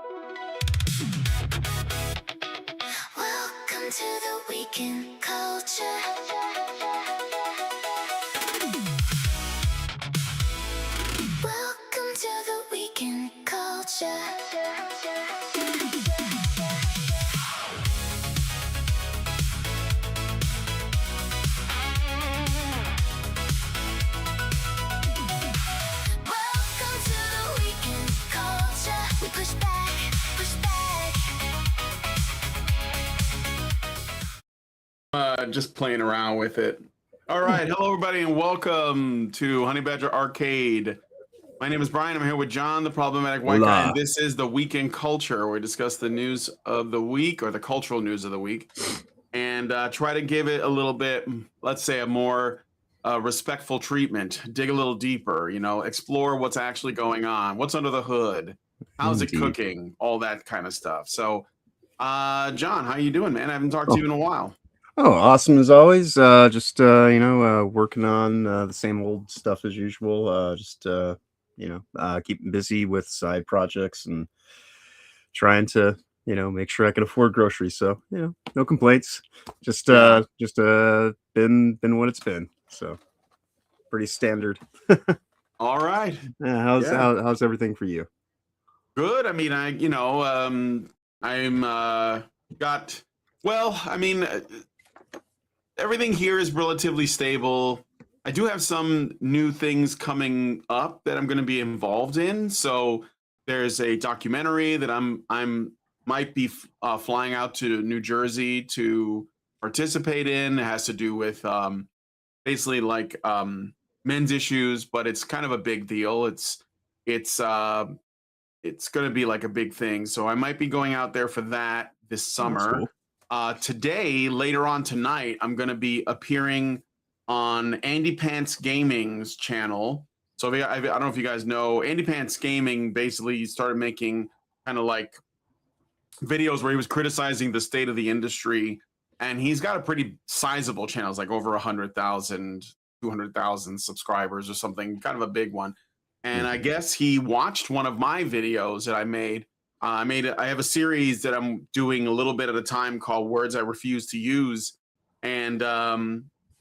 Welcome to the week in culture. Welcome to the week in culture. Welcome to the week in culture. We push back, push back. Just playing around with it. All right, hello everybody, and welcome to Honey Badger Arcade. My name is Brian. I'm here with John, the problematic white guy, and this is the Weekend Culture, where we discuss the news of the week, or the cultural news of the week, and try to give it a little bit, let's say, a more respectful treatment. Dig a little deeper, you know, explore what's actually going on, what's under the hood, how's it cooking, all that kind of stuff. So, John, how you doing, man? I haven't talked to you in a while. Oh, awesome as always. Just working on the same old stuff as usual. Keeping busy with side projects and trying to, make sure I can afford groceries. So, no complaints. Just been what it's been. So, pretty standard. All right. How's everything for you? Good. I mean, everything here is relatively stable. I do have some new things coming up that I'm going to be involved in. So there's a documentary that I'm might be flying out to New Jersey to participate in. It has to do with basically like men's issues, but it's kind of a big deal. It's going to be like a big thing. So I might be going out there for that this summer. Cool. Today, later on tonight, I'm going to be appearing on Andy Pants Gaming's channel. So I don't know if you guys know, Andy Pants Gaming basically started making kind of like videos where he was criticizing the state of the industry. And he's got a pretty sizable channel. It's like over 100,000, 200,000 subscribers or something, kind of a big one. And I guess he watched one of my videos that I made. I have a series that I'm doing a little bit at a time called Words I Refuse to Use. And,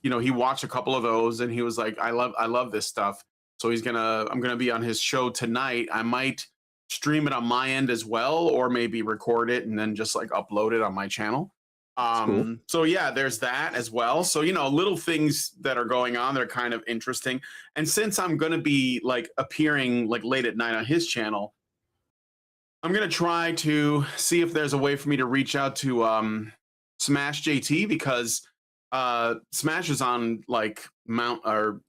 he watched a couple of those and he was like, I love this stuff. So I'm going to be on his show tonight. I might stream it on my end as well, or maybe record it and then just like upload it on my channel. Cool. So yeah, there's that as well. So, little things that are going on that are kind of interesting. And since I'm going to be like appearing like late at night on his channel, I'm going to try to see if there's a way for me to reach out to Smash JT, because Smash is on like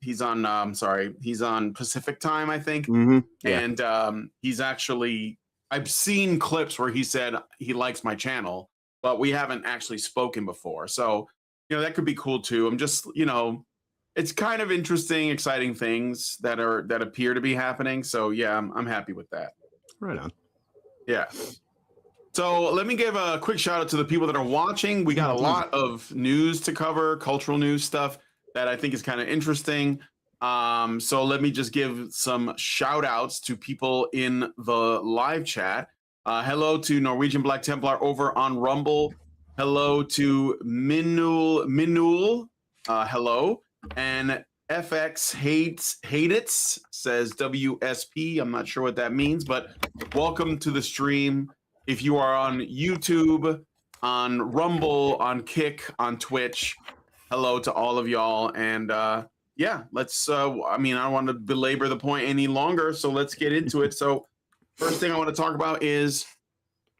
he's on Pacific time, I think. Mm-hmm. Yeah. And he's actually, I've seen clips where he said he likes my channel, but we haven't actually spoken before. So, that could be cool too. I'm just, it's kind of interesting, exciting things that appear to be happening. So yeah, I'm happy with that. Right on. Yeah. So let me give a quick shout out to the people that are watching. We got a lot of news to cover, cultural news stuff that I think is kind of interesting. So let me just give some shout outs to people in the live chat. Hello to Norwegian Black Templar over on Rumble. Hello to Minul. Hello. And FX Hates says WSP. I'm not sure what that means, but welcome to the stream. If you are on YouTube, on Rumble, on Kick, on Twitch, hello to all of y'all. And yeah, let's, I don't want to belabor the point any longer, so let's get into it. So first thing I want to talk about is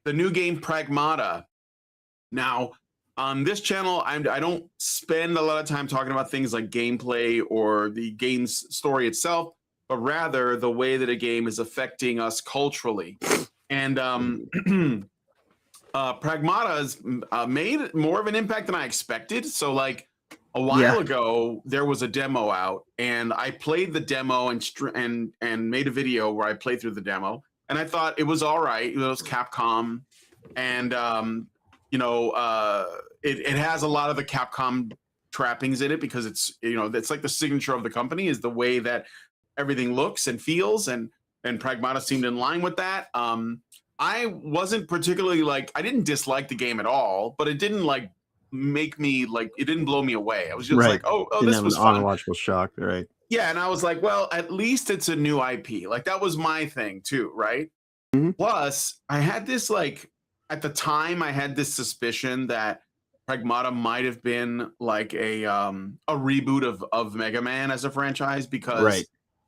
the new game Pragmata. Now, on this channel, I don't spend a lot of time talking about things like gameplay or the game's story itself, but rather the way that a game is affecting us culturally. And Pragmata has made more of an impact than I expected. So like a while ago, there was a demo out, and I played the demo and made a video where I played through the demo, and I thought it was all right. It was Capcom, and it has a lot of the Capcom trappings in it, because it's that's like the signature of the company, is the way that everything looks and feels, and Pragmata seemed in line with that. I wasn't particularly like, I didn't dislike the game at all, but it didn't like make me like, it didn't blow me away. I was just Right. like, oh, Didn't this have an was fun. ontological shock, right? Yeah, and I was like, well, at least it's a new IP. Like that was my thing too, right? Mhm. Plus, I had this like at the time I had this suspicion that Pragmata might have been like a reboot of Mega Man as a franchise because Right.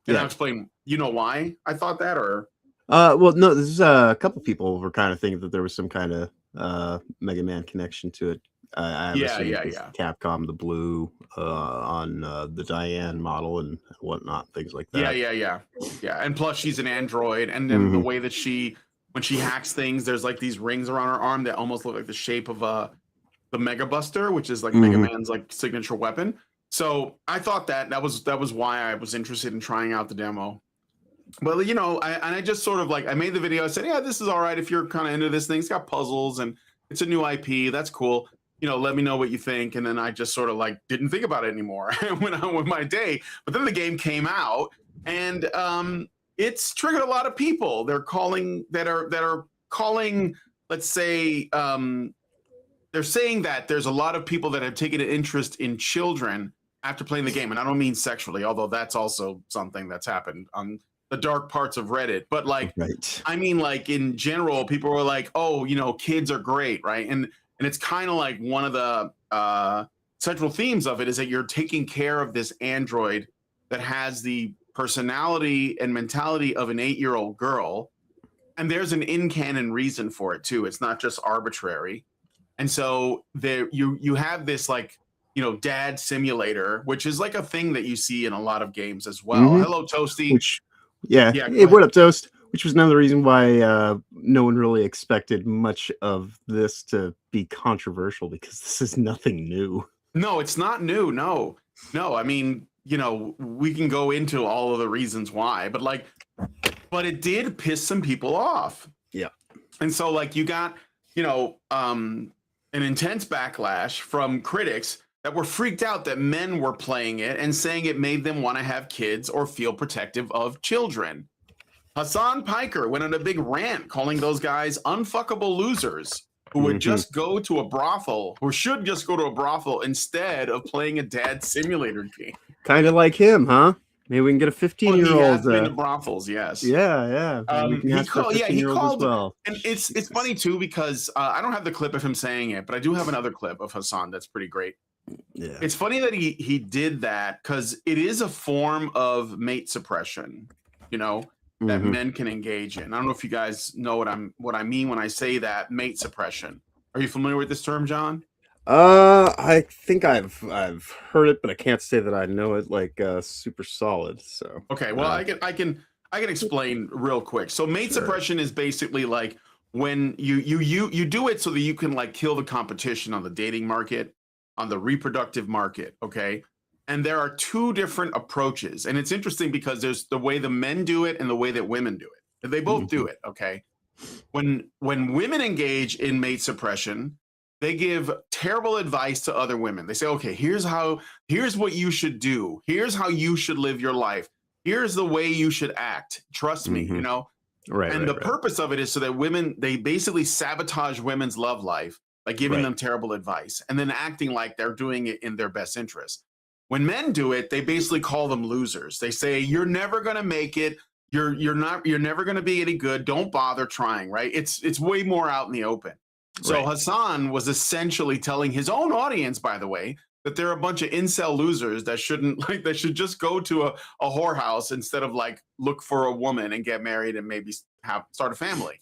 and I'll Yeah. explain, you know why I thought that or Well, no, this is a couple people were kind of thinking that there was some kind of Mega Man connection to it. I'm yeah, assuming yeah, because yeah. Capcom the Blue on the Diane model and whatnot, things like Yeah, that. yeah, yeah. Yeah. And plus she's an android. And then the Mhm. way that she when she hacks things, there's like these rings around her arm that almost look like the shape of the Mega Buster, which is like Mega Mhm. Man's like signature weapon. So I thought that was why I was interested in trying out the demo. Well, you know, I just sort of like I made the video. I said, yeah, this is all right if you're kind of into this thing. It's got puzzles and it's a new IP. That's cool. You know, let me know what you think. And then I just sort of like didn't think about it anymore and went on with my day. But then the game came out and it's triggered a lot of people. They're calling that are calling, let's say, they're saying that there's a lot of people that have taken an interest in children after playing the game. And I don't mean sexually, although that's also something that's happened on the dark parts of Reddit. But like, Right. I mean, like in general, people were like, oh, you know, kids are great, right? And it's kind of like one of the central themes of it is that you're taking care of this android that has the personality and mentality of an 8-year-old girl. And there's an in-canon reason for it too. It's not just arbitrary. And so there you have this like, you know, dad simulator, which is like a thing that you see in a lot of games as well. Mhm. Hello, Toasty. Which, yeah. Yeah, Hey, go ahead. what up, Toast? Which was another reason why no one really expected much of this to be controversial because this is nothing new. No, it's not new. No, no. I mean, you know, we can go into all of the reasons why, but like, but it did piss some people off. Yeah. And so like you got, you know, an intense backlash from critics that were freaked out that men were playing it and saying it made them want to have kids or feel protective of children. Hassan Piker went on a big rant calling those guys unfuckable losers who would Mhm. just go to a brothel or should just go to a brothel instead of playing a dad simulator game. Kind of like him, huh? Maybe we can get a Well, he 15-year-old. has been to brothels, yes. Yeah, yeah. Maybe we can He ask for a called, yeah, he 15-year-old as called, well. and it's Jesus. funny too because I don't have the clip of him saying it, but I do have another clip of Hassan that's pretty great. Yeah. It's funny that he did that because it is a form of mate suppression, you know, that Mhm. men can engage in. I don't know if you guys know what I mean when I say that mate suppression. Are you familiar with this term, John? I think I've heard it, but I can't say that I know it like super solid. So, Okay, well, I can explain real quick. So mate sure. suppression is basically like when you do it so that you can like kill the competition on the dating market, on the reproductive market, okay? And there are two different approaches. And it's interesting because there's the way the men do it and the way that women do it. And they both do Mhm. it, okay? When women engage in mate suppression, they give terrible advice to other women. They say, "Okay, here's what you should do. Here's how you should live your life. Here's the way you should act. Trust me, you Mhm. know." Right, And right, the right. purpose of it is so that women they basically sabotage women's love life by giving Right. them terrible advice and then acting like they're doing it in their best interest. When men do it, they basically call them losers. They say, "You're never going to make it. You're never going to be any good. Don't bother trying," right? It's way more out in the open. So Right. Hassan was essentially telling his own audience, by the way, that they're a bunch of incel losers that shouldn't like they should just go to a whorehouse instead of like look for a woman and get married and maybe have start a family.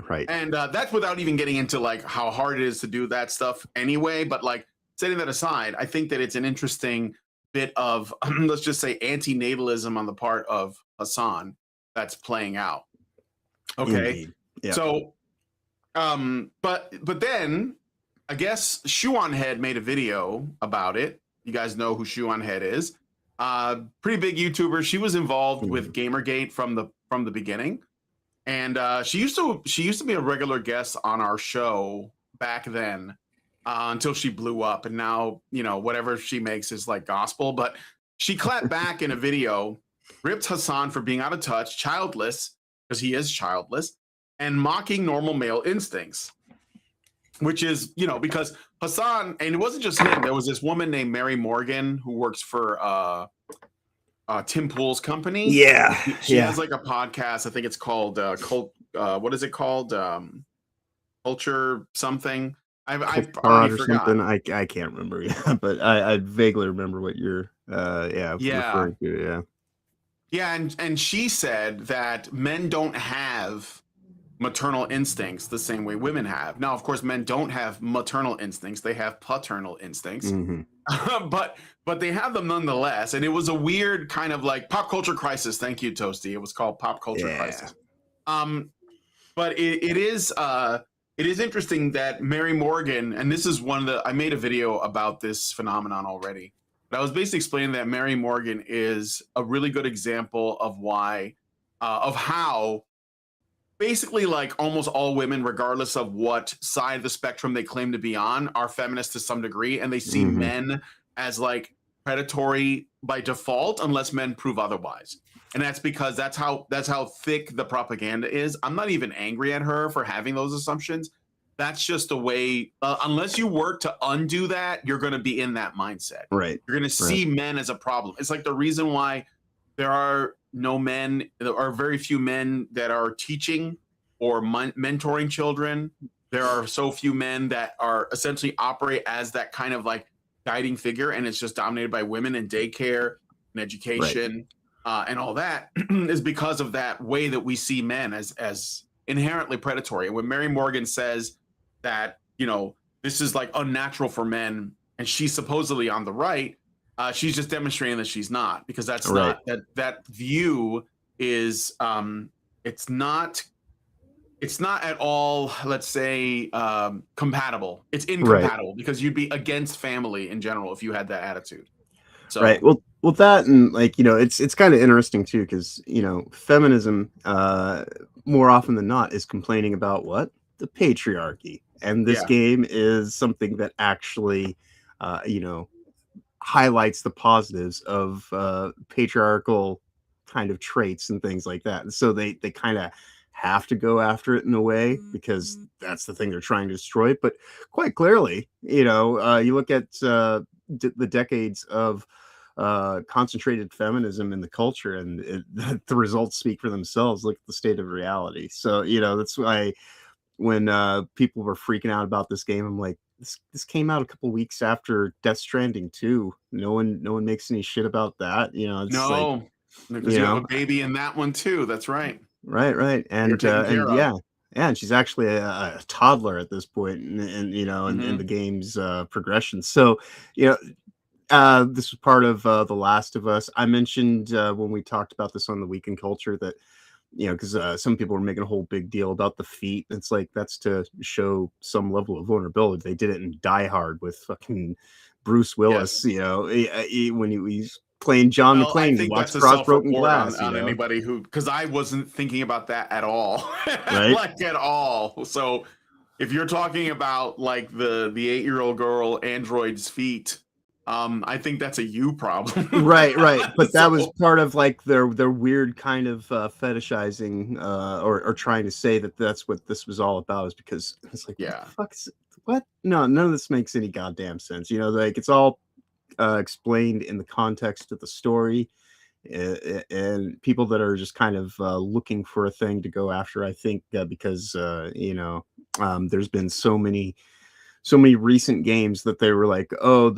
Right. And that's without even getting into like how hard it is to do that stuff anyway. But like setting that aside, I think that it's an interesting bit of let's just say anti-natalism on the part of Hassan that's playing out. Okay. Indeed. Yeah. So but then I guess Shuan Head made a video about it. You guys know who Shuan Head is. Pretty big YouTuber. She was involved with Mhm. Gamergate from the beginning. And she used to be a regular guest on our show back then until she blew up. And now, you know, whatever she makes is like gospel. But she clapped back in a video, ripped Hassan for being out of touch, childless, because he is childless, and mocking normal male instincts, which is, you know, because Hassan, and it wasn't just him, there was this woman named Mary Morgan who works for Tim Pool's company. Yeah, She has like a podcast. I think it's called Cult. What is it called? Culture something. I've already or something. forgotten. I can't remember. Yeah, but I vaguely remember what you're Yeah, referring to. Yeah. yeah, and she said that men don't have maternal instincts the same way women have. Now, of course, men don't have maternal instincts; they have paternal instincts. Hmm. but they have them nonetheless. And it was a weird kind of like pop culture crisis. Thank you, Toasty. It was called Pop Culture Yeah. Crisis. But it is interesting that Mary Morgan, and this is one of the, I made a video about this phenomenon already, but I was basically explaining that Mary Morgan is a really good example of why, of how basically like almost all women, regardless of what side of the spectrum they claim to be on, are feminists to some degree, and they see Hmm. men as like predatory by default unless men prove otherwise. And that's because that's how thick the propaganda is. I'm not even angry at her for having those assumptions. That's just a way. Unless you work to undo that, you're going to be in that mindset. Right. You're going to see men as a problem. It's like the reason why there are no men, there are very few men that are teaching or mentoring children. There are so few men that are essentially operate as that kind of like guiding figure, and it's just dominated by women in daycare and education and all that is because of that way that we see men as inherently predatory. And when Mary Morgan says that, you know, this is like unnatural for men, and she's supposedly on the right, she's just demonstrating that she's not, because that's not that view is it's not at all, let's say, compatible. It's incompatible because you'd be against family in general if you had that attitude. So Well, that, and like, you know, it's kind of interesting too, because, you know, feminism more often than not is complaining about what? The patriarchy. And this yeah, game is something that actually you know, highlights the positives of patriarchal kind of traits and things like that. And so they kind of have to go after it in a way because that's the thing they're trying to destroy. But quite clearly, you know, you look at the decades of concentrated feminism in the culture, and the results speak for themselves. Look at the state of reality. So, you know, that's why when people were freaking out about this game, I'm like, this came out a couple weeks after Death Stranding 2. No one makes any shit about that. You know, it's like, no, because you you have a know, baby in that one too. That's right. right, You're taken and care of. yeah, and she's actually a toddler at this point, and you know, in the Hmm. game's progression. So, you know, this was part of The Last of Us. I mentioned when we talked about this on the Week in Culture that, you know, because some people were making a whole big deal about the feet. It's like, that's to show some level of vulnerability. They did it in Die Hard with fucking Bruce Willis. Yes. You know, when he's playing John Well, I McClane, he think walks that's a across broken self-report glass. You on know, anybody who, because I wasn't thinking about that at all, right? like at all. So if you're talking about like the 8-year-old girl android's feet, I think that's a you problem. Right. But that was So part of like their weird kind of fetishizing or trying to say that that's what this was all about, is because it's like, what yeah, the fuck is what? No, none of this makes any goddamn sense. You know, like, it's all explained in the context of the story, and people that are just kind of looking for a thing to go after. I think because you know, there's been so many recent games that they were like, oh,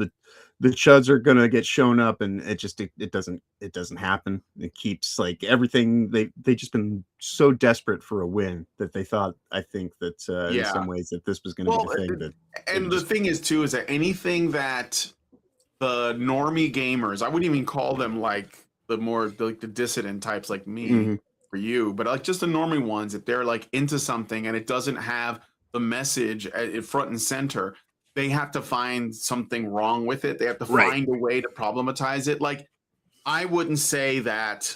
the chuds are gonna get shown up, and it doesn't happen. It keeps like everything, they just been so desperate for a win that they thought, I think that in yeah. some ways that this was going to be Well, the thing that they and would the just thing is too is that anything that the normie gamers, I wouldn't even call them like like the dissident types like me Mhm. or you, but like just the normie ones, if they're like into something and it doesn't have the message front and center, they have to find something wrong with it. They have to Right. find a way to problematize it. Like I wouldn't say that,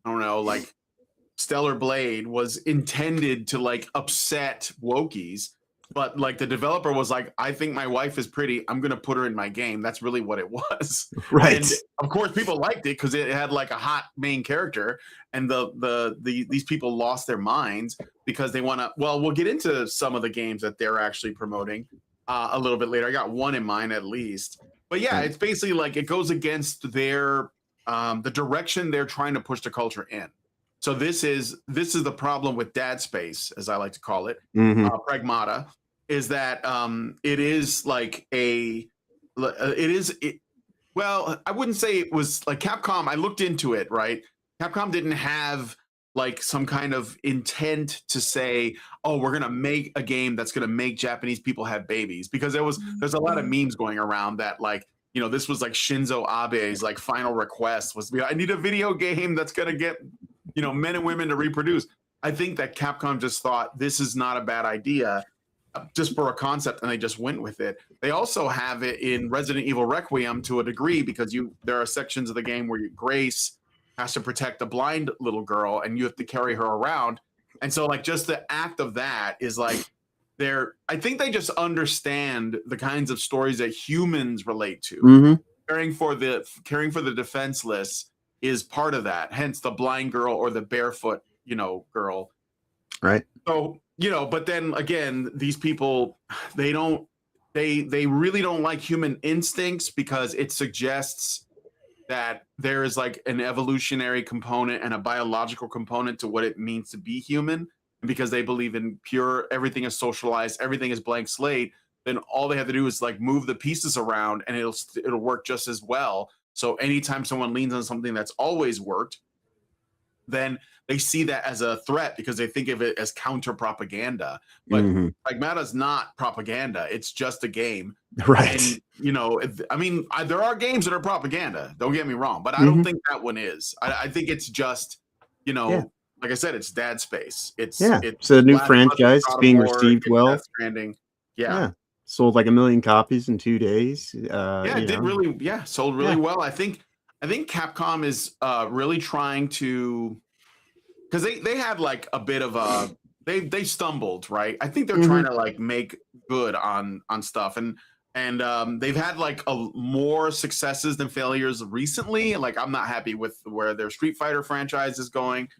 I don't know, like Stellar Blade was intended to like upset wokies, but like the developer was like, I think my wife is pretty, I'm gonna put her in my game. That's really what it was. Right. And of course people liked it because it had like a hot main character, and these people lost their minds because they want to. Well, we'll get into some of the games that they're actually promoting a little bit later. I got one in mind at least, but yeah, it's basically like it goes against their the direction they're trying to push the culture in. So this is the problem with Dad Space, as I like to call it, Pragmata, is that it is like well, I wouldn't say it was like Capcom. I looked into it, right? Capcom didn't have like some kind of intent to say, oh, we're gonna make a game that's gonna make Japanese people have babies, because there's a lot of memes going around that like, you know, this was like Shinzo Abe's like final request was, I need a video game that's gonna get, you know, men and women to reproduce. I think that Capcom just thought this is not a bad idea just for a concept, and they just went with it. They also have it in Resident Evil Requiem to a degree, because there are sections of the game where Grace has to protect a blind little girl and you have to carry her around. And so like just the act of that is like I think they just understand the kinds of stories that humans relate to. Caring for the defenseless is part of that. Hence the blind girl or the barefoot, you know, girl. Right. So, you know, but then again, these people, they really don't like human instincts, because it suggests that there is like an evolutionary component and a biological component to what it means to be human. And because they believe in everything is socialized, everything is blank slate, then all they have to do is like move the pieces around and it'll work just as well. So anytime someone leans on something that's always worked, then they see that as a threat because they think of it as counter propaganda. But Pragmata is not propaganda; it's just a game, right? And you know, I mean, there are games that are propaganda. Don't get me wrong, but I don't think that one is. I think it's just, you know, like I said, it's Dad Space. It's a new franchise. It's being received well. Death Stranding. Yeah. Sold like 1 million copies in 2 days. It did really. Yeah, sold really well. I think Capcom is really trying to, because they had like a bit of a they stumbled, right? I think they're trying to like make good on stuff, and they've had like more successes than failures recently. Like I'm not happy with where their Street Fighter franchise is going,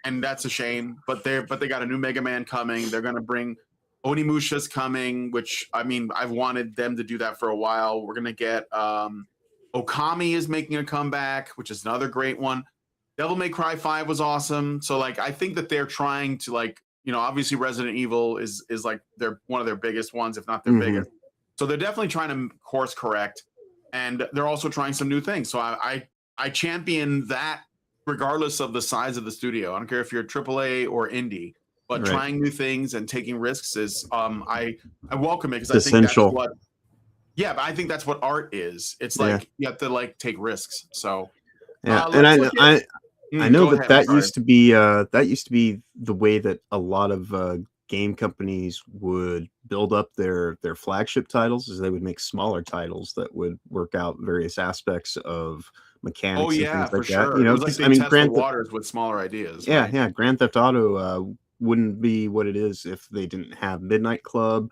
and that's a shame. But they got a new Mega Man coming. They're gonna bring Onimusha's coming, which I mean I've wanted them to do that for a while. We're gonna get Okami is making a comeback, which is another great one. Devil May Cry 5 was awesome. So like I think that they're trying to, like, you know, obviously Resident Evil is like they're one of their biggest ones, if not their biggest. So they're definitely trying to course correct, and they're also trying some new things. So I champion that regardless of the size of the studio. I don't care if you're AAA or indie, but trying new things and taking risks is I welcome it, because I think that's what but I think that's what art is. It's like you have to like take risks. So and I know that used to be the way that a lot of game companies would build up their flagship titles, is they would make smaller titles that would work out various aspects of mechanics and things like that. You know, like they test the waters with smaller ideas. Grand Theft Auto wouldn't be what it is if they didn't have Midnight Club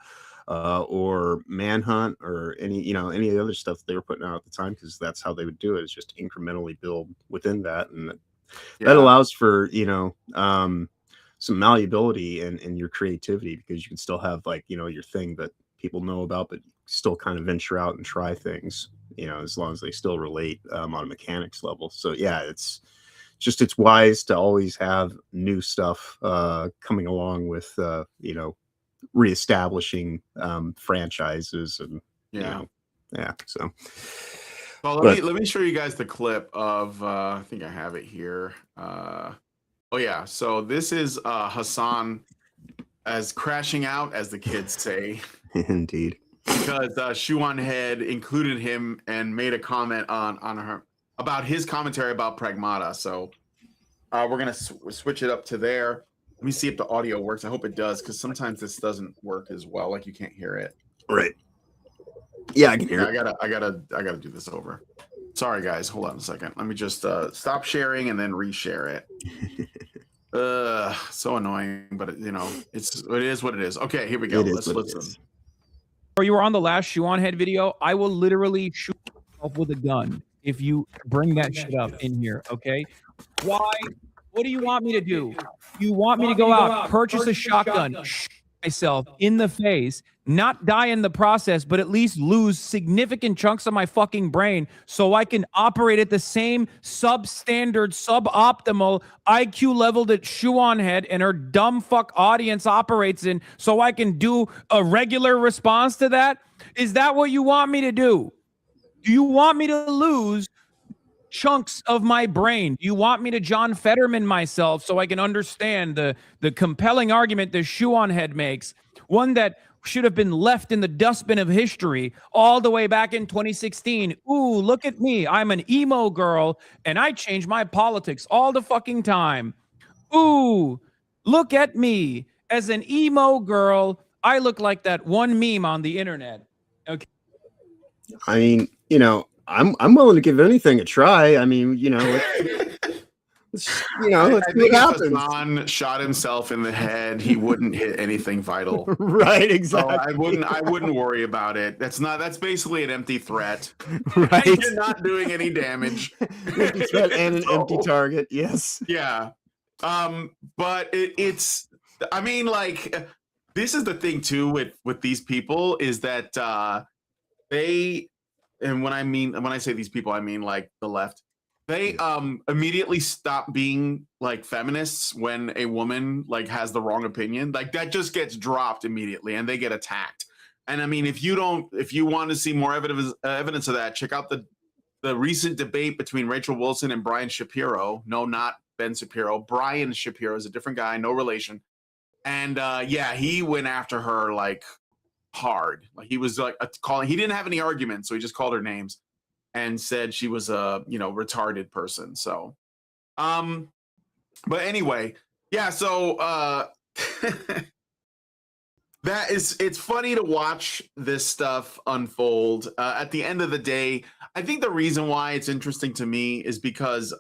or Manhunt or any of the other stuff they were putting out at the time, because that's how they would do it, is just incrementally build within that, and that allows for some malleability and your creativity, because you can still have like your thing that people know about, but still kind of venture out and try things, as long as they still relate on a mechanics level. So it's wise to always have new stuff coming along with reestablishing franchises and so. Well, let me show you guys the clip of I think I have it here. So this is Hassan as crashing out, as the kids say. Indeed. Because Shuan Head included him and made a comment on her about his commentary about Pragmata. So we're gonna switch it up to there. Let me see if the audio works. I hope it does, because sometimes this doesn't work as well. Like you can't hear it. Right. Yeah, I can hear it. I gotta do this over. Sorry, guys. Hold on a second. Let me just stop sharing and then reshare it. So annoying, but it is what it is. Okay, here we go. It is Let's what it listen. is. Or you were on the last shoe on head video, I will literally shoot myself with a gun if you bring that shit up in here, okay? Why? What do you want me to do? You want me to go out, purchase a shotgun, shoot myself in the face, not die in the process, but at least lose significant chunks of my fucking brain so I can operate at the same substandard, suboptimal IQ level that Shoe on Head and her dumb fuck audience operates in so I can do a regular response to that? Is that what you want me to do? Do you want me to lose chunks of my brain? Do you want me to John Fetterman myself so I can understand the compelling argument that Shoe on Head makes, one that should have been left in the dustbin of history all the way back in 2016? Ooh, look at me. I'm an emo girl and I change my politics all the fucking time. Ooh, look at me. As an emo girl, I look like that one meme on the internet. Okay. I mean, I'm willing to give anything a try. I mean, let's see I what think if happens. Hassan shot himself in the head, he wouldn't hit anything vital. Right, So exactly. I wouldn't worry about it. That's basically an empty threat. Right. You're not doing any damage. Empty threat and an empty So, target. Yes. yeah. But it's I mean, like, this is the thing too with these people is that they, and when I say these people, I mean like the left. They immediately stop being like feminists when a woman like has the wrong opinion. Like that just gets dropped immediately and they get attacked. And I mean, if you want to see more evidence of that, check out the recent debate between Rachel Wilson and Brian Shapiro. No, not Ben Shapiro. Brian Shapiro is a different guy, no relation. And yeah, he went after her like hard. Like he was like he didn't have any arguments, so he just called her names and said she was a retarded person. So but anyway, yeah, so it's funny to watch this stuff unfold. At the end of the day, I think the reason why it's interesting to me is because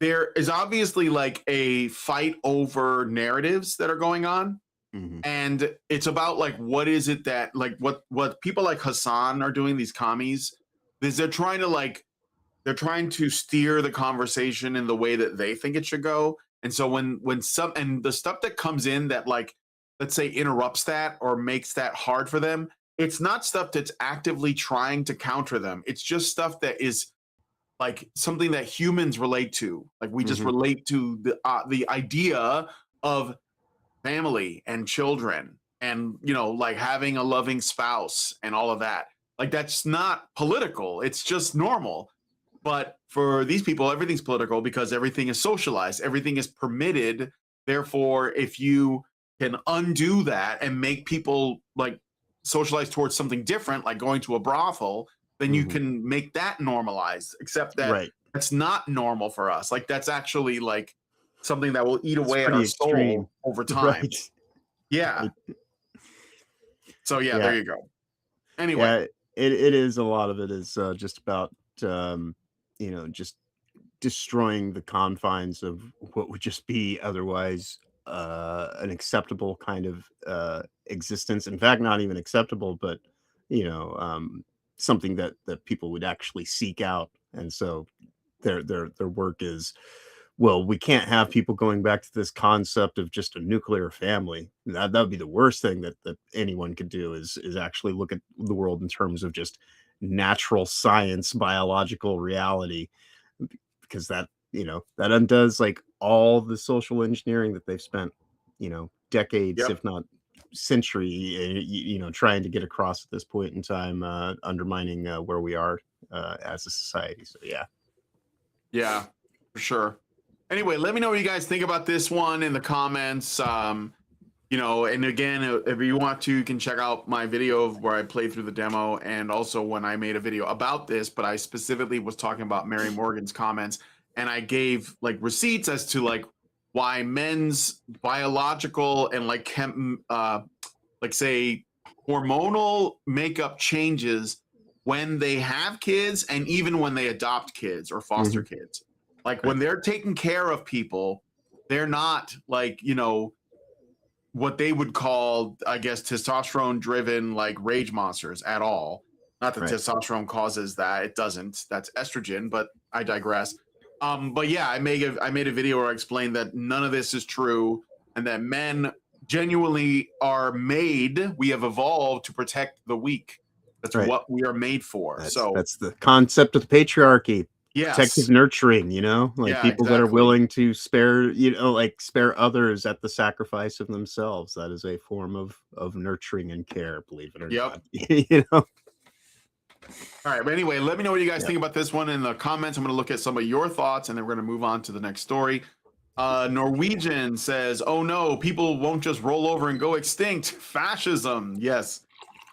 there is obviously like a fight over narratives that are going on. Mhm. And it's about like what is it that like what people like Hassan are doing, these commies, is they're trying to steer the conversation in the way that they think it should go. And so when the stuff that comes in that, like, let's say interrupts that or makes that hard for them, it's not stuff that's actively trying to counter them. It's just stuff that is like something that humans relate to. Like we just relate to the idea of family and children and like having a loving spouse and all of that. Like that's not political, it's just normal. But for these people, everything's political because everything is socialized, everything is permitted. Therefore, if you can undo that and make people like socialize towards something different, like going to a brothel, then you can make that normalized. Except that that's not normal for us. Like that's actually like something that will eat away at our soul over time. Right. Yeah. So yeah, there you go. Anyway, yeah, it is, a lot of it is just about just destroying the confines of what would just be otherwise an acceptable kind of existence. In fact, not even acceptable, but something that people would actually seek out. And so their work is, well, we can't have people going back to this concept of just a nuclear family. That would be the worst thing that anyone could do is actually look at the world in terms of just natural science, biological reality, because that undoes like all the social engineering that they've spent, decades, if not century, trying to get across at this point in time, undermining where we are as a society. So yeah, for sure. Anyway, let me know what you guys think about this one in the comments. And again, if you want to, you can check out my video of where I played through the demo, and also when I made a video about this, but I specifically was talking about Mary Morgan's comments, and I gave like receipts as to like why men's biological and like say hormonal makeup changes when they have kids and even when they adopt kids or foster kids. Like when they're taking care of people, they're not like, you know, what they would call, I guess, testosterone driven like rage monsters at all. Not that Right. testosterone causes that. It doesn't. That's estrogen, but I digress. But yeah, I made a video where I explained that none of this is true and that men genuinely are made, we have evolved to protect the weak. That's Right. what we are made for. That's the concept of the patriarchy. Yes. Protective nurturing, you know, like Yeah, people that are exactly. willing to spare, you know, like spare others at the sacrifice of themselves. That is a form of nurturing and care, believe it or not. You know. All right, but anyway, let me know what you guys think about this one in the comments. I'm going to look at some of your thoughts, and then we're going to move on to the next story. Norwegian says, "Oh no, people won't just roll over and go extinct. Fascism." Yes.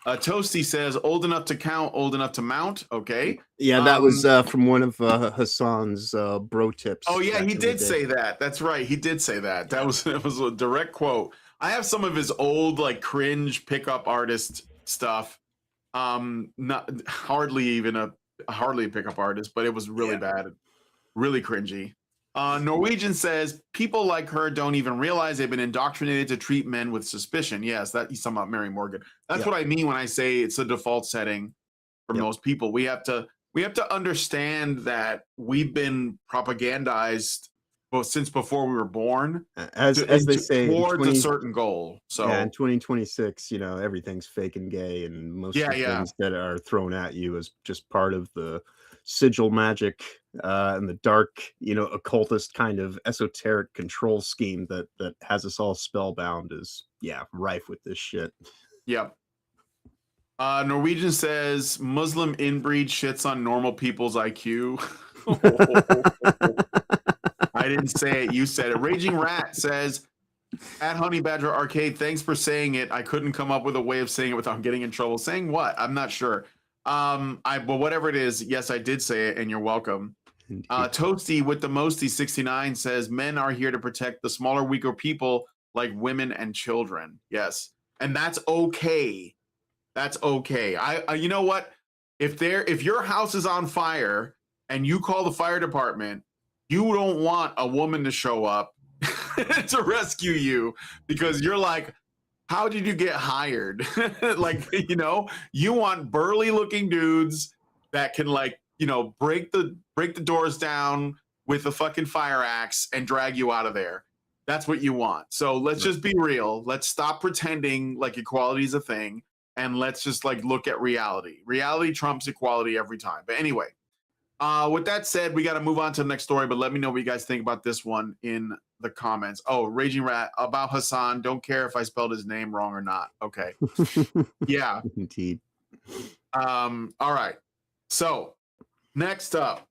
Toasty says, "Old enough to count, old enough to mount." Okay. Yeah, that was from one of Hassan's bro tips. Oh yeah, back he in the did day. say that. That's right. He did say that. That was it was a direct quote. I have some of his old like cringe pickup artist stuff. Not hardly a pickup artist, but it was really bad, really cringy. Norwegian says people like her don't even realize they've been indoctrinated to treat men with suspicion. Yes, that he's talking about Mary Morgan. That's what I mean when I say it's a default setting for most people. We have to understand that we've been propagandized since before we were born, as they say, towards a certain goal. So yeah, in 2026, you know, everything's fake and gay, and most of the things that are thrown at you is just part of the sigil magic and the dark, you know, occultist kind of esoteric control scheme that has us all spellbound. Is rife with this shit. Yep. Norwegian says Muslim inbreed shits on normal people's IQ. I didn't say it. You said it. Raging Rat says, at Honey Badger Arcade, thanks for saying it. I couldn't come up with a way of saying it without getting in trouble. Saying what? I'm not sure. But whatever it is, yes, I did say it, and you're welcome. Toasty with the Mosty 69 says, men are here to protect the smaller, weaker people like women and children. Yes. And that's okay. That's okay. You know what? If your house is on fire and you call the fire department, you don't want a woman to show up to rescue you because you're like, how did you get hired? Like, you know, you want burly looking dudes that can like, you know, break the doors down with a fucking fire axe and drag you out of there. That's what you want. So let's just be real. Let's stop pretending like equality is a thing. And let's just like look at reality. Reality trumps equality every time. But anyway, with that said, we got to move on to the next story. But let me know what you guys think about this one in the comments. Oh, Raging Rat about Hassan. Don't care if I spelled his name wrong or not. Okay. Yeah. Indeed. All right. So next up,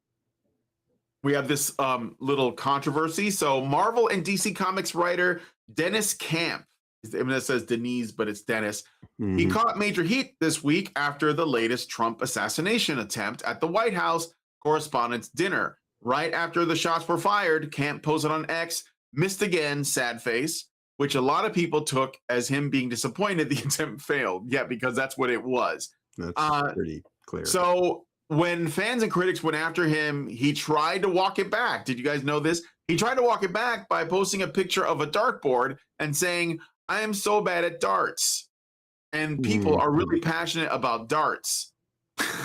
we have this little controversy. So Marvel and DC Comics writer Dennis Camp. I mean, it says Denise, but it's Dennis. Mm-hmm. He caught major heat this week after the latest Trump assassination attempt at the White House Correspondents' Dinner. Right after the shots were fired, Camp posted on X, missed again, sad face, which a lot of people took as him being disappointed the attempt failed. Yeah, because that's what it was. That's pretty clear. So when fans and critics went after him, he tried to walk it back. Did you guys know this? He tried to walk it back by posting a picture of a dartboard and saying, I am so bad at darts. And people are really passionate about darts.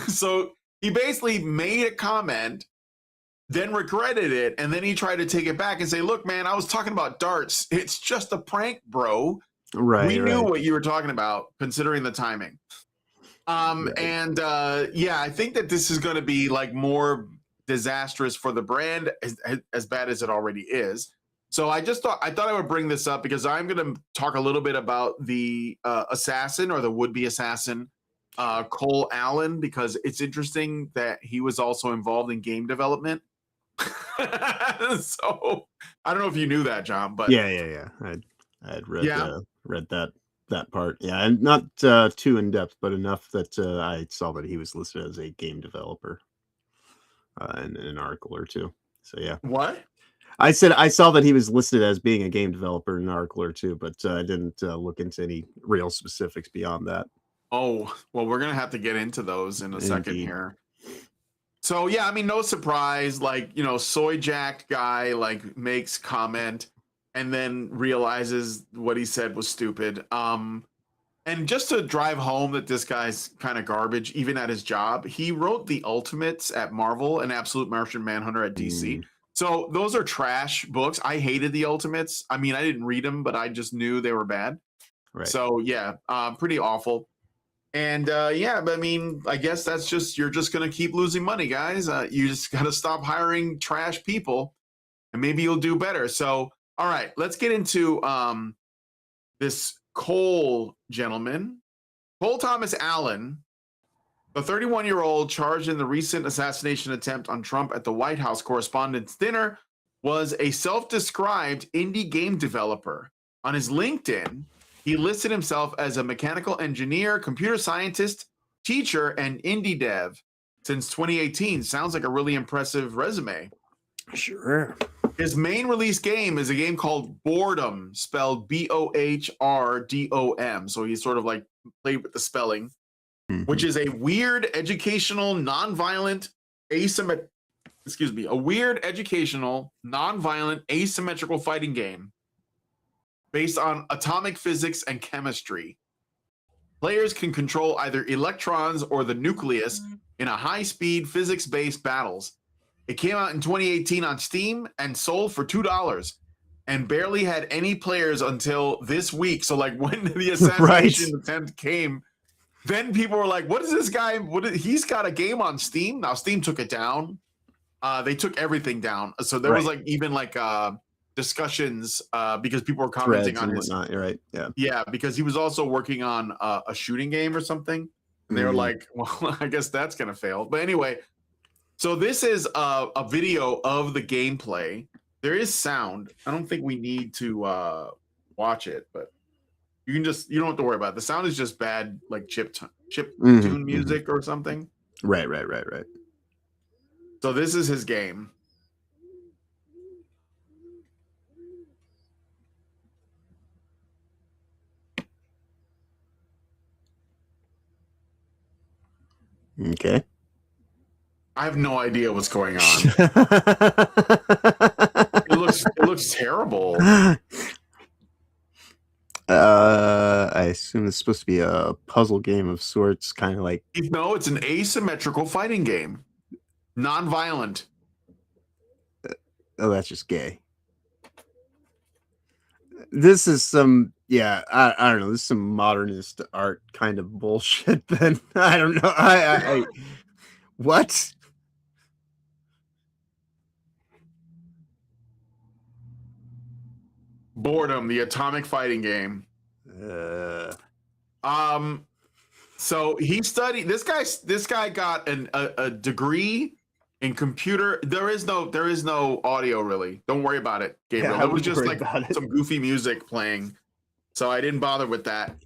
So he basically made a comment, then regretted it, and then he tried to take it back and say, look, man, I was talking about darts. It's just a prank, bro. Right. We knew what you were talking about, considering the timing. And I think that this is going to be like more disastrous for the brand, as bad as it already is. So I thought I would bring this up because I'm going to talk a little bit about the assassin or the would-be assassin, Cole Allen, because it's interesting that he was also involved in game development. So I don't know if you knew that, John, but yeah. I had read that part. Yeah, and not too in depth, but enough that I saw that he was listed as a game developer in an article or two. So yeah. What? I said I saw that he was listed as being a game developer in an article or two, but I didn't look into any real specifics beyond that. Oh, well, we're going to have to get into those in a second here. So, yeah, I mean, no surprise, like, you know, soy jacked guy, like, makes comment. and then realizes what he said was stupid. And just to drive home that this guy's kind of garbage, even at his job, he wrote the Ultimates at Marvel and Absolute Martian Manhunter at DC. So those are trash books. I hated the Ultimates. I mean, I didn't read them, but I just knew they were bad. Right. So yeah, pretty awful. And yeah, but I mean, I guess that's just, you're just going to keep losing money, guys. You just got to stop hiring trash people and maybe you'll do better. So, all right, let's get into this Cole gentleman. Cole Thomas Allen, the 31-year-old charged in the recent assassination attempt on Trump at the White House Correspondents' Dinner, was a self-described indie game developer. On his LinkedIn, he listed himself as a mechanical engineer, computer scientist, teacher, and indie dev since 2018. Sounds like a really impressive resume. Sure. His main release game is a game called Boredom, spelled BOHRDOM. So he's sort of like played with the spelling, which is a weird educational, non-violent, asymmetrical fighting game based on atomic physics and chemistry. Players can control either electrons or the nucleus in a high-speed physics-based battles. It came out in 2018 on Steam and sold for $2 and barely had any players until this week. So like when the assassination attempt came, then people were like, what is this guy? He's got a game on Steam. Now Steam took it down. They took everything down. So there was like even like discussions because people were commenting on his whatnot. You're right. Yeah. Yeah, because he was also working on a shooting game or something. And they were like, well, I guess that's going to fail. But anyway, so this is a video of the gameplay. There is sound. I don't think we need to watch it, but you can just, you don't have to worry about it. The sound is just bad, like chip tune music or something. Right. So this is his game. Okay. I have no idea what's going on. It looks terrible. I assume it's supposed to be a puzzle game of sorts, kind of like. No, it's an asymmetrical fighting game, non-violent. Oh, that's just gay. This is some, yeah, I don't know. This is some modernist art kind of bullshit. Then I don't know. I what? Boredom, the atomic fighting game. So he studied. This guy got a degree in computer. There is no audio really. Don't worry about it, Gabriel. Yeah, it was just like some goofy music playing. So I didn't bother with that.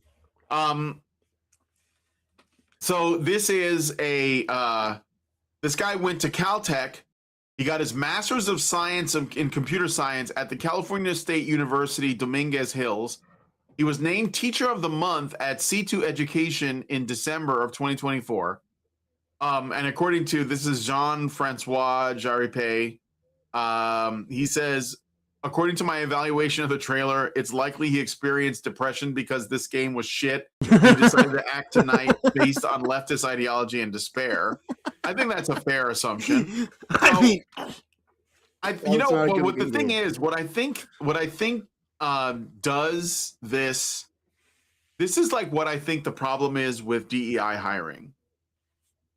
So this is a this guy went to Caltech. He got his Master's of Science in Computer Science at the California State University, Dominguez Hills. He was named Teacher of the Month at C2 Education in December of 2024. And according to, this is Jean-Francois Jaripe, he says, according to my evaluation of the trailer, it's likely he experienced depression because this game was shit. He decided to act tonight based on leftist ideology and despair. I think that's a fair assumption. I mean, you know, what the thing is, what I think does this is like what I think the problem is with DEI hiring.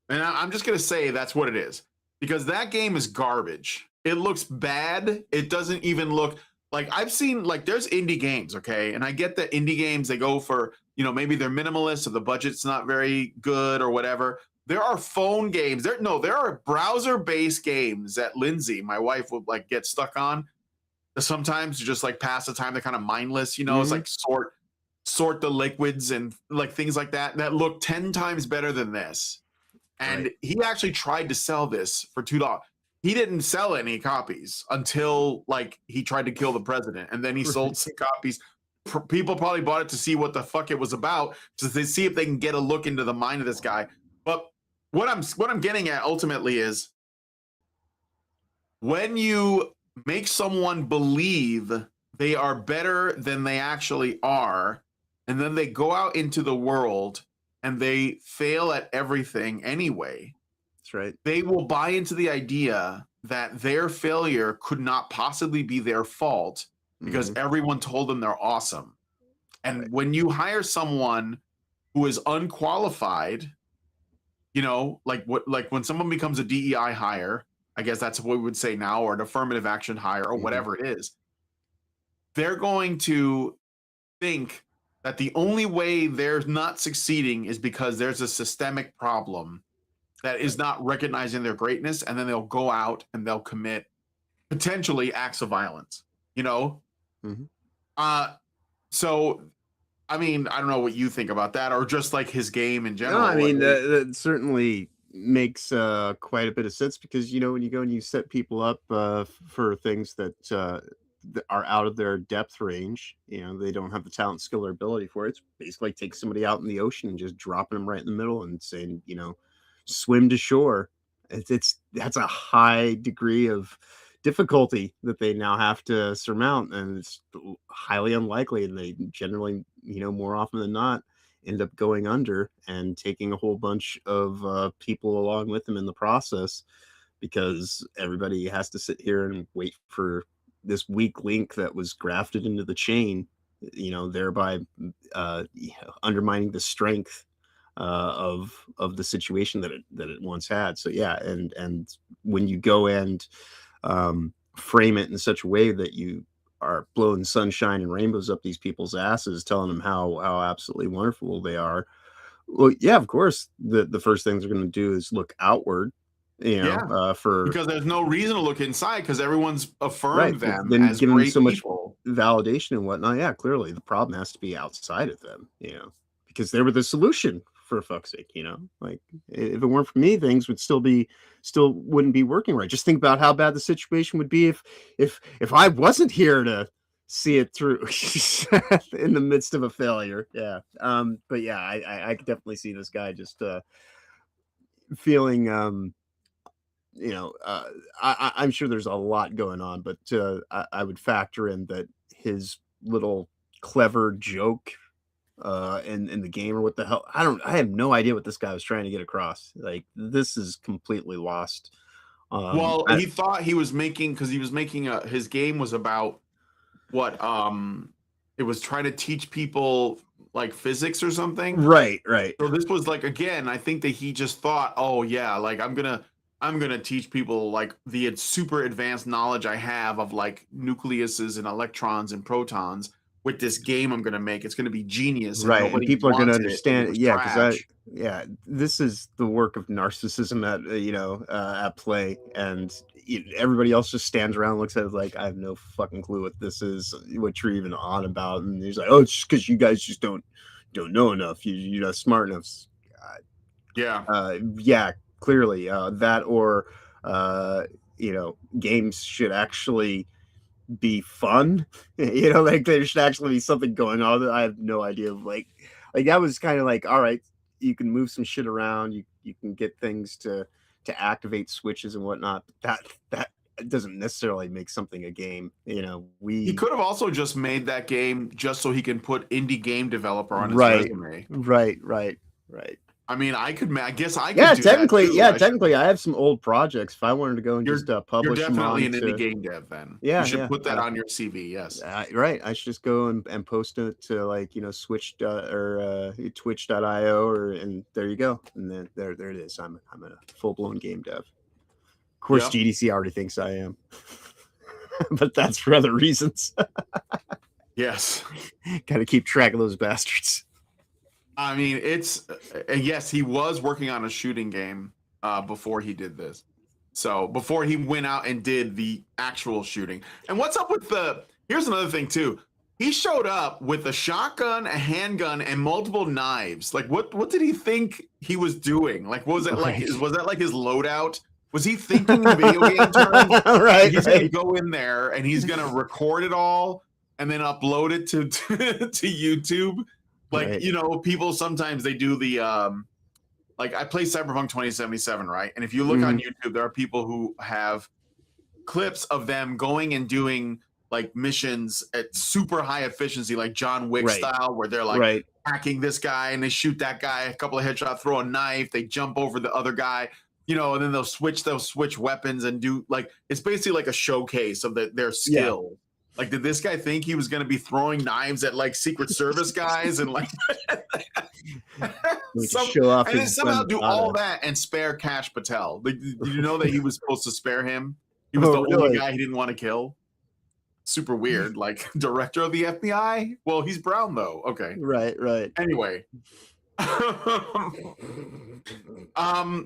And I'm just going to say that's what it is, because that game is garbage. It looks bad. It doesn't even look like, I've seen, like, there's indie games, okay? And I get that indie games, they go for, you know, maybe they're minimalist or the budget's not very good or whatever. There are phone games. There are browser-based games that Lindsay, my wife, would like get stuck on. Sometimes to just like pass the time. They're kind of mindless, you know. It's like sort the liquids and like things like that look 10 times better than this. And he actually tried to sell this for $2. He didn't sell any copies until like he tried to kill the president, and then he sold some copies. People probably bought it to see what the fuck it was about, to see if they can get a look into the mind of this guy. But what I'm getting at ultimately is, when you make someone believe they are better than they actually are, and then they go out into the world and they fail at everything anyway, That's right. they will buy into the idea that their failure could not possibly be their fault because everyone told them they're awesome. And Right. when you hire someone who is unqualified, you know, like when someone becomes a DEI hire, I guess that's what we would say now, or an affirmative action hire, or whatever it is, they're going to think that the only way they're not succeeding is because there's a systemic problem that is not recognizing their greatness, and then they'll go out and they'll commit potentially acts of violence, you know? So I mean, I don't know what you think about that, or just like his game in general. No, I mean that certainly makes quite a bit of sense, because you know, when you go and you set people up for things that are out of their depth range, you know, they don't have the talent, skill, or ability for it. It's basically like take somebody out in the ocean and just dropping them right in the middle and saying, you know, swim to shore. That's a high degree of difficulty that they now have to surmount, and it's highly unlikely, and they generally, you know, more often than not, end up going under and taking a whole bunch of people along with them in the process, because everybody has to sit here and wait for this weak link that was grafted into the chain, you know, thereby you know, undermining the strength of the situation that it once had. So yeah, and when you go and frame it in such a way that you are blowing sunshine and rainbows up these people's asses, telling them how absolutely wonderful they are, well, yeah, of course, the first things they're going to do is look outward, you know, for because there's no reason to look inside because everyone's affirmed them then as give them great so much people. validation and whatnot. Yeah, clearly the problem has to be outside of them, you know, because they were the solution, for fuck's sake, you know. Like, if it weren't for me, things would still wouldn't be working right. Just think about how bad the situation would be if I wasn't here to see it through in the midst of a failure. Yeah. But yeah, I could definitely see this guy just feeling you know, I'm sure there's a lot going on, but I would factor in that his little clever joke in the game, or what the hell, I have no idea what this guy was trying to get across. Like, this is completely lost. Well, he thought he was making, because he was making his game was about what it was trying to teach people like physics or something. right. So this was like, again, I think that he just thought, oh yeah, like I'm gonna teach people like the super advanced knowledge I have of like nucleuses and electrons and protons with this game I'm gonna make. It's gonna be genius, and Right, and nobody people are going to wants it, and it understand. was Yeah, because trash. this is the work of narcissism at you know, at play, and everybody else just stands around and looks at it like, I have no fucking clue what this is, what you're even on about, and he's like, oh, it's just because you guys just don't know enough. You're not smart enough. Yeah, clearly that, or you know, games should actually be fun. You know, like there should actually be something going on. I have no idea of like that was kind of like, all right, you can move some shit around, you can get things to activate switches and whatnot, but that doesn't necessarily make something a game. You know, He could have also just made that game just so he can put indie game developer on his right resume. right I mean, I guess I could yeah, do that technically, too. yeah, technically I have some old projects. If I wanted to go and just You're publish them definitely on an indie to, game dev then. yeah, You should yeah, put that on your CV. Yes. right, I should just go and post it to, like, you know, switch or twitch.io, or, and there you go, and then there it is. I'm a full-blown game dev. Of course, Yep. GDC already thinks I am. But that's for other reasons. Yes. Gotta keep track of those bastards. I mean, it's yes, he was working on a shooting game before he did this. So before he went out and did the actual shooting. And what's up with here's another thing too. He showed up with a shotgun, a handgun, and multiple knives. Like, what did he think he was doing? Like, was that like his loadout? Was he thinking in video game terms? Right, He's gonna go in there and he's gonna record it all and then upload it to to YouTube. Like, right. you know, people sometimes they do the like, I play Cyberpunk 2077, right? And if you look on YouTube, there are people who have clips of them going and doing like missions at super high efficiency, like John Wick Right. style, where they're like Right. hacking this guy and they shoot that guy, a couple of headshots, throw a knife, they jump over the other guy, you know, and then they'll switch weapons and do like it's basically like a showcase of their skill. Like, did this guy think he was going to be throwing knives at like Secret Service guys and like show off and then his somehow do all Pragmata. that and spare Cash Patel? Like, did you know that he was supposed to spare him? He was Oh, the only really? guy he didn't want to kill. Super weird. Like, director of the FBI? Well, he's brown though. Okay. Right. Anyway.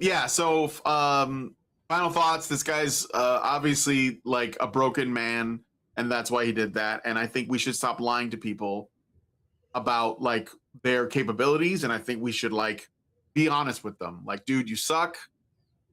Yeah, so final thoughts. This guy's obviously like a broken man, and that's why he did that. And I think we should stop lying to people about like their capabilities, and I think we should like be honest with them. Like, dude, you suck.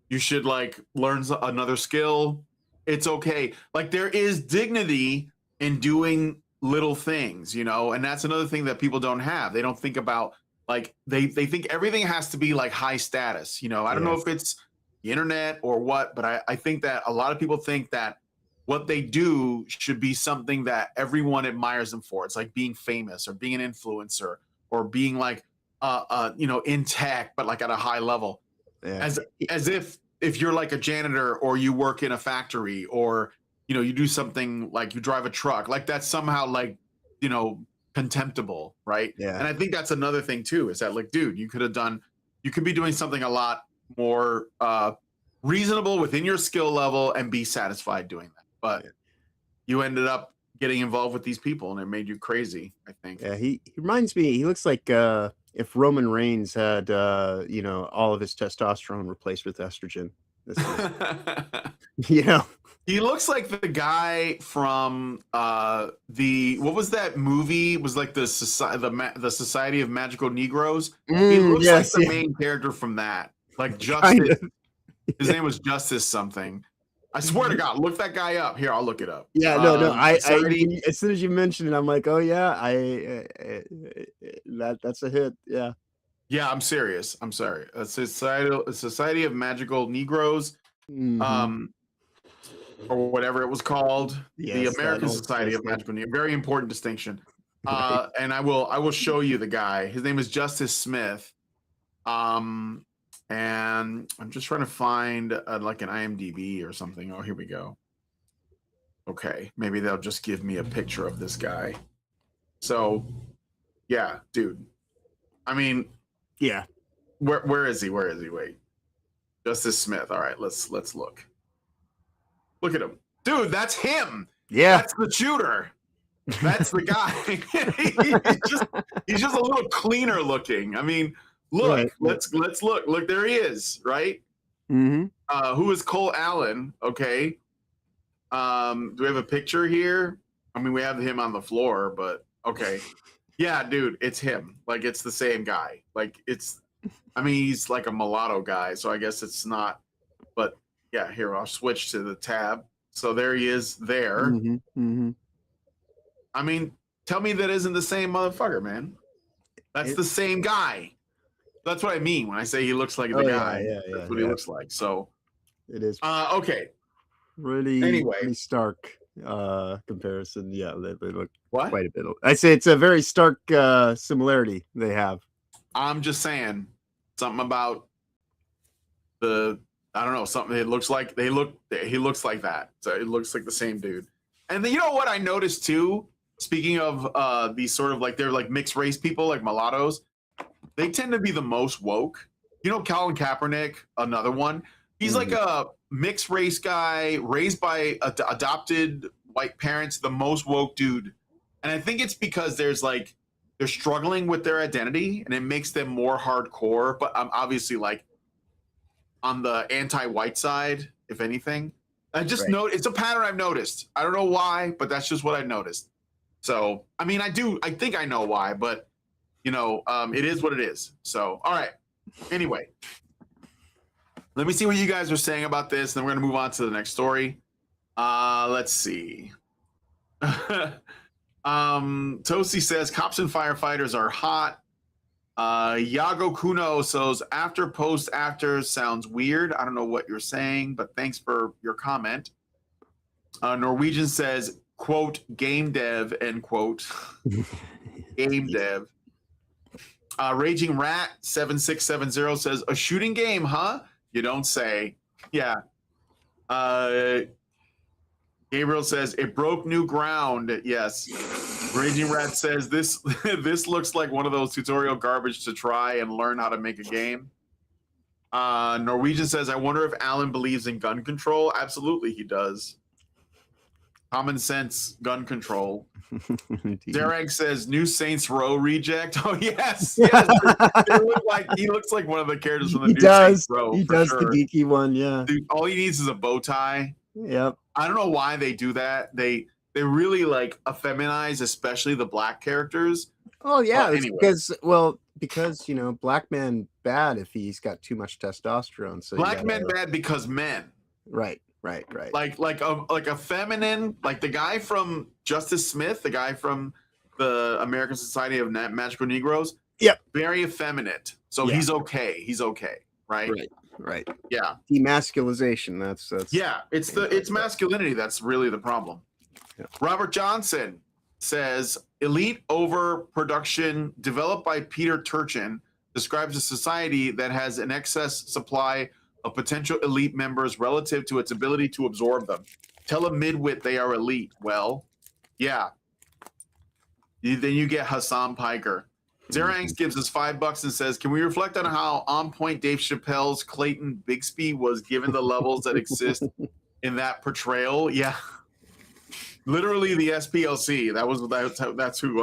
You should like learn another skill. It's okay. Like, there is dignity in doing little things, you know, and that's another thing that people don't have. They don't think about like they think everything has to be like high status, you know. I don't know if it's the internet or what, but I think that a lot of people think that what they do should be something that everyone admires them for. It's like being famous or being an influencer or being like you know, in tech, but like at a high level. Yeah. As if you're like a janitor or you work in a factory or, you know, you do something like you drive a truck, like that's somehow like, you know, contemptible, right? Yeah. And I think that's another thing too, is that like, dude, you could be doing something a lot more reasonable within your skill level and be satisfied doing that. But you ended up getting involved with these people and it made you crazy, I think. Yeah, he reminds me, he looks like if Roman Reigns had you know, all of his testosterone replaced with estrogen. This is, you know. He looks like the guy from what was that movie? It was like the Society of Magical Negroes. He looks like the main character from that. Like Justice. His name was Justice something. I swear to God, look that guy up. Here, I'll look it up. Yeah, no. I Society- as soon as you mentioned it, I'm like, oh yeah, that's a hit. Yeah. Yeah, I'm serious. I'm sorry. A Society of Magical Negroes. Mhm. Or whatever it was called, Yes, the that American old Society of system. Magical Negroes. Very important distinction. Right. And I will show you the guy. His name is Justice Smith. And I'm just trying to find like an IMDb or something. Oh, here we go. Okay, maybe they'll just give me a picture of this guy. So, yeah, dude. I mean, Yeah. where is he? Where is he? Wait, Justice Smith. All right, let's look. Look at him, dude. That's him. Yeah. That's the shooter. That's the guy. he's just a little cleaner looking. I mean, look. Right. Let's look. Look, there he is. Right. Mm-hmm. Who is Cole Allen? Okay. Do we have a picture here? I mean, we have him on the floor, but okay. Yeah, dude, it's him. Like, it's the same guy. Like, I mean, he's like a mulatto guy, so I guess it's not. But yeah, here, I'll switch to the tab. So there he is there. Mm-hmm. Mm-hmm. I mean, tell me that isn't the same motherfucker, man. That's the same guy. That's what I mean when I say he looks like the guy. That's what he looks like. So it is okay. really stark comparison. Yeah, they look What? quite a bit. I say it's a very stark similarity they have. I'm just saying something about I don't know, something. It looks like he looks like that. So it looks like the same dude. And then, you know what I noticed too? Speaking of these sort of like, they're like mixed race people, like mulattoes, they tend to be the most woke. You know, Colin Kaepernick, another one. He's like a mixed race guy raised by adopted white parents, the most woke dude. And I think it's because they're struggling with their identity and it makes them more hardcore. But I'm obviously like on the anti-white side, if anything. I just it's a pattern I've noticed. I don't know why, but that's just what I've noticed. So, I mean, I think I know why, but you know, it is what it is. So, all right. Anyway, let me see what you guys are saying about this. Then we're going to move on to the next story. Let's see. Tosi says cops and firefighters are hot. Yago Kuno says after sounds weird. I don't know what you're saying, but thanks for your comment. Norwegian says quote, game dev, end quote. Game dev. Raging Rat 7670 says, a shooting game, huh? You don't say. Yeah. Gabriel says, it broke new ground. Yes. Raging Rat says, this looks like one of those tutorial garbage to try and learn how to make a game. Norwegian says, I wonder if Alan believes in gun control. Absolutely, he does. Common sense gun control. Derek says, new Saints Row reject. Oh, yes. Yes. He looks like one of the characters from the new Saints Row. He does the geeky one, yeah. Dude, all he needs is a bow tie. Yep. I don't know why they do that. They really like effeminize, especially the black characters. Oh yeah, it's anyway. because you know, black man bad if he's got too much testosterone. So black men bad because men. Right. Like a feminine, like the guy from Justice Smith, the guy from the American Society of Magical Negroes. Yep. Very effeminate. So he's okay. He's okay. Right. Yeah. Demasculization. That's yeah. It's masculinity. That's really the problem. Yeah. Robert Johnson says elite overproduction developed by Peter Turchin describes a society that has an excess supply of potential elite members relative to its ability to absorb them. Tell a midwit they are elite. Well, yeah. Then you get Hassan Piker. Zeranx gives us $5 and says, can we reflect on how on point Dave Chappelle's Clayton Bigsby was given the levels that exist in that portrayal? Yeah. Literally the SPLC. That's who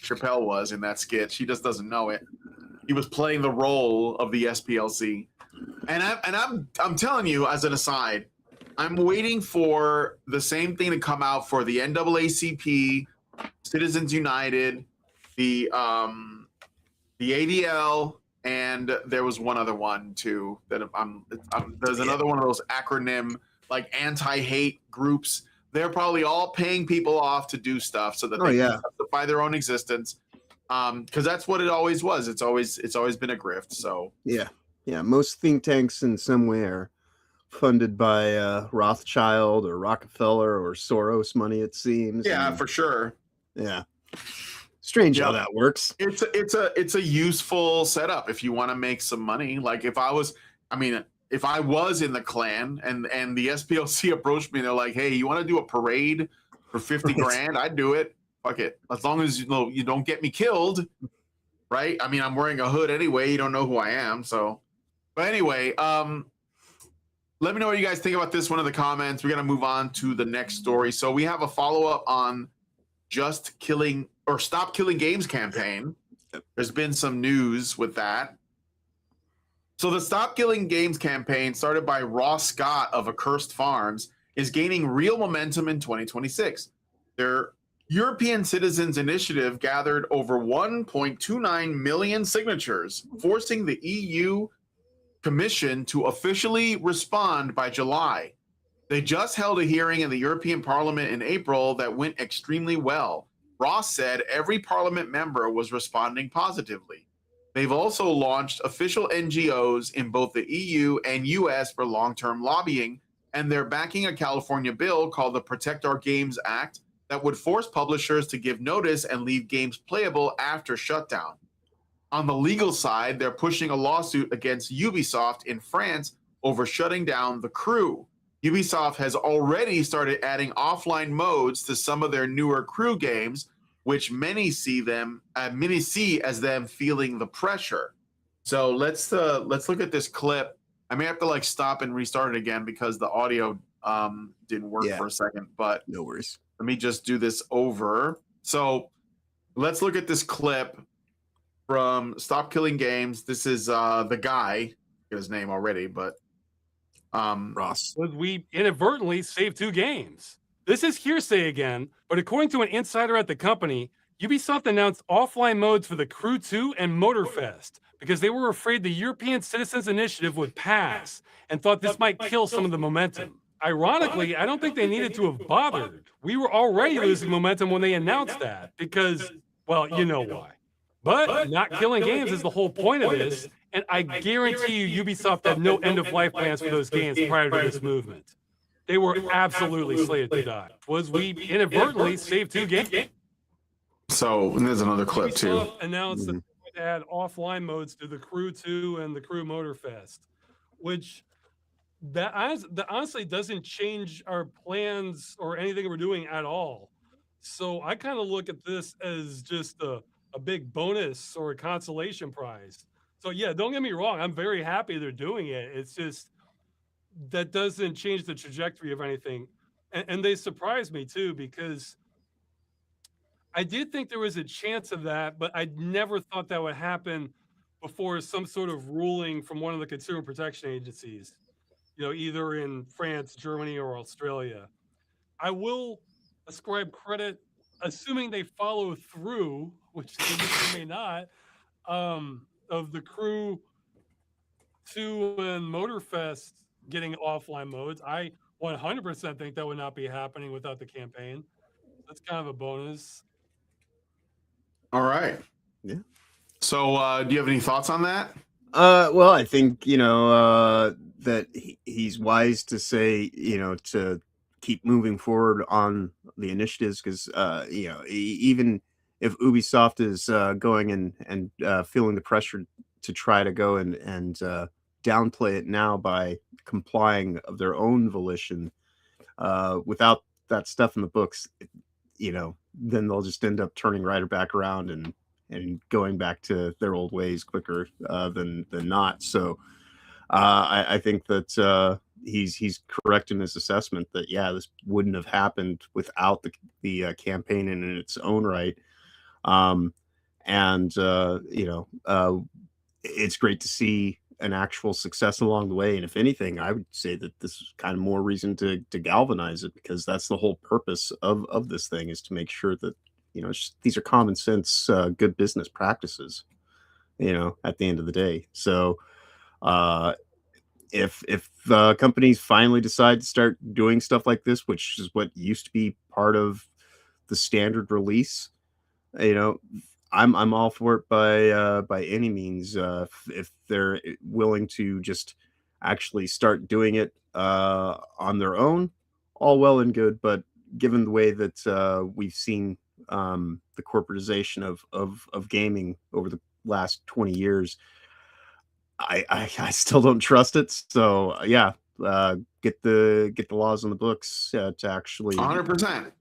Chappelle was in that skit. She just doesn't know it. He was playing the role of the SPLC. And I'm telling you, as an aside, I'm waiting for the same thing to come out for the NAACP, Citizens United, the ADL, and there was one other one too that there's another one of those acronym like anti-hate groups. They're probably all paying people off to do stuff so that they can justify their own existence. Because that's what it always was. It's always been a grift. So yeah. Most think tanks in some way are funded by Rothschild or Rockefeller or Soros money. It seems. Yeah, for sure. Yeah. Strange how that works. It's a useful setup if you want to make some money. Like if I was in the Klan and the SPLC approached me, they're like, hey, you want to do a parade for 50 grand? I'd do it. Fuck it. As long as you don't get me killed, right? I mean, I'm wearing a hood anyway. You don't know who I am. So, but anyway, let me know what you guys think about this one in the comments. We're going to move on to the next story. So we have a follow-up on Just Killing or Stop Killing Games campaign. There's been some news with that. So the Stop Killing Games campaign, started by Ross Scott of Accursed Farms, is gaining real momentum in 2026. Their European Citizens Initiative gathered over 1.29 million signatures, forcing the EU Commission to officially respond by July. They just held a hearing in the European Parliament in April that went extremely well. Ross said every Parliament member was responding positively. They've also launched official NGOs in both the EU and US for long-term lobbying, and they're backing a California bill called the Protect Our Games Act that would force publishers to give notice and leave games playable after shutdown. On the legal side, they're pushing a lawsuit against Ubisoft in France over shutting down The Crew. Ubisoft has already started adding offline modes to some of their newer Crew games, which many see as them feeling the pressure. So let's look at this clip. I may have to stop and restart it again because the audio didn't work for a second. But no worries. Let me just do this over. So let's look at this clip from Stop Killing Games. This is the guy. Get his name already, but Ross. We inadvertently saved 2 games. This is hearsay again, but according to an insider at the company, Ubisoft announced offline modes for The Crew 2 and Motorfest because they were afraid the European Citizens Initiative would pass and thought this might kill some of the momentum. Ironically, I don't think they needed to have bothered. We were already losing momentum when they announced that because, well, you know why. But not killing games is the whole point of this, and I guarantee you Ubisoft had no end-of-life plans for those games prior to this movement. they were absolutely slated to die. Was we inadvertently saved 2 games? So and there's another clip too. Ubisoft announced that they would add offline modes to the Crew 2 and the Crew Motorfest, which that honestly doesn't change our plans or anything we're doing at all. So I kind of look at this as just a big bonus or a consolation prize. So yeah, don't get me wrong, I'm very happy they're doing it. It's just that doesn't change the trajectory of anything. And they surprised me too, because I did think there was a chance of that, but I never thought that would happen before some sort of ruling from one of the consumer protection agencies, either in France, Germany, or Australia. I will ascribe credit, assuming they follow through, which they may not, of the Crew 2 and Motorfest getting offline modes. I 100% think that would not be happening without the campaign. That's kind of a bonus. All right. Yeah. So do you have any thoughts on that? Well, I think, that he's wise to say, to keep moving forward on the initiatives, because, even if Ubisoft is going and feeling the pressure to try to go and downplay it now by complying of their own volition, without that stuff in the books, then they'll just end up turning right back around and going back to their old ways quicker than not. So I think that he's correct in his assessment that this wouldn't have happened without the campaign in its own right. It's great to see an actual success along the way. And if anything, I would say that this is kind of more reason to galvanize it, because that's the whole purpose of this thing, is to make sure that, these are common sense, good business practices, at the end of the day. So if companies finally decide to start doing stuff like this, which is what used to be part of the standard release, I'm all for it by any means. If they're willing to just actually start doing it on their own, all well and good. But given the way that we've seen the corporatization of gaming over the last 20 years, I still don't trust it. So get the laws on the books to actually 100%.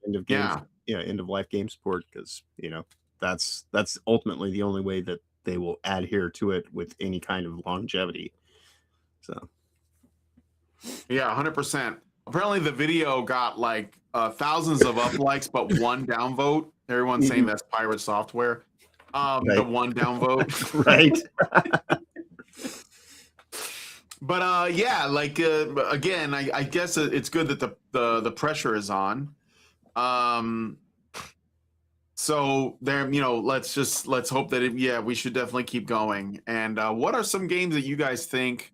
End of life game support, because that's ultimately the only way that they will adhere to it with any kind of longevity. So 100%. Apparently the video got like thousands of up likes, but 1 downvote. Everyone's saying that's pirate software. The 1 downvote. Right. But again, I guess it's good that the pressure is on. So there, let's hope that we should definitely keep going. And what are some games that you guys think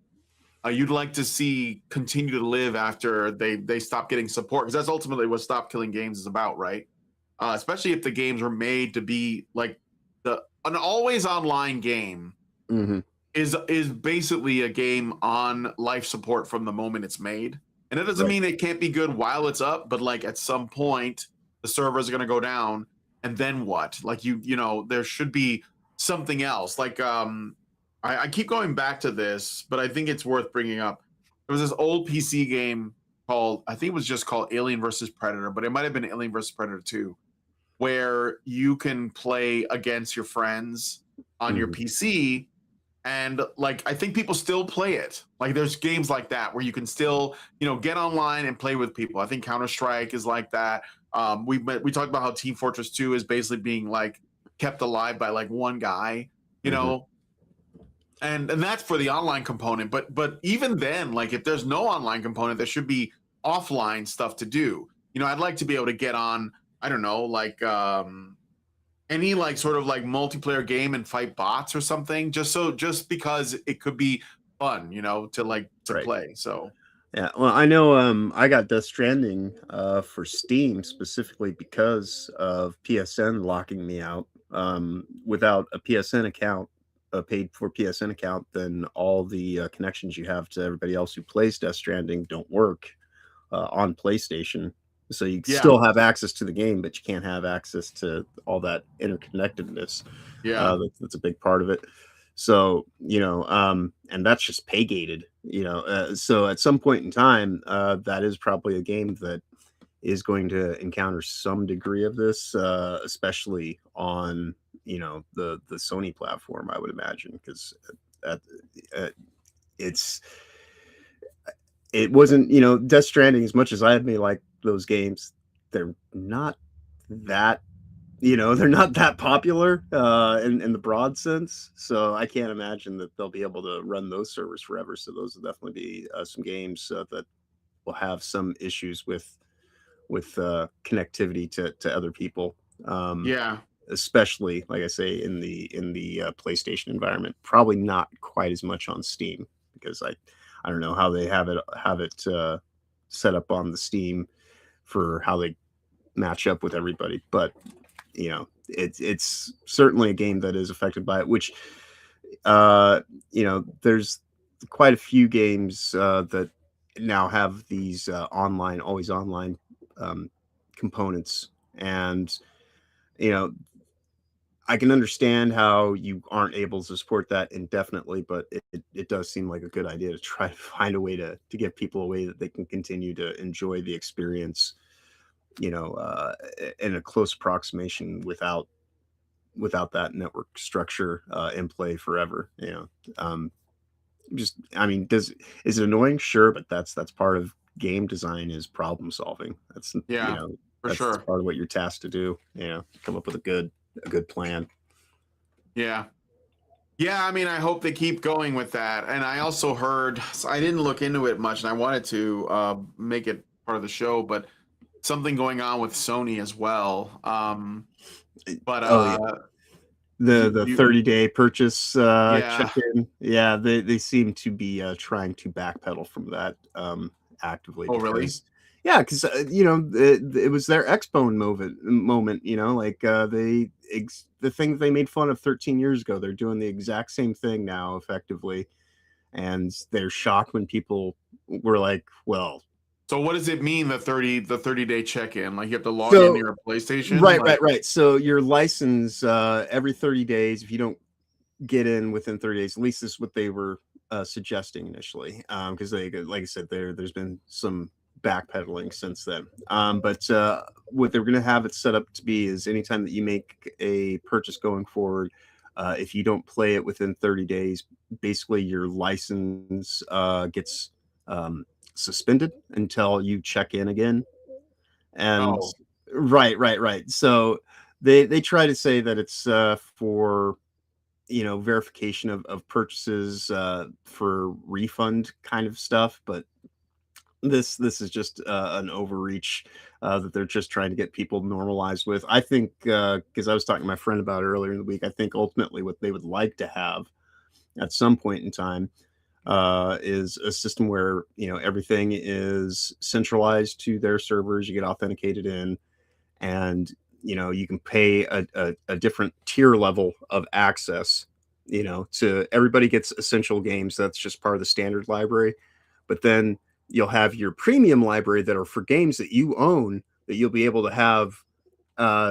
you'd like to see continue to live after they stop getting support? Because that's ultimately what Stop Killing Games is about, right? Especially if the games were made to be like an always online game. Mm-hmm. Is basically a game on life support from the moment it's made. And it doesn't mean it can't be good while it's up, but like at some point the servers are going to go down, and then what? Like there should be something else. Like I keep going back to this, but I think it's worth bringing up. There was this old PC game called, I think it was just called Alien versus Predator, but it might have been Alien versus Predator 2, where you can play against your friends on your PC. And like, I think people still play it. Like there's games like that where you can still, get online and play with people. I think Counter-Strike is like that. We talked about how Team Fortress 2 is basically being like kept alive by like one guy, and that's for the online component. But even then, like if there's no online component, there should be offline stuff to do. I'd like to be able to get on, I don't know, like any like sort of like multiplayer game and fight bots or something, just because it could be fun, to play. So yeah, well, I know I got Death Stranding for Steam specifically because of PSN locking me out. Without a PSN account, a paid for PSN account, then all the connections you have to everybody else who plays Death Stranding don't work. on PlayStation. So you Yeah. still have access to the game, but you can't have access to all that interconnectedness. Yeah. That's a big part of it. So, and that's just pay gated, so at some point in time, that is probably a game that is going to encounter some degree of this, especially on, the Sony platform, I would imagine, because uh, it's, it wasn't, Death Stranding, as much as I may like those games, they're not that, they're not that popular in the broad sense. So I can't imagine that they'll be able to run those servers forever. So those will definitely be some games that will have some issues with connectivity to other people. Yeah. Especially, like I say, in the PlayStation environment. Probably not quite as much on Steam, because I don't know how they have it set up on the Steam for how they match up with everybody, but it's certainly a game that is affected by it, which there's quite a few games that now have these always online components, and I can understand how you aren't able to support that indefinitely, but it does seem like a good idea to try to find a way to give people a way that they can continue to enjoy the experience, in a close approximation without that network structure in play forever. Just, I mean, is it annoying? Sure, but that's part of game design, is problem solving. That's Yeah, for that's sure. part of what you're tasked to do. Come up with a good plan. Yeah. Yeah, I mean, I hope they keep going with that. And I also heard, so I didn't look into it much, and I wanted to make it part of the show, but something going on with Sony as well. But Oh yeah, the you 30-day purchase yeah. check-in. Yeah, they seem to be trying to backpedal from that actively, Oh, really? because because it was their Expo moment. Like the thing that they made fun of 13 years ago, they're doing the exact same thing now, effectively, and they're shocked when people were like, well. So what does it mean, the 30-day check-in? Like, you have to log into So your PlayStation? right. So your license, every 30 days, if you don't get in within 30 days, at least this is what they were suggesting initially, because like I said, there's been some backpedaling since then. But what they're going to have it set up to be is, anytime that you make a purchase going forward, if you don't play it within 30 days, basically your license gets suspended until you check in again. And Oh. right. So they try to say that it's for verification of purchases, for refund kind of stuff, but this is just an overreach that they're just trying to get people normalized with. I think, because I was talking to my friend about it earlier in the week, I think ultimately what they would like to have at some point in time is a system where everything is centralized to their servers. You get authenticated in, and you can pay a different tier level of access. To everybody gets essential games. That's just part of the standard library. But then you'll have your premium library that are for games that you own, that you'll be able to have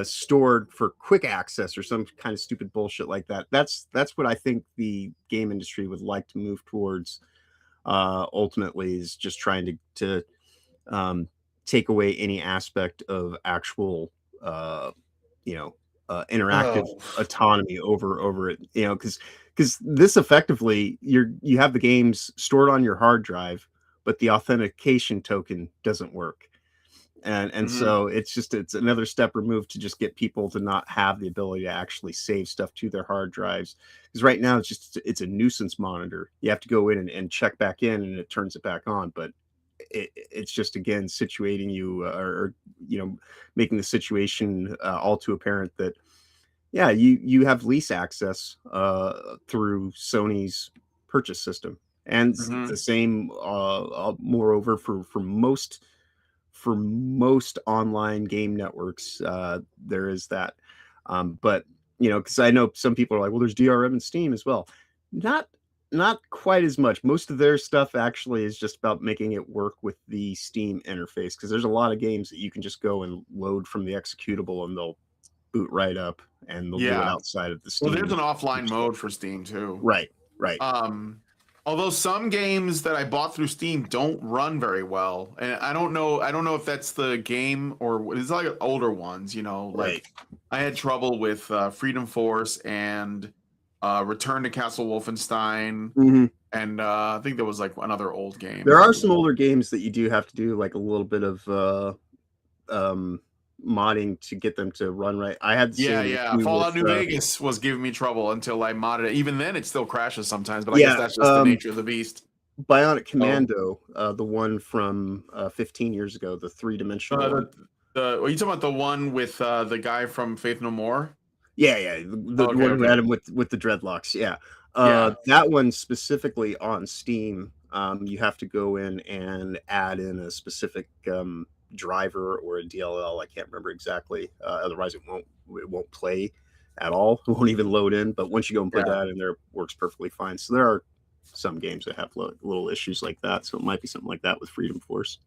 stored for quick access or some kind of stupid bullshit like that. That's what I think the game industry would like to move towards. Ultimately, is just trying to take away any aspect of actual interactive Oh. autonomy over it, because this effectively, you have the games stored on your hard drive, but the authentication token doesn't work. And so it's another step removed to just get people to not have the ability to actually save stuff to their hard drives, because right now it's a nuisance monitor. You have to go in and check back in, and it turns it back on, but it's just, again, situating you, or making the situation all too apparent that you have lease access through Sony's purchase system, and the same moreover for most online game networks, there is that. But because I know some people are like, well, there's DRM and Steam as well. Not not quite as much. Most of their stuff actually is just about making it work with the Steam interface, because there's a lot of games that you can just go and load from the executable and they'll boot right up, and they'll do it Yeah. outside of the Well, Steam. there's an offline mode for Steam too. Right. Although some games that I bought through Steam don't run very well, and I don't know if that's the game or it's like older ones. You know, like I had trouble with Freedom Force and Return to Castle Wolfenstein, and I think there was like another old game. There are some older games that you do have to do like a little bit of modding to get them to run right. I had the same issue Fallout with, New Vegas was giving me trouble until I modded it. Even then, it still crashes sometimes, but I guess that's just the nature of the beast. Bionic Commando, the one from 15 years ago, the three-dimensional. Are you talking about the one with the guy from Faith No More? Yeah, the one who had him with the dreadlocks. Yeah. That one specifically on Steam, you have to go in and add in a specific driver or a DLL. I can't remember exactly. Otherwise, it won't play at all. It won't even load in. But once you go and put that in there, it works perfectly fine. So there are some games that have little issues like that. So it might be something like that with Freedom Force.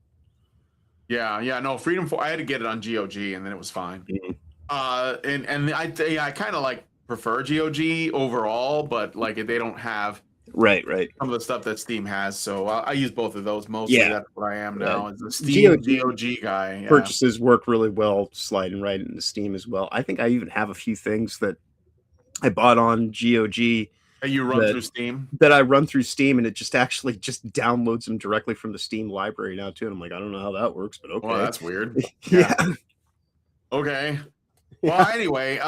Yeah. No, Freedom Force. I had to get it on GOG, and then it was fine. And I kind of like prefer GOG overall, but like they don't have right some of the stuff that Steam has. So I use both of those mostly. That's what I am now. Is the Steam GOG guy. Purchases work really well sliding right into Steam as well. I think I even have a few things that I bought on GOG. You run through Steam? That I run through Steam, and it just downloads them directly from the Steam library now too. And I'm like, I don't know how that works, but okay. Well, that's weird. Yeah. Okay. Well, anyway,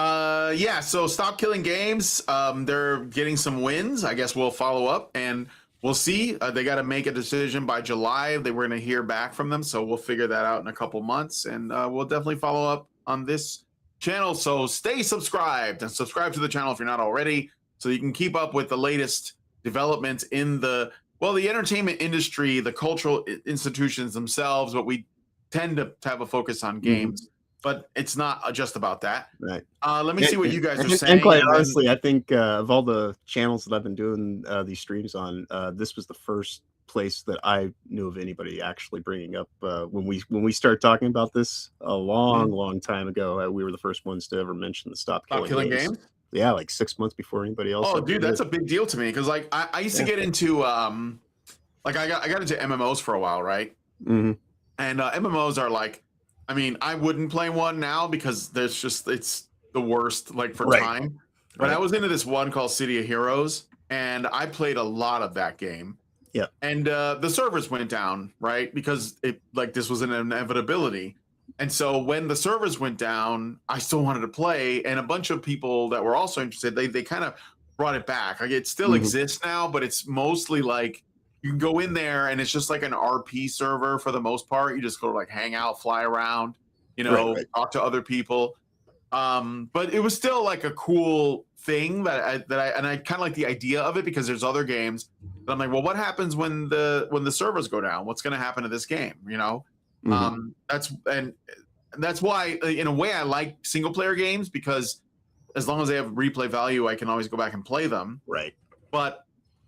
so Stop Killing Games, they're getting some wins. I guess we'll follow up and we'll see. They got to make a decision by July. They were going to hear back from them, so we'll figure that out in a couple months, and we'll definitely follow up on this channel. So stay subscribed and subscribe to the channel if you're not already, so you can keep up with the latest developments in the entertainment industry, the cultural institutions themselves, but we tend to have a focus on games. But it's not just about that. Right. Let me see what you guys are saying. And quite honestly, I think of all the channels that I've been doing these streams on, this was the first place that I knew of anybody actually bringing up when we started talking about this a long time ago. We were the first ones to ever mention the Stop Killing Games. Yeah, like 6 months before anybody else. Oh, dude, that's a big deal to me because like I used to get into like I got into MMOs for a while, right? And MMOs are like, I mean, I wouldn't play one now because it's the worst, like for time. But I was into this one called City of Heroes, and I played a lot of that game. Yeah. And the servers went down, right? Because this was an inevitability. And so when the servers went down, I still wanted to play, and a bunch of people that were also interested, they kind of brought it back. Like it still exists now, but it's mostly like you can go in there and it's just like an RP server for the most part. You just go like hang out, fly around, talk to other people. But it was still like a cool thing that I kind of like the idea of it because there's other games that I'm like, well, what happens when the servers go down? What's going to happen to this game? That's why in a way I like single player games because as long as they have replay value, I can always go back and play them. Right. But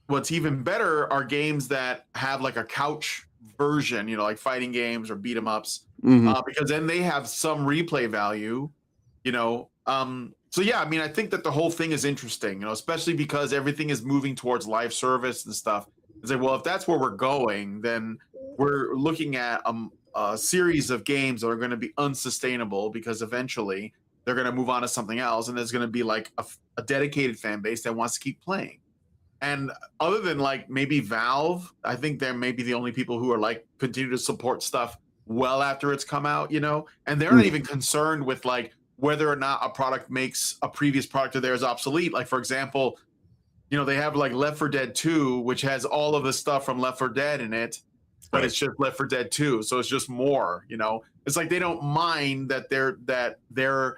what's even better are games that have like a couch version, like fighting games or beat 'em ups, because then they have some replay value, So yeah, I mean, I think that the whole thing is interesting, especially because everything is moving towards live service and stuff. It's like, well, if that's where we're going, then we're looking at a series of games that are going to be unsustainable because eventually they're going to move on to something else, and there's going to be like a dedicated fan base that wants to keep playing. And other than like maybe Valve, I think they're maybe the only people who are like continue to support stuff well after it's come out, and they're not even concerned with like whether or not a product makes a previous product of theirs obsolete. Like, for example, they have like Left 4 Dead 2, which has all of the stuff from Left 4 Dead in it, but it's just Left 4 Dead 2. So it's just more, it's like they don't mind that they're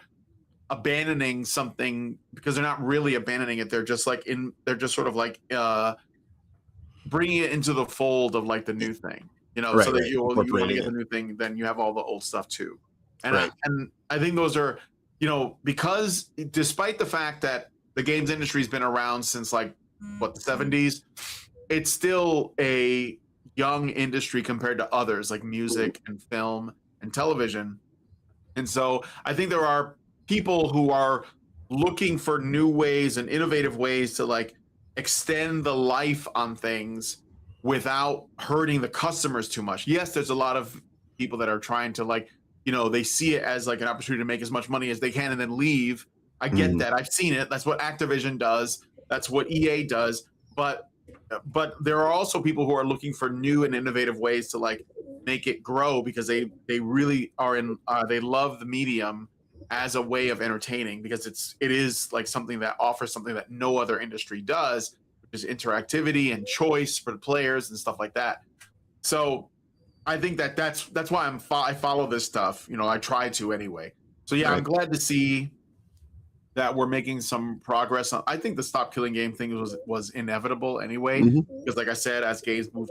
abandoning something because they're not really abandoning it. They're just like they're just sort of like bringing it into the fold of like the new thing, so that you want to get the new thing, then you have all the old stuff too. And I think those are, because despite the fact that the games industry has been around since like the 70s, it's still a young industry compared to others like music and film and television. And so I think there are people who are looking for new ways and innovative ways to like extend the life on things without hurting the customers too much. Yes, there's a lot of people that are trying to like, they see it as like an opportunity to make as much money as they can and then leave. I get that. I've seen it. That's what Activision does. That's what EA does. But there are also people who are looking for new and innovative ways to like make it grow because they really are they love the medium as a way of entertaining because it is like something that offers something that no other industry does, which is interactivity and choice for the players and stuff like that. So I think that's why I follow this stuff. I try to anyway. So yeah, right. I'm glad to see that we're making some progress. I think the stop killing game thing was inevitable anyway, because like I said, as games move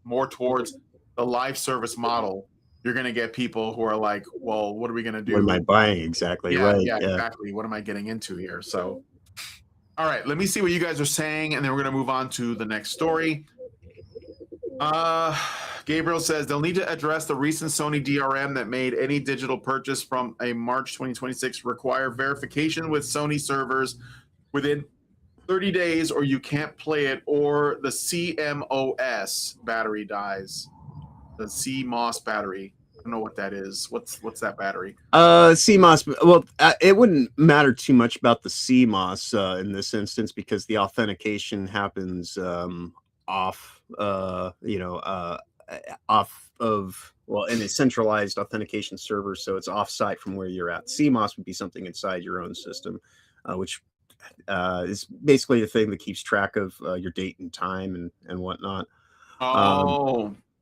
more towards the live service model, you're going to get people who are like, well, what are we going to do? What am I buying exactly? Yeah, right. Yeah, exactly. What am I getting into here? So, all right, let me see what you guys are saying, and then we're going to move on to the next story. Gabriel says they'll need to address the recent Sony DRM that made any digital purchase from a March 2026 require verification with Sony servers within 30 days, or you can't play it, or the CMOS battery dies. The CMOS battery. I don't know what that is. What's that battery? CMOS. Well, it wouldn't matter too much about the CMOS in this instance because the authentication happens off of, well, in a centralized authentication server, so it's offsite from where you're at. CMOS would be something inside your own system, which is basically the thing that keeps track of your date and time and whatnot.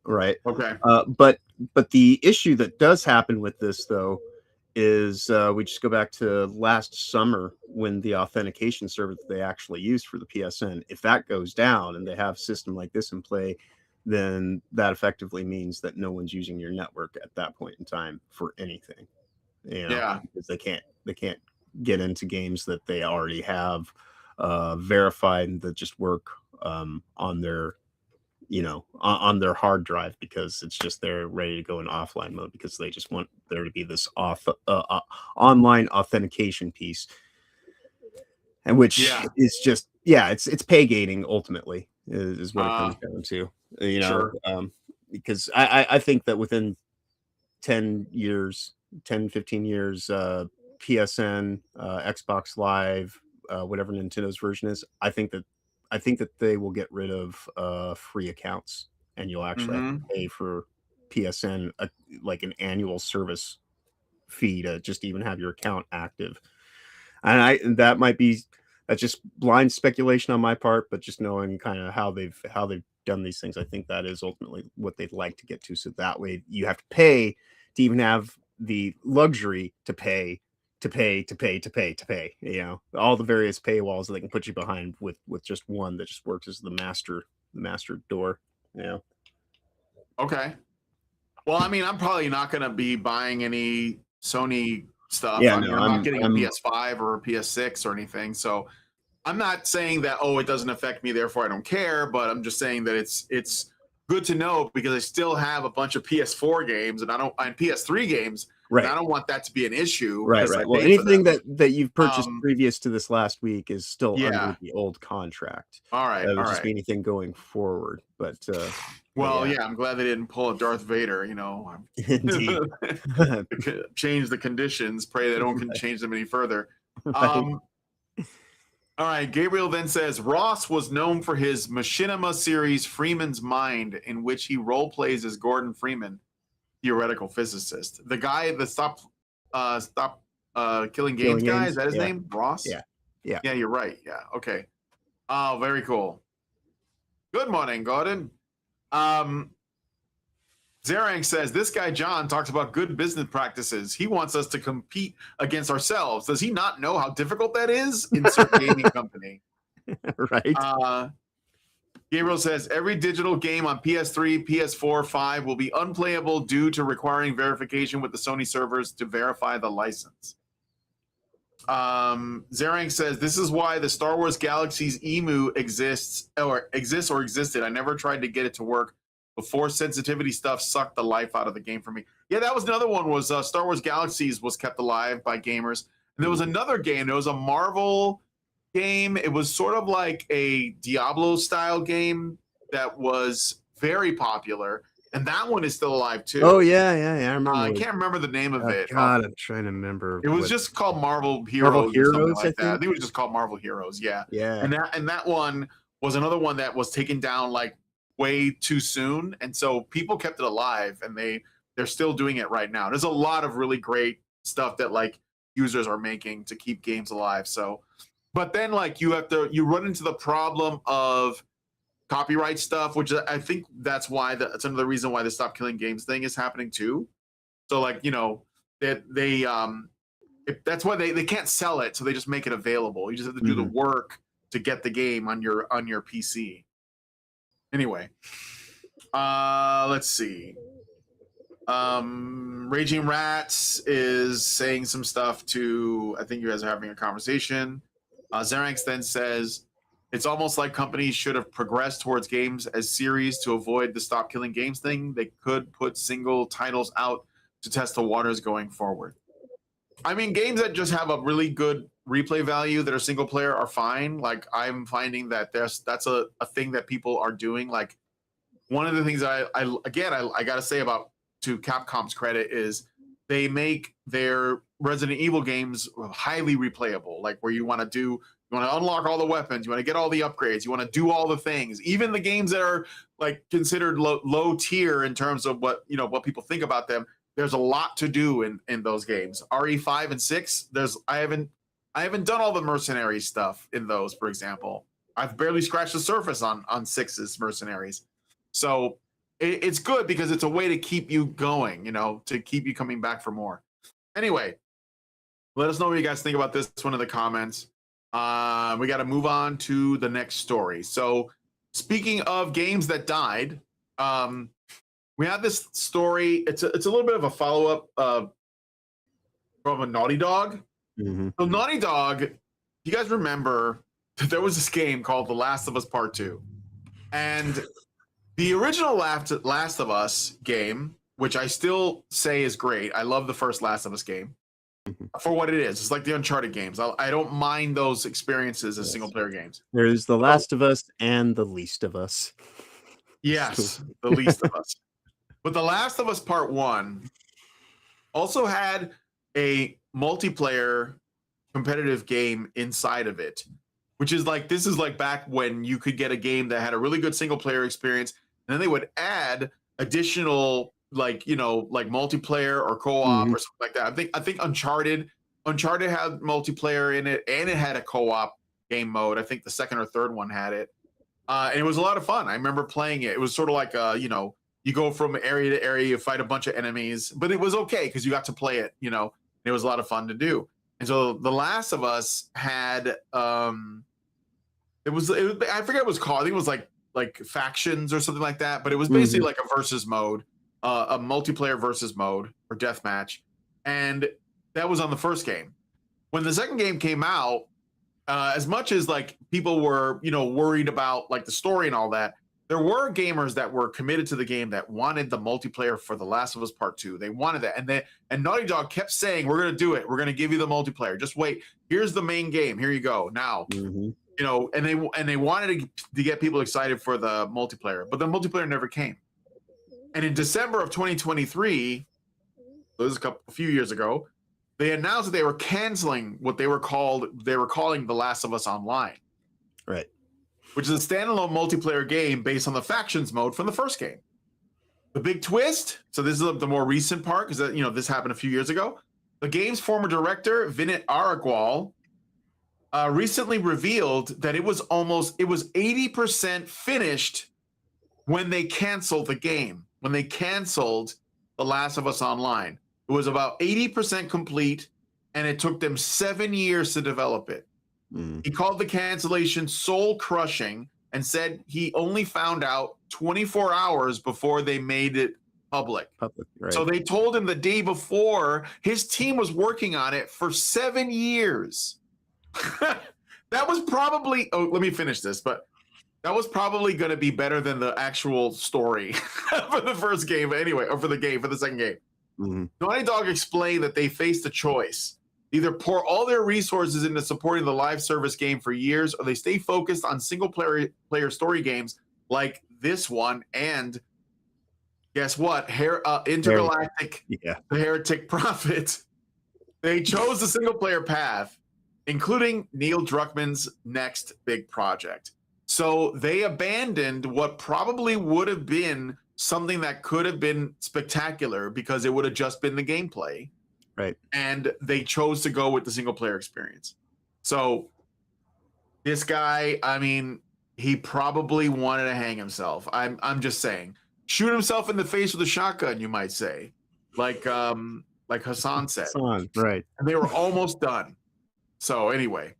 Right. Okay. But the issue that does happen with this, though, is we just go back to last summer when the authentication server that they actually used for the PSN, if that goes down and they have a system like this in play, then that effectively means that no one's using your network at that point in time for anything. Yeah. Because they can't get into games that they already have verified and that just work on their on their hard drive because it's just they're ready to go in offline mode because they just want there to be this online authentication piece, and which is just it's pay gating ultimately is what it comes down to. Sure. Because I think that within 15 years, PSN, Xbox Live, whatever Nintendo's version is, I think that they will get rid of free accounts, and you'll actually have to pay for PSN like an annual service fee to just even have your account active. And that's just blind speculation on my part, but just knowing kind of how they've done these things, I think that is ultimately what they'd like to get to. So that way you have to pay to even have the luxury to pay. All the various paywalls that they can put you behind with just one that just works as the master door. Okay. Well, I mean, I'm probably not going to be buying any Sony stuff. Yeah, I'm not getting a I'm PS5 or a PS6 or anything. So I'm not saying that, it doesn't affect me, therefore I don't care. But I'm just saying that it's good to know because I still have a bunch of PS4 games and PS3 games. Right. And I don't want that to be an issue. Right. Well, anything that you've purchased previous to this last week is still under the old contract. All right. It would just be anything going forward. But I'm glad they didn't pull a Darth Vader. Indeed. Change the conditions. Pray they don't change them any further. All right. Gabriel then says Ross was known for his Machinima series Freeman's Mind, in which he role plays as Gordon Freeman, theoretical physicist. The guy that stop killing games guy, is that his name? Ross? Yeah, you're right. Yeah. Okay. Oh, very cool. Good morning, Gordon. Zerang says this guy John talks about good business practices. He wants us to compete against ourselves. Does he not know how difficult that is? Insert gaming company. Right. Gabriel says every digital game on PS3, PS4, 5 will be unplayable due to requiring verification with the Sony servers to verify the license. Zerank says this is why the Star Wars Galaxy's emu exists or existed. I never tried to get it to work before sensitivity stuff sucked the life out of the game for me. Yeah, that was another one. Was Star Wars Galaxies was kept alive by gamers, and there was another game. There was a Marvel game. It was sort of like a Diablo style game that was very popular, and that one is still alive too. Oh yeah. I remember. I can't remember the name of it. God, I'm trying to remember. It was just called Marvel Heroes, or something like that. I think it was just called Marvel Heroes. Yeah. Yeah. And that one was another one that was taken down like way too soon, and so people kept it alive, and they're still doing it right now. There's a lot of really great stuff that like users are making to keep games alive. So, but then like you run into the problem of copyright stuff, which I think that's why that's another reason why the Stop Killing Games thing is happening too. So like, you know, that's why they can't sell it, so they just make it available. You just have to do the work to get the game on your PC. Anyway, let's see. Raging Rats is saying some stuff to, I think you guys are having a conversation. Zeranx then says, it's almost like companies should have progressed towards games as series to avoid the Stop Killing Games thing. They could put single titles out to test the waters going forward. I mean, games that just have a really good replay value that are single player are fine. Like I'm finding that that's a thing that people are doing. Like one of the things that I gotta say about, to Capcom's credit, is they make their Resident Evil games highly replayable. Like where you want to unlock all the weapons, you want to get all the upgrades, you want to do all the things. Even the games that are like considered low tier in terms of what people think about them, there's a lot to do in those games. RE5 and 6, I haven't done all the mercenary stuff in those, for example. I've barely scratched the surface on 6's mercenaries. So it's good because it's a way to keep you going, to keep you coming back for more. Anyway, let us know what you guys think about this one in the comments. We got to move on to the next story. So speaking of games that died, we have this story. It's a little bit of a follow-up from a Naughty Dog. So Naughty Dog, you guys remember that there was this game called The Last of Us Part 2. And the original Last of Us game, which I still say is great. I love the first Last of Us game for what it is. It's like the Uncharted games. I don't mind those experiences as single-player games. There's The Last of Us and The Least of Us. Yes, The Least of Us. But The Last of Us Part 1 also had a multiplayer competitive game inside of it, which is like, this is like back when you could get a game that had a really good single player experience, and then they would add additional like multiplayer or co-op or something like that. I think Uncharted had multiplayer in it, and it had a co-op game mode. I think the second or third one had it. And it was a lot of fun. I remember playing it. It was sort of like you go from area to area, you fight a bunch of enemies, but it was okay because you got to play it, and it was a lot of fun to do. And so The Last of Us had I forget what it was called. I think it was like factions or something like that, but it was basically like a versus mode, a multiplayer versus mode or deathmatch. And that was on the first game. When the second game came out, as much as like people were, worried about like the story and all that, there were gamers that were committed to the game that wanted the multiplayer for The Last of Us Part 2. They wanted that. And Naughty Dog kept saying, we're going to do it. We're going to give you the multiplayer. Just wait. Here's the main game. Here you go. Now, and they wanted to get people excited for the multiplayer, but the multiplayer never came. And in December of 2023, so this is a few years ago, they announced that they were canceling what they were calling The Last of Us Online. Right. Which is a standalone multiplayer game based on the factions mode from the first game. The big twist, so this is the more recent part, because this happened a few years ago. The game's former director, Vinit Aragwal, recently revealed that it was 80% finished when they canceled the game. When they canceled The Last of Us Online. It was about 80% complete, and it took them 7 years to develop it. He called the cancellation soul-crushing and said he only found out 24 hours before they made it public. Right. So they told him the day before. His team was working on it for 7 years. That was probably, oh, let me finish this, but that was probably going to be better than the actual story for the first game anyway, or for the second game. Naughty Dog explained that they faced a choice: either pour all their resources into supporting the live service game for years, or they stay focused on single player story games like this one. And guess what? Intergalactic, Yeah. the Heretic Prophet. They chose the single player path, including Neil Druckmann's next big project. So they abandoned what probably would have been something that could have been spectacular because it would have just been the gameplay. Right. And they chose to go with the single player experience. So this guy, I mean, he probably wanted to hang himself. I'm just saying. Shoot himself in the face with a shotgun, you might say. Like Hassan said. Right. And they were almost done. So anyway,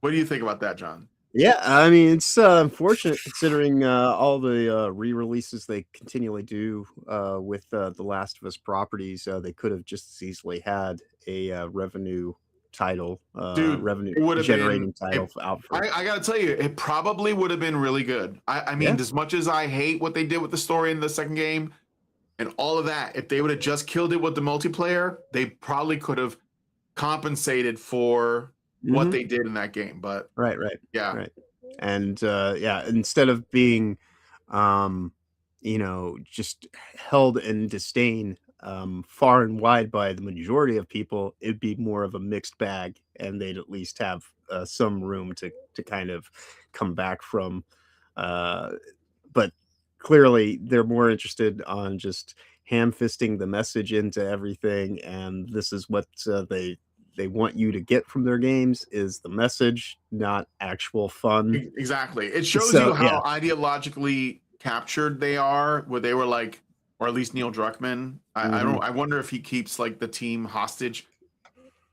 what do you think about that, John? Yeah, I mean, it's unfortunate considering all the re-releases they continually do with the Last of Us properties. They could have just as easily had a revenue title, Dude, revenue it would have generating been, title out for. I gotta tell you, it probably would have been really good. I mean, Yeah. as much as I hate what they did with the story in the second game and all of that, if they would have just killed it with the multiplayer, they probably could have compensated for what they did in that game. But Right. yeah. Right. And yeah, instead of being just held in disdain far and wide by the majority of people, it'd be more of a mixed bag, and they'd at least have some room to kind of come back from. But clearly, they're more interested on just ham-fisting the message into everything, and this is what they want you to get from their games is the message, not actual fun. Exactly. It shows So, you how yeah. ideologically captured they are, where they were like, or at least Neil Druckmann. I wonder if he keeps like the team hostage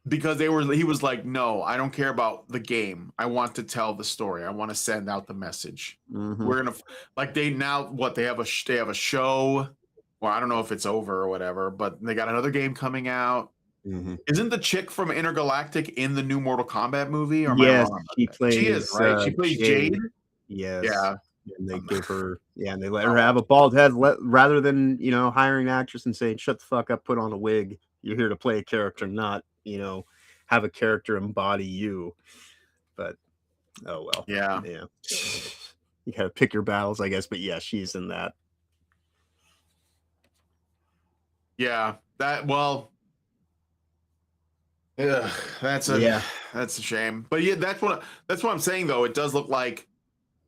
because he was like, no, I don't care about the game. I want to tell the story. I want to send out the message. We're gonna like they have a show. Well, I don't know if it's over or whatever, but they got another game coming out. Isn't the chick from Intergalactic in the new Mortal Kombat movie? Or am I Yes, wrong? she plays. She is, right? She plays Jade. Yes. Yeah. And they give her, and they let her have a bald head rather than hiring an actress and saying, "Shut the fuck up, put on a wig. You're here to play a character, not have a character embody you." But oh well. Yeah. You gotta pick your battles, I guess. But yeah, she's in that. Yeah. That's a shame. But yeah, that's what I'm saying though. It does look like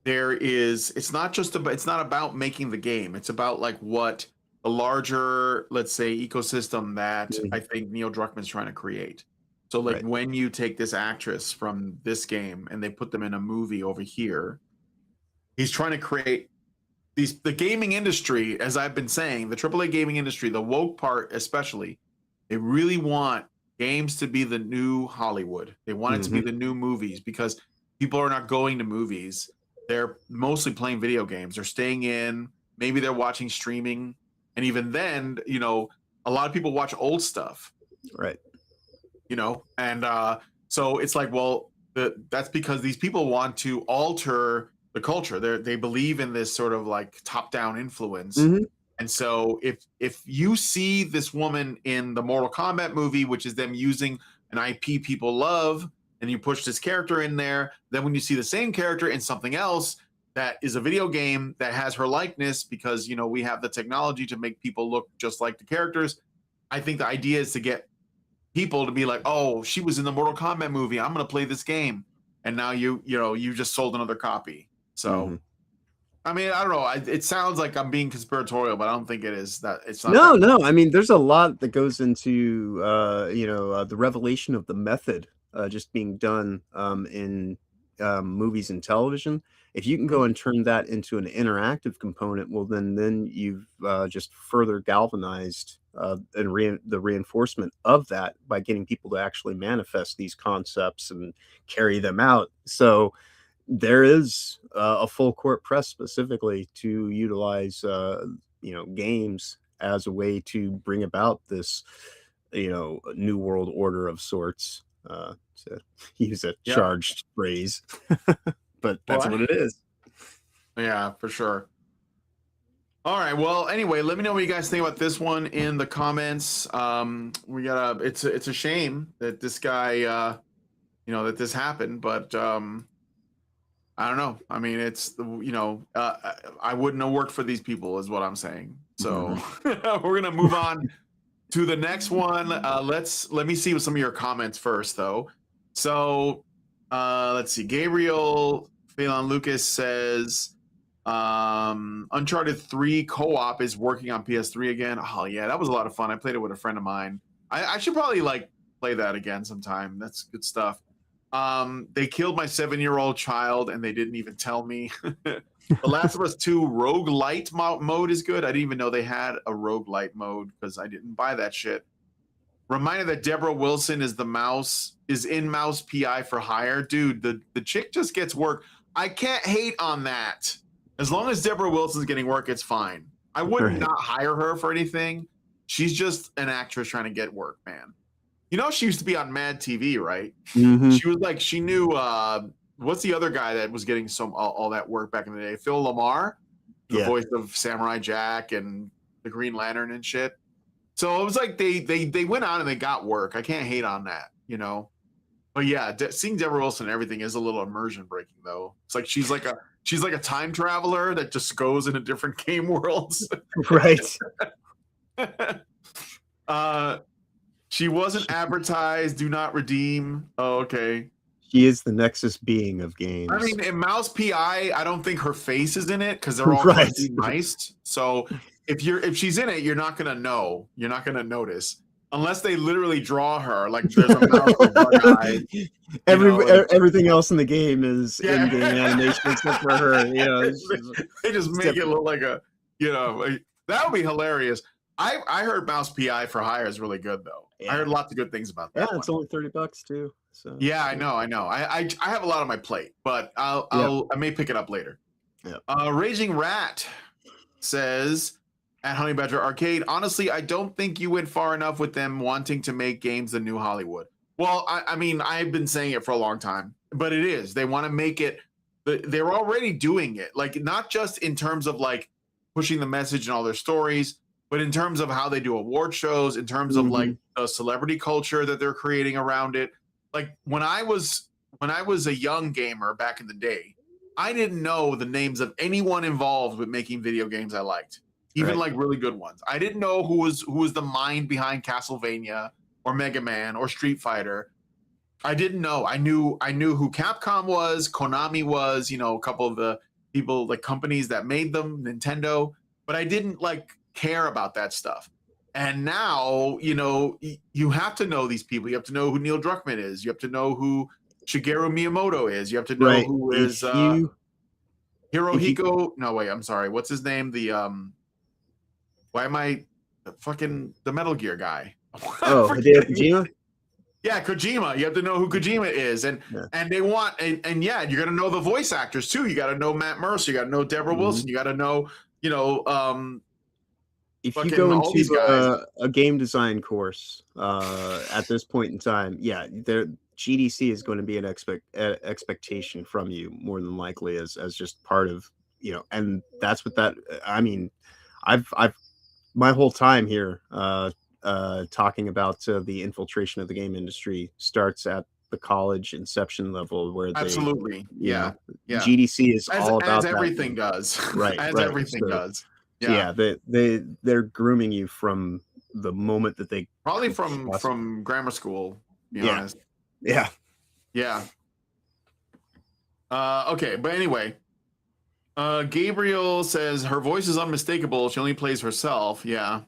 it's not about making the game. It's about like what a larger, let's say, ecosystem that I think Neil Druckmann's trying to create. So like when you take this actress from this game and they put them in a movie over here, he's trying to create the gaming industry, as I've been saying, the AAA gaming industry, the woke part especially, they really want games to be the new Hollywood. They want it to be the new movies because people are not going to movies. They're mostly playing video games. They're staying in. Maybe they're watching streaming. And even then, a lot of people watch old stuff. Right. And so it's like, well, that's because these people want to alter the culture. They believe in this sort of like top-down influence. And so if you see this woman in the Mortal Kombat movie, which is them using an IP people love, and you push this character in there, then when you see the same character in something else that is a video game that has her likeness, because we have the technology to make people look just like the characters, I think the idea is to get people to be like, oh, she was in the Mortal Kombat movie, I'm gonna play this game. And now you just sold another copy. So I mean, I don't know. It sounds like I'm being conspiratorial, but I don't think it is. That it's not. No. I mean, there's a lot that goes into the revelation of the method just being done in movies and television. If you can go and turn that into an interactive component, well, then you've just further galvanized the reinforcement of that by getting people to actually manifest these concepts and carry them out. So there is a full court press specifically to utilize games as a way to bring about this, new world order of sorts, to use a Yep. charged phrase, but that's what it is. Yeah, for sure. All right. Well, anyway, let me know what you guys think about this one in the comments. It's a shame that this guy, that this happened, but I don't know. I mean, I wouldn't have worked for these people, is what I'm saying. So we're gonna move on to the next one. Let me see what some of your comments first, though. So let's see. Gabriel Phelan Lucas says Uncharted 3 co-op is working on PS3 again. Oh yeah, that was a lot of fun. I played it with a friend of mine. I should probably play that again sometime. That's good stuff. They killed my 7-year-old child and they didn't even tell me. The Last of Us 2 roguelite mode is good. I didn't even know they had a roguelite mode because I didn't buy that shit. Reminded that Deborah Wilson is in Mouse PI for hire. Dude, the chick just gets work. I can't hate on that. As long as Deborah Wilson's getting work, it's fine. I would not hire her for anything. She's just an actress trying to get work, man. She used to be on Mad TV, right? She was she knew what's the other guy that was getting all that work back in the day? Phil Lamar, the voice of Samurai Jack and the Green Lantern and shit. So it was like they went on and they got work. I can't hate on that, But yeah, seeing Deborah Wilson and everything is a little immersion breaking, though. It's like she's like a time traveler that just goes into different game worlds. Right. She wasn't advertised. Do not redeem. Oh, okay. She is the Nexus being of games. I mean, in Mouse PI, I don't think her face is in it because they're all nice. So if she's in it, you're not gonna know. You're not gonna notice unless they literally draw her. Like there's a mouse with bug eyes. Everything else in the game is in-game animation except for her. They just make it look like that would be hilarious. I heard Mouse PI for hire is really good though. I heard lots of good things about that. Yeah, it's only $30 too. So yeah, I know. I have a lot on my plate, but I may pick it up later. Yeah. Raging Rat says at Honey Badger Arcade, honestly, I don't think you went far enough with them wanting to make games the new Hollywood. Well, I mean, I've been saying it for a long time, but it is. They want to make it. They're already doing it, not just in terms of pushing the message and all their stories, but in terms of how they do award shows, in terms of the celebrity culture that they're creating around it. When I was a young gamer back in the day, I didn't know the names of anyone involved with making video games I liked, even really good ones. I didn't know who was the mind behind Castlevania or Mega Man or Street Fighter. I didn't know. I knew who Capcom was, Konami was, a couple of the people companies that made them, Nintendo, but I didn't care about that stuff. And now, you have to know these people. You have to know who Neil Druckmann is. You have to know who Shigeru Miyamoto is. You have to know who is Hirohiko. No, wait, I'm sorry. What's his name? The the Metal Gear guy? Oh, Kojima? Yeah, Kojima. You have to know who Kojima is. And they want, and yeah, you're going to know the voice actors too. You got to know Matt Mercer. You got to know Deborah Wilson. You got to know, if you go into a game design course at this point in time, GDC is going to be an expectation from you more than likely as just part of, and that's what that, I mean, I've my whole time here talking about the infiltration of the game industry starts at the college inception level where absolutely GDC is all about as everything does. Right. As everything does. Yeah, they're grooming you from the moment that they probably from grammar school. To be honest. Yeah. Okay, but anyway, Gabriel says her voice is unmistakable. She only plays herself. Yeah.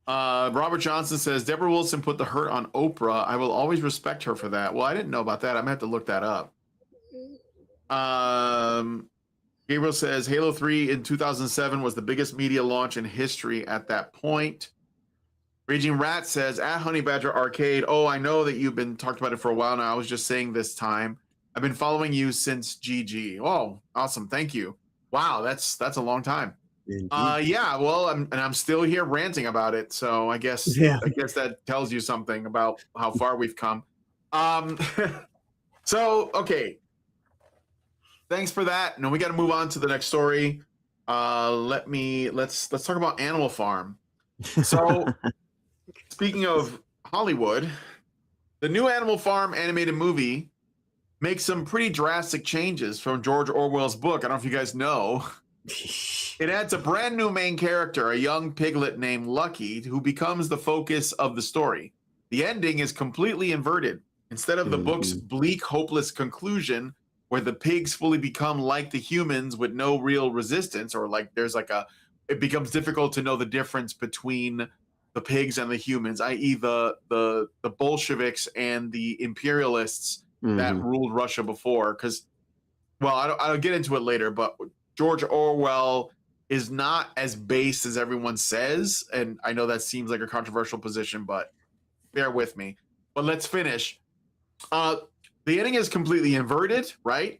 Robert Johnson says Deborah Wilson put the hurt on Oprah. I will always respect her for that. Well, I didn't know about that. I'm gonna have to look that up. Gabriel says Halo 3 in 2007 was the biggest media launch in history at that point. Raging Rat says at Honey Badger Arcade, oh, I know that you've been talked about it for a while now. I was just saying this time. I've been following you since GG. Oh, awesome. Thank you. Wow, that's a long time. Indeed. Yeah, well, I'm still here ranting about it, so I guess that tells you something about how far we've come. So okay, thanks for that. Now we got to move on to the next story. Let's talk about Animal Farm. So speaking of Hollywood, the new Animal Farm animated movie makes some pretty drastic changes from George Orwell's book. I don't know if you guys know. It adds a brand new main character, a young piglet named Lucky, who becomes the focus of the story. The ending is completely inverted. Instead of the book's bleak, hopeless conclusion, where the pigs fully become like the humans with no real resistance, or like there's like it becomes difficult to know the difference between the pigs and the humans, i.e., the Bolsheviks and the imperialists that ruled Russia before. Because, well, I'll get into it later, but George Orwell is not as base as everyone says, and I know that seems like a controversial position, but bear with me. But let's finish. The ending is completely inverted, right?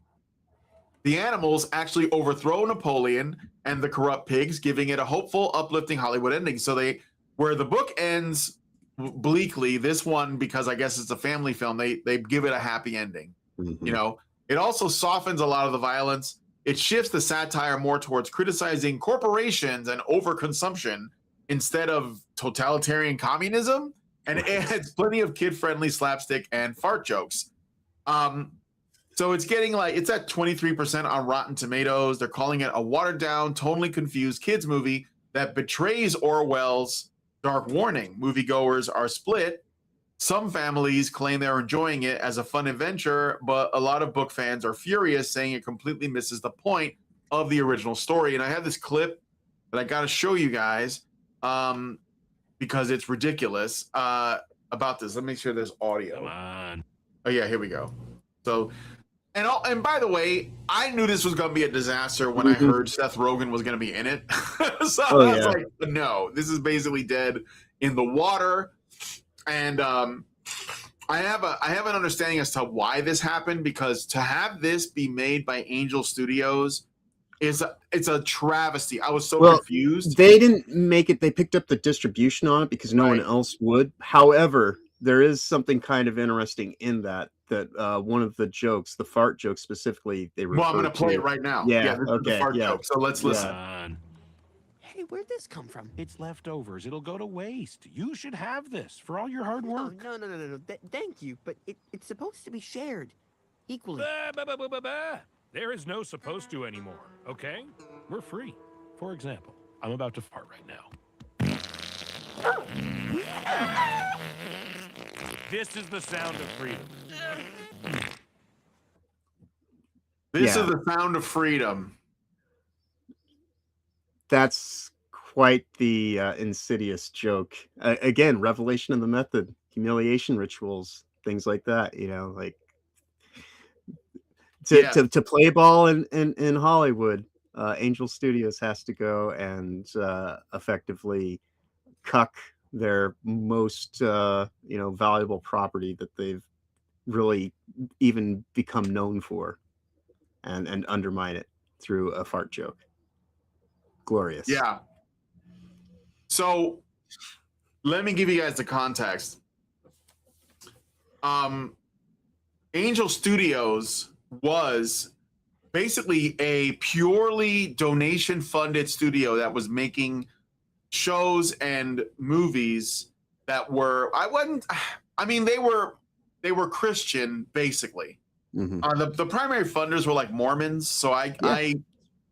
The animals actually overthrow Napoleon and the corrupt pigs, giving it a hopeful, uplifting Hollywood ending. So where the book ends bleakly, this one, because I guess it's a family film, they give it a happy ending. You know, it also softens a lot of the violence. It shifts the satire more towards criticizing corporations and overconsumption instead of totalitarian communism, and it adds plenty of kid-friendly slapstick and fart jokes. So it's getting it's at 23% on Rotten Tomatoes. They're calling it a watered-down, totally confused kids movie that betrays Orwell's dark warning. Moviegoers are split. Some families claim they're enjoying it as a fun adventure, but a lot of book fans are furious, saying it completely misses the point of the original story. And I have this clip that I got to show you guys because it's ridiculous about this. Let me make sure there's audio. Come on. Oh, yeah, here we go. So, and by the way, I knew this was going to be a disaster when I heard Seth Rogen was going to be in it. So I was like, no, this is basically dead in the water. And I have an understanding as to why this happened, because to have this be made by Angel Studios it's a travesty. I was so confused. They didn't make it. They picked up the distribution on it because no one else would. However, there is something kind of interesting in that one of the jokes, the fart joke specifically, they refer I'm going to play it right now. Yeah, this is the fart joke. So let's listen. Hey, where'd this come from? It's leftovers. It'll go to waste. You should have this for all your hard work. No. Thank you, but it's supposed to be shared equally. There is no supposed to anymore, okay? We're free. For example, I'm about to fart right now. This is the sound of freedom. This is the sound of freedom. That's quite the insidious joke. Again, revelation of the method, humiliation rituals, things like that. You know, like to play ball in Hollywood, Angel Studios has to go and effectively cuck their most valuable property that they've really even become known for, and undermine it through a fart joke. Glorious. Yeah. So let me give you guys the context. Angel Studios was basically a purely donation-funded studio that was making shows and movies that were they were Christian, basically. The primary funders were like Mormons, so I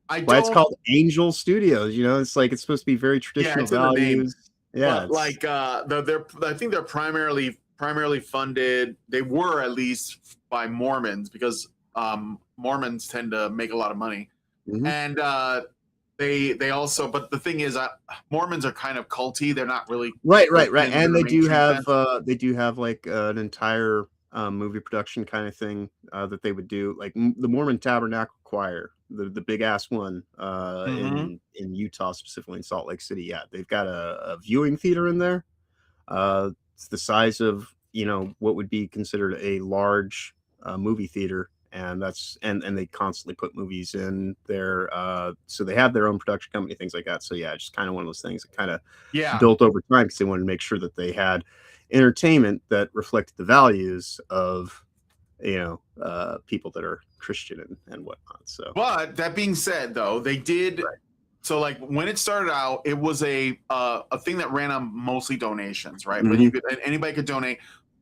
Why it's called Angel Studios, you know, it's like it's supposed to be very traditional values. But like I think they're primarily funded. They were at least by Mormons, because Mormons tend to make a lot of money, and they also. But the thing is, Mormons are kind of culty. They're not really right, and they do have like an entire movie production kind of thing that they would do, like the Mormon Tabernacle Choir, the big ass one in Utah, specifically in Salt Lake City. Yeah, they've got a viewing theater in there. It's the size of what would be considered a large movie theater and that's and they constantly put movies in there. So they have their own production company, things like that. So yeah, just kind of one of those things that kind of Yeah. built over time because they wanted to make sure that they had entertainment that reflected the values of people that are Christian and whatnot. So, But that being said, though, they did. Right. So, like when it started out, it was a thing that ran on mostly donations, right? But Mhm. you could anybody could donate.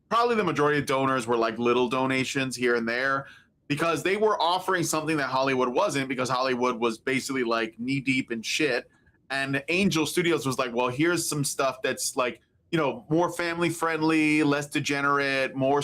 Probably the majority of donors were like little donations here and there because they were offering something that Hollywood wasn't, because Hollywood was basically like knee deep in shit. And Angel Studios was like, well, here's some stuff that's like, more family friendly, less degenerate, more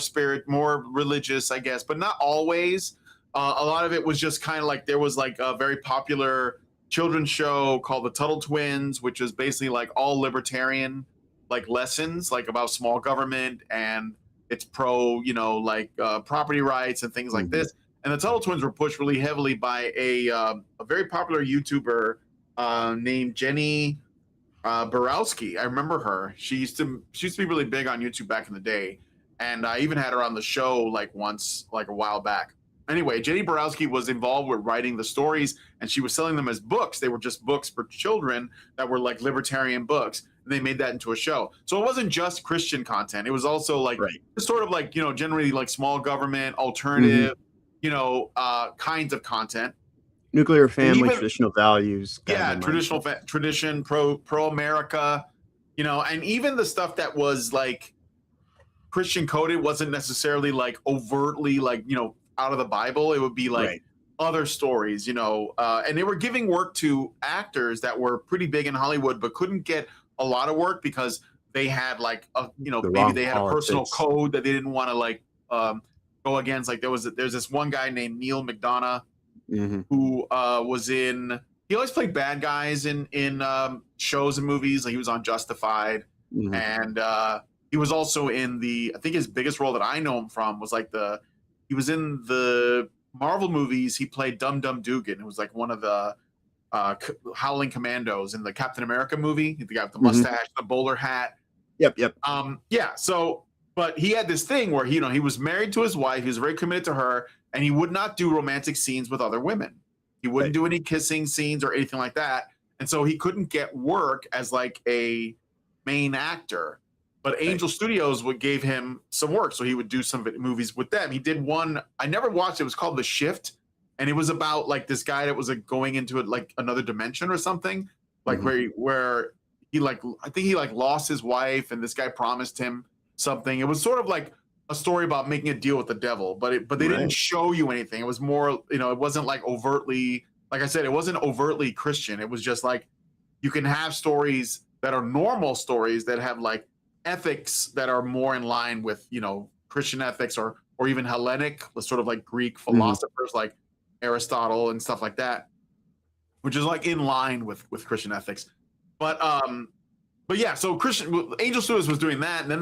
religious, I guess, but not always. A lot of it was just kind of like there was like a very popular children's show called the Tuttle Twins, which is basically like all libertarian like lessons like about small government, and it's pro property rights and things like Mhm. this. And the Tuttle Twins were pushed really heavily by a very popular YouTuber named Jenny Borowski. I remember her. She used to be really big on YouTube back in the day, and I even had her on the show like once, like a while back. Anyway, Jenny Borowski was involved with writing the stories, and she was selling them as books. They were just books for children that were like libertarian books. And they made that into a show. So it wasn't just Christian content. It was also like Right. sort of like, generally like small government, Mm-hmm. alternative, kinds of content. Nuclear family, even- traditional values. kind Yeah, of mindset. traditional tradition, pro America, and even the stuff that was like Christian coded wasn't necessarily like overtly like out of the Bible. It would be like Right. other stories, and they were giving work to actors that were pretty big in Hollywood but couldn't get a lot of work because they had like maybe wrong they had a personal politics. code that they didn't want to like go against. Like there's this one guy named Neil McDonough Mhm. who was in. He always played bad guys in shows and movies. Like he was on Justified, Mhm. and he was also in I think his biggest role that I know him from was like he was in the Marvel movies. He played Dum Dum Dugan. It was like one of the Howling Commandos in the Captain America movie. The guy with the Mhm. mustache, the bowler hat. Yep. Yeah. So, but he had this thing where he was married to his wife. He was very committed to her, and he would not do romantic scenes with other women. He wouldn't Right. do any kissing scenes or anything like that. And so he couldn't get work as like a main actor. But Angel Studios gave him some work, so he would do some movies with them. He did one I never watched. It was called The Shift, and it was about like this guy that was like going into it like another dimension or something, like Mhm. where he like I think he like lost his wife, and this guy promised him something. It was sort of like a story about making a deal with the devil, but they didn't Right. show you anything. It was more, it wasn't like overtly, like I said, it wasn't overtly Christian. It was just like you can have stories that are normal stories that have like ethics that are more in line with Christian ethics or even Hellenic, sort of like Greek philosophers like Aristotle and stuff like that, which is like in line with Christian ethics. But yeah, so Angel Studios was doing that, and then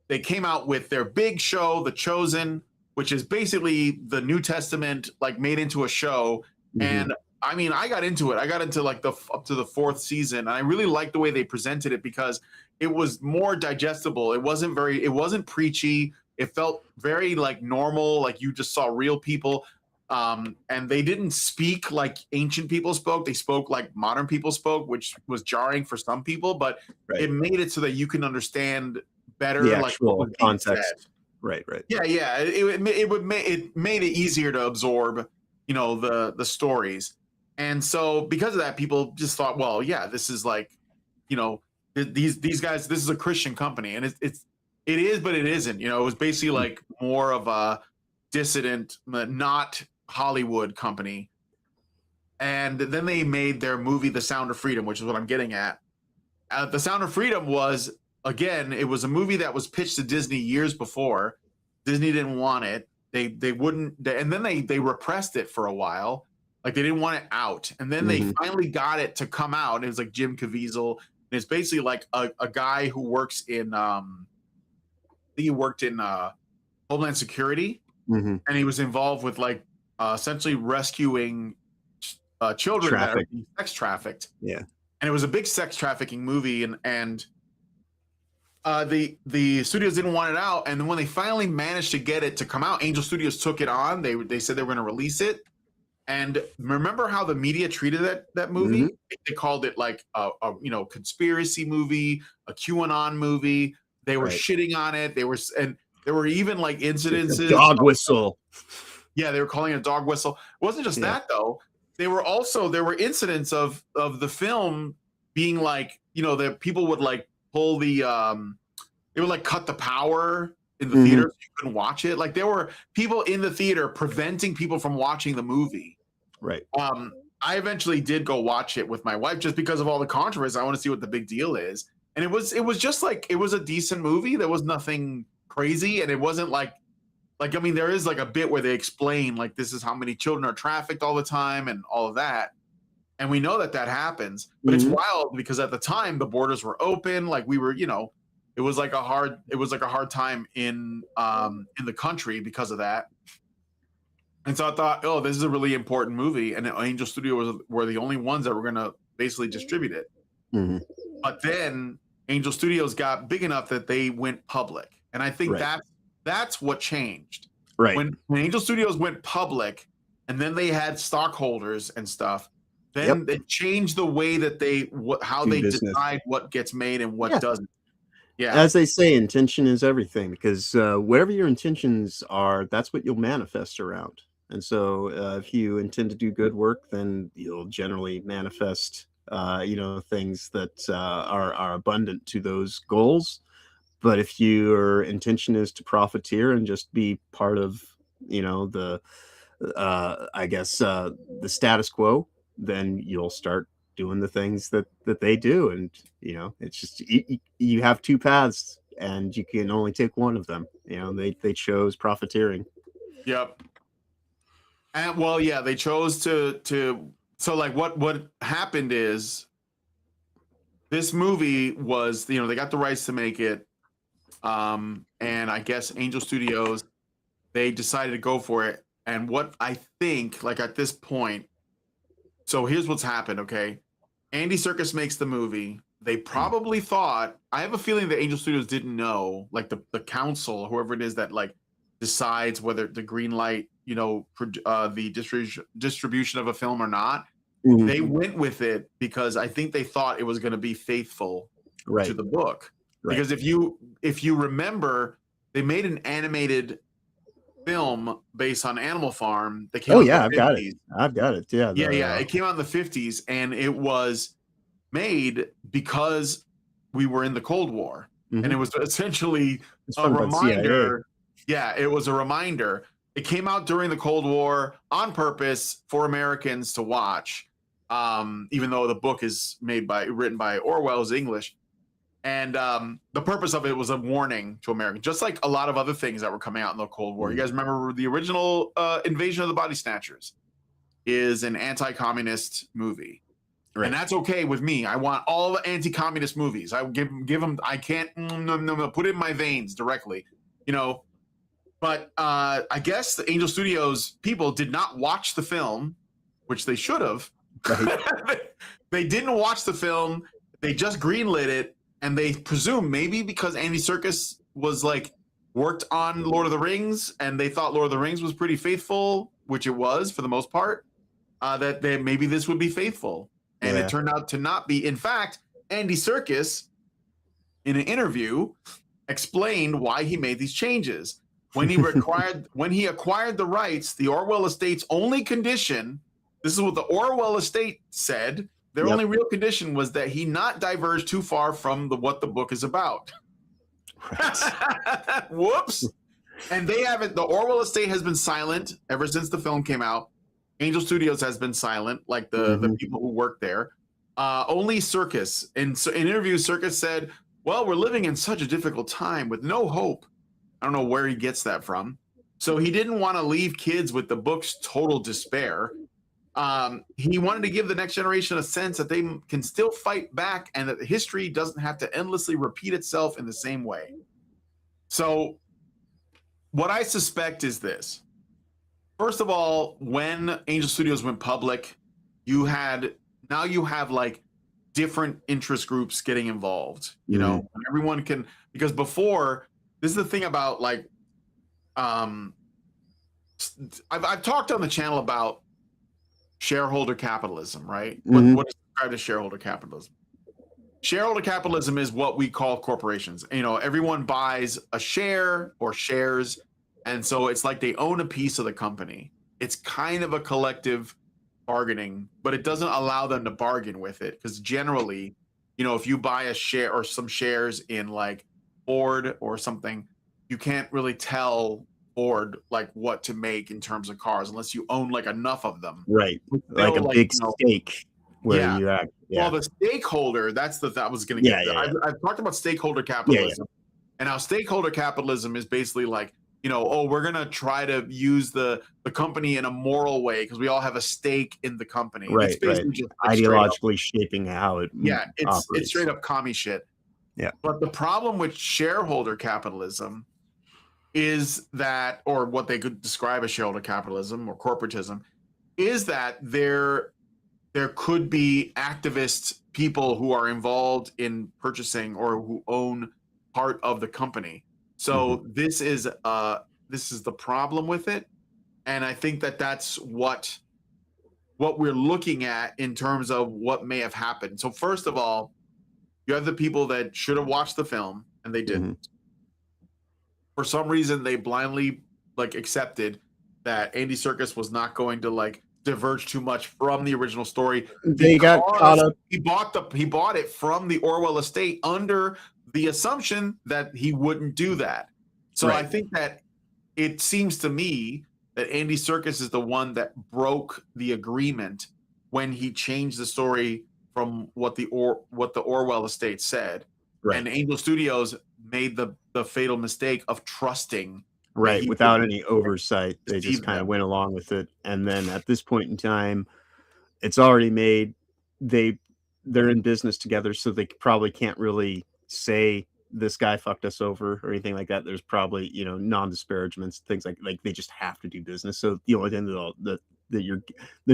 they came out with their big show, The Chosen, which is basically the New Testament like made into a show. Mhm. And I mean, I got into it. I got into like up to the 4th season, and I really liked the way they presented it because it was more digestible. It wasn't preachy. It felt very like normal, like you just saw real people. And they didn't speak like ancient people spoke. They spoke like modern people spoke, which was jarring for some people, but Right. it made it so that you can understand better The like what actual was being context. said. Right. Yeah. It made it easier to absorb, the stories. And so because of that, people just thought, well, yeah, this is like, these guys, this is a Christian company, and it is, but it isn't. It was basically like more of a dissident, not Hollywood company. And then they made their movie, The Sound of Freedom, which is what I'm getting at. The Sound of Freedom was, again, it was a movie that was pitched to Disney years before. Disney didn't want it. They wouldn't, and then they repressed it for a while. Like they didn't want it out. And then they finally got it to come out. And it was like Jim Caviezel. And it's basically like a guy who works in, I think he worked in Homeland Security. Mhm. And he was involved with like essentially rescuing children that are being sex trafficked. Yeah. And it was a big sex trafficking movie, and the studios didn't want it out, and then when they finally managed to get it to come out, Angel Studios took it on. They said they were going to release it, and remember how the media treated that movie? They called it like a conspiracy movie, a QAnon movie. They were shitting on it. There were even like incidences. Dog whistle. Yeah, they were calling it a dog whistle. It wasn't just that though. There were incidents of the film being like, that people would like pull the they would like cut the power in the theater so you couldn't watch it. Like there were people in the theater preventing people from watching the movie. Right. I eventually did go watch it with my wife just because of all the controversy. I want to see what the big deal is. And it was just like, it was a decent movie. There was nothing crazy, and it wasn't like I mean, there is like a bit where they explain like this is how many children are trafficked all the time and all of that. And we know that happens, but it's wild because at the time the borders were open. Like we were, it was like a hard time in the country because of that. And so I thought, oh, this is a really important movie, and Angel Studios were the only ones that were going to basically distribute it. But then Angel Studios got big enough that they went public, and I think that's what changed. Right. When Angel Studios went public, and then they had stockholders and stuff, then it changed the way that they decide what gets made and what doesn't. Yeah. As they say, intention is everything, because whatever your intentions are, that's what you'll manifest around. And so if you intend to do good work, then you'll generally manifest, things that are abundant to those goals. But if your intention is to profiteer and just be part of, the status quo, then you'll start doing the things that they do. And, it's just, you have two paths and you can only take one of them. They chose profiteering. Yep. And well, yeah, they chose to so like what happened is this movie was, they got the rights to make it. And I guess Angel Studios, they decided to go for it. And what I think, like at this point, so here's what's happened, okay? Andy Serkis makes the movie. They probably thought, I have a feeling that Angel Studios didn't know, like the council, whoever it is that like decides whether to green light, the distribution of a film or not. They went with it because I think they thought it was going to be faithful to the book. Right. Because if you remember, they made an animated film based on Animal Farm that came out in the 50s. I've got it. Yeah. It came out in the 50s, and it was made because we were in the Cold War. And it was essentially a reminder. Yeah, it was a reminder. It came out during the Cold War on purpose for Americans to watch, even though the book is written by Orwell's English. And the purpose of it was a warning to Americans, just like a lot of other things that were coming out in the Cold War. You guys remember the original Invasion of the Body Snatchers is an anti-communist movie. Right. And that's okay with me. I want all the anti-communist movies. I give them. I can't put it in my veins directly, But I guess the Angel Studios people did not watch the film, which they should have. Right. They didn't watch the film. They just greenlit it, and they presume maybe because Andy Serkis was like worked on Lord of the Rings, and they thought Lord of the Rings was pretty faithful, which it was for the most part. That maybe this would be faithful. And it turned out to not be. In fact, Andy Serkis, in an interview, explained why he made these changes. When he acquired the rights, the Orwell estate's only condition, this is what the Orwell estate said, their only real condition was that he not diverge too far from what the book is about. Right. Whoops. And they haven't. The Orwell estate has been silent ever since the film came out. Angel Studios has been silent, like the people who work there. Only Serkis. In interviews, Serkis said, well, we're living in such a difficult time with no hope. I don't know where he gets that from. So he didn't want to leave kids with the book's total despair. He wanted to give the next generation a sense that they can still fight back and that history doesn't have to endlessly repeat itself in the same way. So what I suspect is this. First of all, when Angel Studios went public, you have like different interest groups getting involved. You know, when everyone can, because before, this is the thing about like, I've talked on the channel about shareholder capitalism, right? What is described as shareholder capitalism? Shareholder capitalism is what we call corporations. You know, everyone buys a share or shares, and so it's like they own a piece of the company. It's kind of a collective bargaining, but it doesn't allow them to bargain with it because generally, you know, if you buy a share or some shares in like Ford or something, you can't really tell Ford like what to make in terms of cars unless you own like enough of them. Right. It's Like still, a big you know, stake where yeah. you act. Well, Yeah. the stakeholder, that's the I was going to Yeah, get there. yeah, yeah. I've talked about stakeholder Yeah, yeah. capitalism. And how stakeholder capitalism is basically like, you know, oh, we're going to try to use the company in a moral way because we all have a stake in the company. It's Right, right. basically just like straight up, Ideologically shaping how it yeah, it's operates. straight up commie shit. Yeah. But the problem with shareholder capitalism is that, or what they could describe as shareholder capitalism or corporatism, is that there could be activist people who are involved in purchasing or who own part of the company. So this is the problem with it, and I think that that's what we're looking at in terms of what may have happened. So first of all, you have the people that should have watched the film and they didn't. For some reason, they blindly like accepted that Andy Serkis was not going to like diverge too much from the original story. They got caught up. He bought it from the Orwell estate under the assumption that he wouldn't do that. So I think that it seems to me that Andy Serkis is the one that broke the agreement when he changed the story from what the Orwell estate said. Right. And Angel Studios made the fatal mistake of trusting. Right, without any oversight, they just kind of them. went along with it, and then at this point in time, it's already made. They're in business together, so they probably can't really say this guy fucked us over or anything like that. There's probably, you know, non-disparagements, things like they just have to do business. So the only thing that the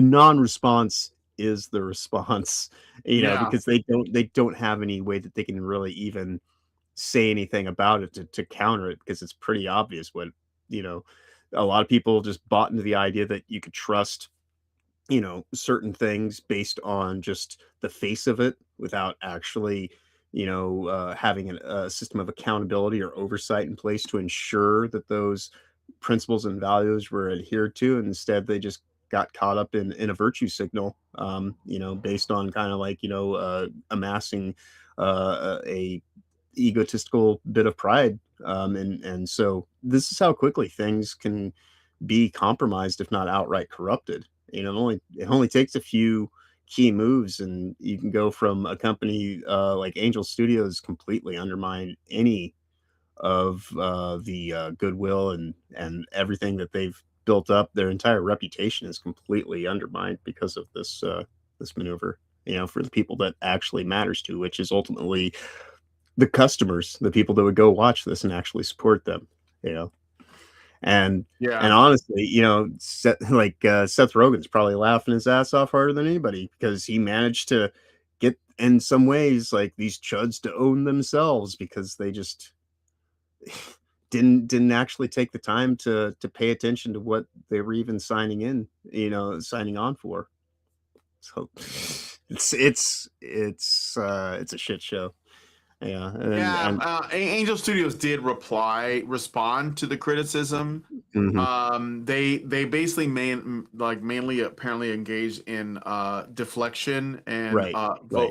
non-response is the response, you know, because they don't have any way that they can really even say anything about it to counter it, because it's pretty obvious what, you know, a lot of people just bought into the idea that you could trust, you know, certain things based on just the face of it without actually, you know, having a system of accountability or oversight in place to ensure that those principles and values were adhered to. And instead, they just got caught up in a virtue signal, you know, based on kind of like, you know, amassing a egotistical bit of pride, and so this is how quickly things can be compromised, if not outright corrupted. You know, it only takes a few key moves, and you can go from a company like Angel Studios completely undermine any of the goodwill and everything that they've built up. Their entire reputation is completely undermined because of this this maneuver. You know, for the people that actually matters to, which is ultimately the customers, the people that would go watch this and actually support them, you know. And honestly, you know, Seth Rogen's probably laughing his ass off harder than anybody because he managed to get, in some ways, like these chuds to own themselves because they just didn't actually take the time to pay attention to what they were even signing on for. So it's a shit show. Yeah, and Angel Studios did respond to the criticism. They basically mainly apparently engaged in deflection and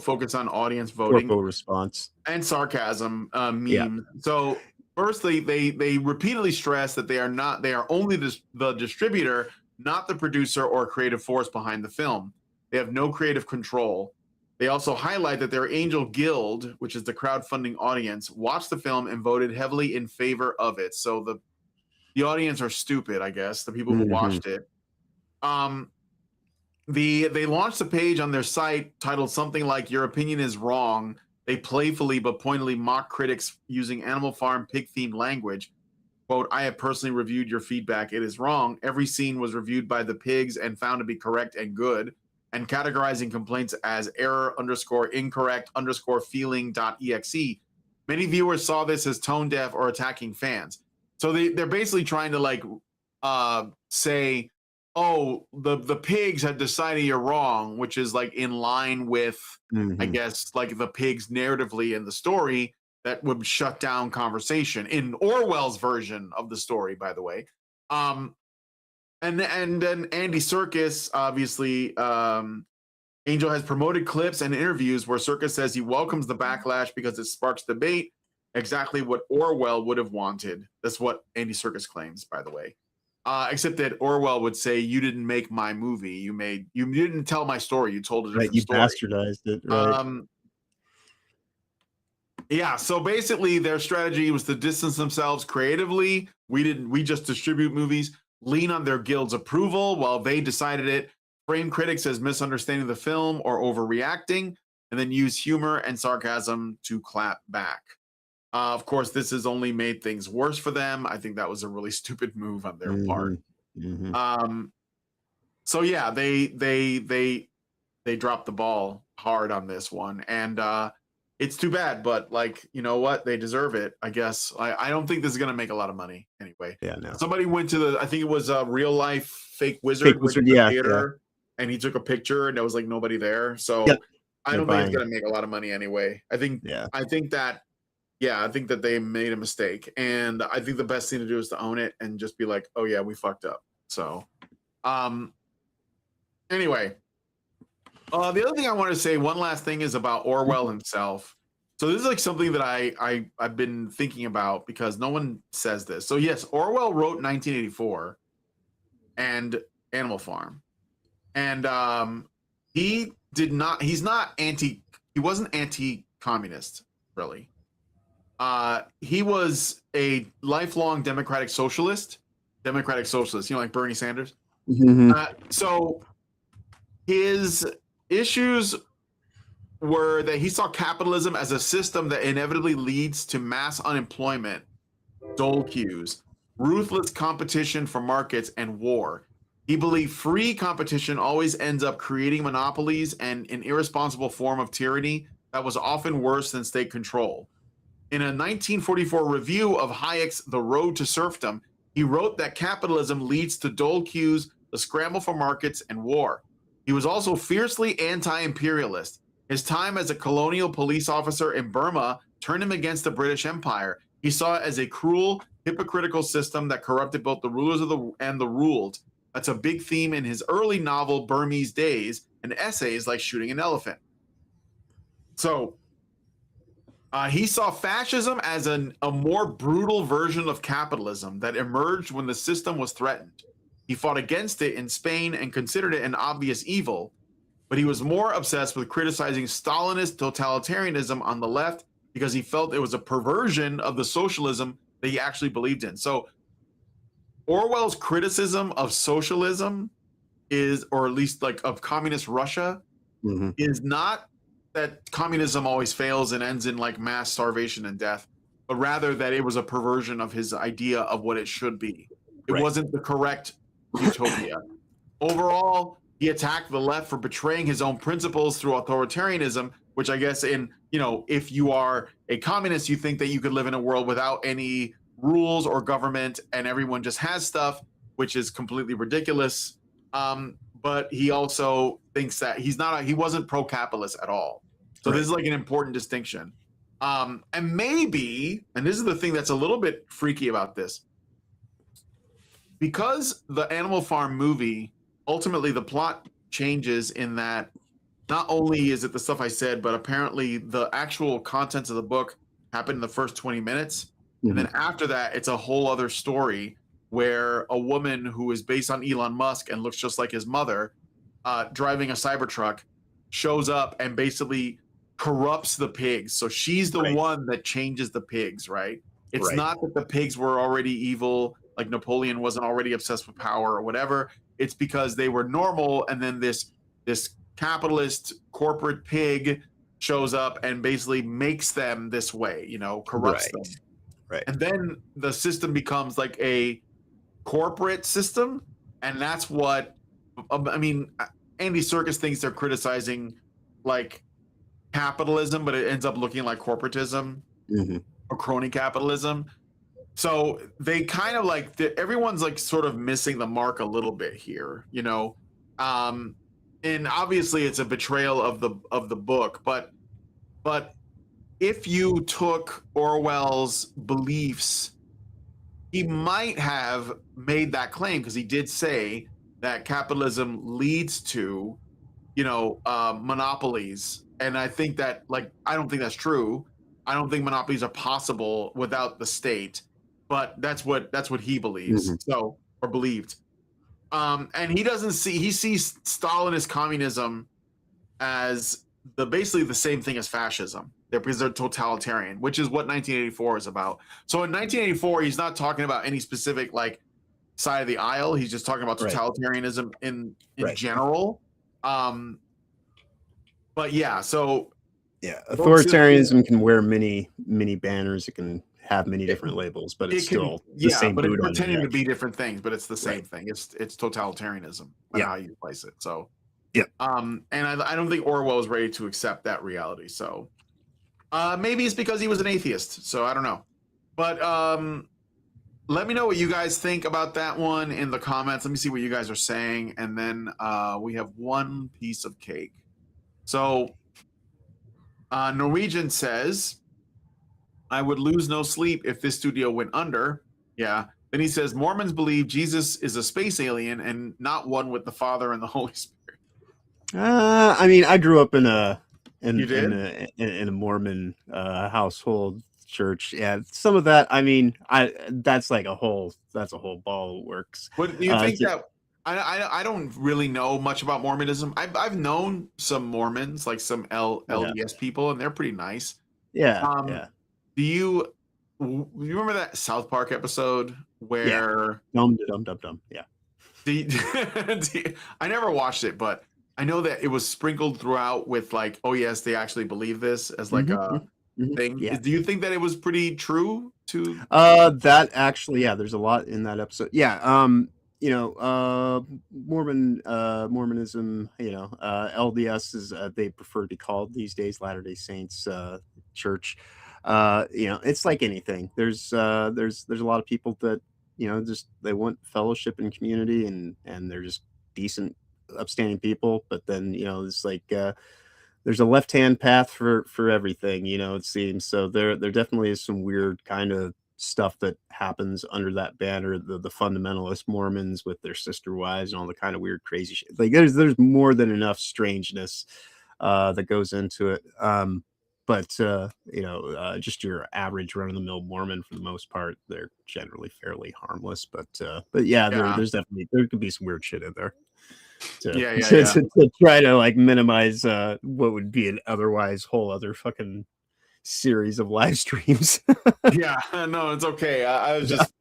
focus on audience voting, response, and sarcasm meme. So firstly, they repeatedly stress that they are only the distributor, not the producer or creative force behind the film. They have no creative control. They also highlight that their Angel Guild, which is the crowdfunding audience, watched the film and voted heavily in favor of it. So the audience are stupid, I guess, the people who watched it. They launched a page on their site titled something like "Your opinion is wrong." They playfully but pointedly mock critics using Animal Farm pig-themed language. Quote, "I have personally reviewed your feedback. It is wrong. Every scene was reviewed by the pigs and found to be correct and good." and categorizing complaints as error_incorrect_feeling.exe. Many viewers saw this as tone deaf or attacking fans. So they're basically trying to like say, oh, the pigs have decided you're wrong, which is like in line with, I guess, like the pigs narratively in the story that would shut down conversation in Orwell's version of the story, by the way. And then Andy Serkis, obviously, Angel has promoted clips and interviews where Serkis says he welcomes the backlash because it sparks debate, exactly what Orwell would have wanted. That's what Andy Serkis claims, by the way. Except that Orwell would say, "You didn't make my movie. You didn't tell my story. You told a different story. You bastardized it." Right. Yeah. So basically, their strategy was to distance themselves creatively. We just distribute movies, lean on their guild's approval while they decided it. Frame critics as misunderstanding the film or overreacting, and then use humor and sarcasm to clap back. Of course, this has only made things worse for them. I think that was a really stupid move on their part. So yeah, they dropped the ball hard on this one, and it's too bad. But like, you know what? They deserve it, I guess. I don't think this is gonna make a lot of money anyway. Yeah, no. Somebody went to I think it was a real life fake wizard, went to the theater, and he took a picture, and there was like nobody there. So I don't think it's gonna make a lot of money anyway. I think that they made a mistake, and I think the best thing to do is to own it and just be like, oh yeah, we fucked up. So anyway, the other thing I want to say, one last thing, is about Orwell himself. So this is like something that I've been thinking about because no one says this. So yes, Orwell wrote 1984 and Animal Farm, and he wasn't anti-communist, really. He was a lifelong democratic socialist, like Bernie Sanders. So his issues were that he saw capitalism as a system that inevitably leads to mass unemployment, dole queues, ruthless competition for markets, and war. He believed free competition always ends up creating monopolies and an irresponsible form of tyranny that was often worse than state control. In a 1944 review of Hayek's The Road to Serfdom, he wrote that capitalism leads to dole queues, the scramble for markets, and war. He was also fiercely anti-imperialist. His time as a colonial police officer in Burma turned him against the British Empire. He saw it as a cruel, hypocritical system that corrupted both the rulers and the ruled. That's a big theme in his early novel Burmese Days and essays like Shooting an Elephant. So he saw fascism as a more brutal version of capitalism that emerged when the system was threatened. He fought against it in Spain and considered it an obvious evil, but he was more obsessed with criticizing Stalinist totalitarianism on the left because he felt it was a perversion of the socialism that he actually believed in. So Orwell's criticism of socialism is, or at least like of communist Russia, is not that communism always fails and ends in like mass starvation and death, but rather that it was a perversion of his idea of what it should be. It wasn't the correct utopia. Overall, he attacked the left for betraying his own principles through authoritarianism, which I guess if you are a communist, you think that you could live in a world without any rules or government and everyone just has stuff, which is completely ridiculous. But he also thinks that he wasn't pro-capitalist at all. So this is like an important distinction. And this is the thing that's a little bit freaky about this, because the Animal Farm movie, ultimately the plot changes in that not only is it the stuff I said, but apparently the actual contents of the book happened in the first 20 minutes. And then after that, it's a whole other story where a woman who is based on Elon Musk and looks just like his mother, driving a Cybertruck, shows up and basically corrupts the pigs. So she's the one that changes the pigs, right? It's not that the pigs were already evil, like Napoleon wasn't already obsessed with power or whatever. It's because they were normal, and then this capitalist corporate pig shows up and basically makes them this way, corrupts them. And then the system becomes like a corporate system, and that's what Andy Serkis thinks they're criticizing like capitalism, but it ends up looking like corporatism or crony capitalism. So they kind of like everyone's like sort of missing the mark a little bit here, you know. And obviously it's a betrayal of the book, but if you took Orwell's beliefs, he might have made that claim because he did say that capitalism leads to, you know, monopolies. And I think that, like, I don't think that's true. I don't think monopolies are possible without the state, but that's what he believes. So, or believed. And he sees Stalinist communism as basically the same thing as fascism. Because they're totalitarian, which is what 1984 is about. So in 1984, he's not talking about any specific like side of the aisle. He's just talking about totalitarianism in general. But yeah, so yeah, authoritarianism can wear many banners. It can have many different labels, but it's still the same. But it's boot on pretending the to be different things, but it's the same thing. It's totalitarianism. How you place it. So and I don't think Orwell is ready to accept that reality. So. Maybe it's because he was an atheist, so I don't know. But let me know what you guys think about that one in the comments. Let me see what you guys are saying, and then we have one piece of cake. So Norwegian says, I would lose no sleep if this studio went under. Yeah. Then he says, Mormons believe Jesus is a space alien and not one with the Father and the Holy Spirit. I mean, I grew up in a Mormon household church. Yeah, some of that. I mean, that's a whole ball of works. But do you think that I don't really know much about Mormonism. I've known some Mormons, like some LDS people, and they're pretty nice. Yeah. Do you remember that South Park episode where Dum? Yeah. I never watched it, but I know that it was sprinkled throughout with like, oh yes, they actually believe this as like a thing. Yeah. Do you think that it was pretty true to that actually, there's a lot in that episode. You know, Mormonism, you know, LDS is they prefer to be called these days, Latter-day Saints church. You know, it's like anything. There's a lot of people that, you know, just they want fellowship and community, and they're just decent, upstanding people. But then, you know, it's like there's a left-hand path for everything, you know, it seems. So there definitely is some weird kind of stuff that happens under that banner, the fundamentalist Mormons with their sister wives and all the kind of weird crazy shit. Like there's more than enough strangeness that goes into it. But you know, just your average run-of-the-mill Mormon, for the most part, they're generally fairly harmless. But yeah, there's definitely, there could be some weird shit in there to try to like minimize what would be an otherwise whole other fucking series of live streams. No, it's okay. I was just,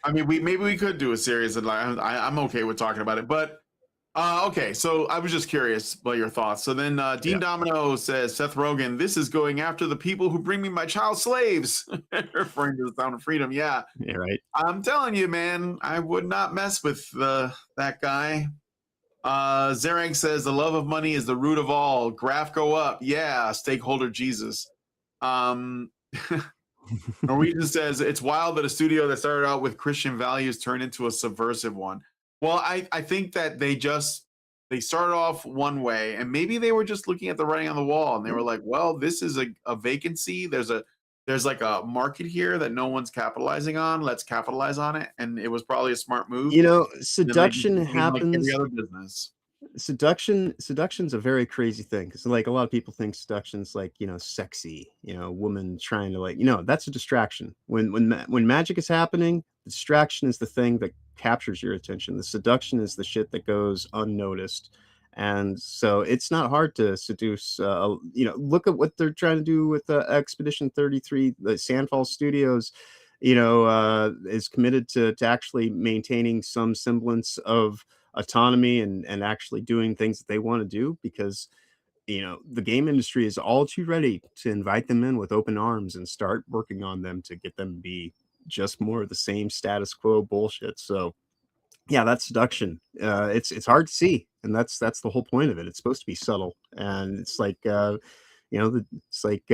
I mean, maybe we could do a series, and I'm okay with talking about it, but okay. So I was just curious about your thoughts. So then Dean Domino says, Seth Rogen, this is going after the people who bring me my child slaves, referring to the Sound of Freedom. Yeah, right. I'm telling you, man, I would not mess with that guy. Zarek says the love of money is the root of all. Graph go up. Yeah, stakeholder Jesus. Norwegian says it's wild that a studio that started out with Christian values turned into a subversive one. Well, I think that they started off one way, and maybe they were just looking at the writing on the wall, and they were like, well, this is a vacancy. There's like a market here that no one's capitalizing on. Let's capitalize on it. And it was probably a smart move. You know, seduction happens like every other business. Seduction's a very crazy thing, because like a lot of people think seduction's like, you know, sexy, you know, a woman trying to, like, you know, that's a distraction. When magic is happening, the distraction is the thing that captures your attention. The seduction is the shit that goes unnoticed. And so it's not hard to seduce. You know, look at what they're trying to do with Expedition 33. The Sandfall Studios, you know, is committed to actually maintaining some semblance of autonomy and actually doing things that they want to do, because, you know, the game industry is all too ready to invite them in with open arms and start working on them to get them to be just more of the same status quo bullshit. So yeah, that's seduction. It's hard to see, and that's the whole point of it. It's supposed to be subtle, and it's like it's like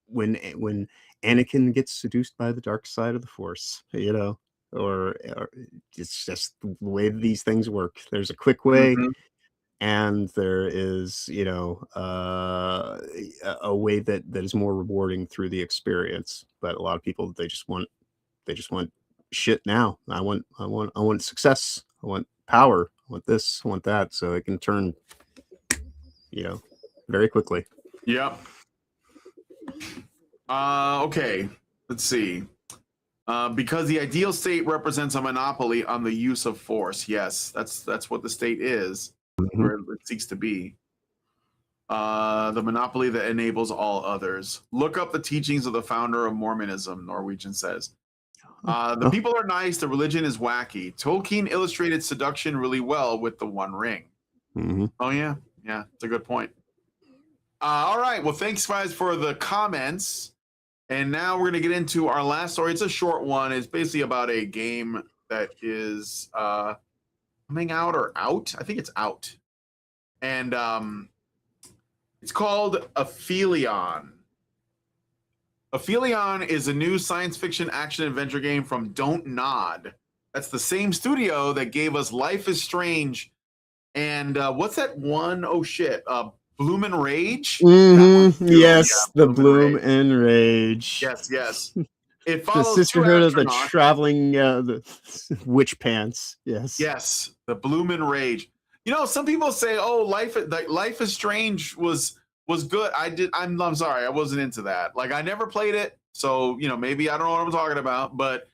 when Anakin gets seduced by the dark side of the Force, or it's just the way these things work. There's a quick way, Mhm. and there is a way that is more rewarding through the experience. But a lot of people, they just want shit now. I want success. I want power. I want this. I want that. So it can turn, very quickly. Yep. Okay. Let's see. Because the ideal state represents a monopoly on the use of force. Yes, that's what the state is, where it seeks to be. The monopoly that enables all others. Look up the teachings of the founder of Mormonism, Norwegian says. The people are nice, the religion is wacky. Tolkien illustrated seduction really well with the One Ring. Oh, yeah. Yeah, it's a good point. All right. Well, thanks, guys, for the comments. And now we're going to get into our last story. It's a short one. It's basically about a game that is coming out or out. I think it's out. And it's called Aphelion. Aphelion is a new science fiction action adventure game from Don't Nod. That's the same studio that gave us Life is Strange. And what's that one? Oh, shit. Bloom and Rage? Yes, the Bloom and Rage. Yes, yes. It The follows Sisterhood of the astronauts. Traveling the Witch Pants. Yes. Yes, the Bloom and Rage. Some people say, "Oh, Life is Strange was good." I'm sorry, I wasn't into that. Like, I never played it, so maybe I don't know what I'm talking about. But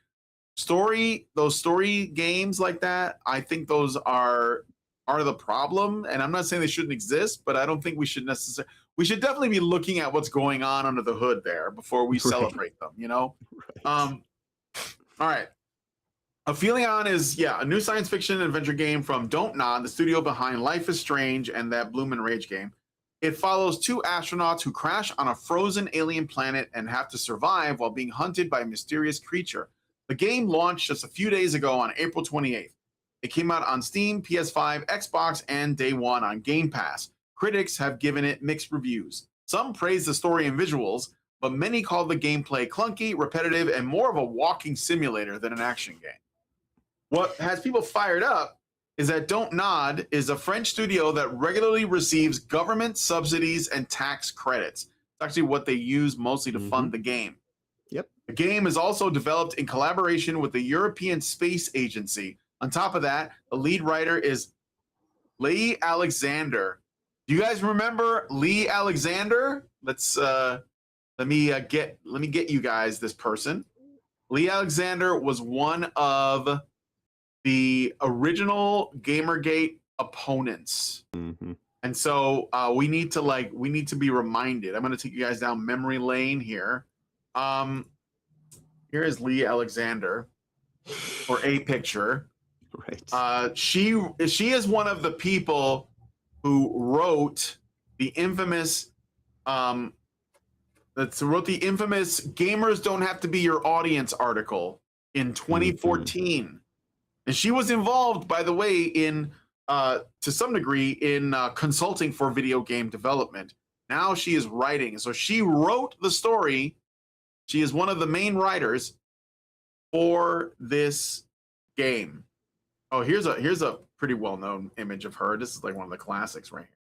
those story games like that, I think those are the problem. And I'm not saying they shouldn't exist, but I don't think we should necessarily. We should definitely be looking at what's going on under the hood there before we celebrate them. Right. All right. Aphelion is, a new science fiction adventure game from Don't Nod, the studio behind Life is Strange and that Bloom and Rage game. It follows two astronauts who crash on a frozen alien planet and have to survive while being hunted by a mysterious creature. The game launched just a few days ago on April 28th. It came out on Steam, PS5, Xbox, and day one on Game Pass. Critics have given it mixed reviews. Some praise the story and visuals, but many call the gameplay clunky, repetitive, and more of a walking simulator than an action game. What has people fired up is that Don't Nod is a French studio that regularly receives government subsidies and tax credits. It's actually what they use mostly to fund the game. Yep. The game is also developed in collaboration with the European Space Agency. On top of that, the lead writer is Lee Alexander. Do you guys remember Lee Alexander? Let me get you guys this person. Lee Alexander was one of the original Gamergate opponents. And so we need to be reminded. I'm going to take you guys down memory lane here. Here is Lee Alexander, or a picture. Right. She is one of the people who wrote the infamous "Gamers Don't Have to Be Your Audience" article in 2014. And she was involved, by the way, in to some degree in consulting for video game development. Now she is writing. So she wrote the story. She is one of the main writers for this game. Oh, here's a pretty well-known image of her. This is like one of the classics right here.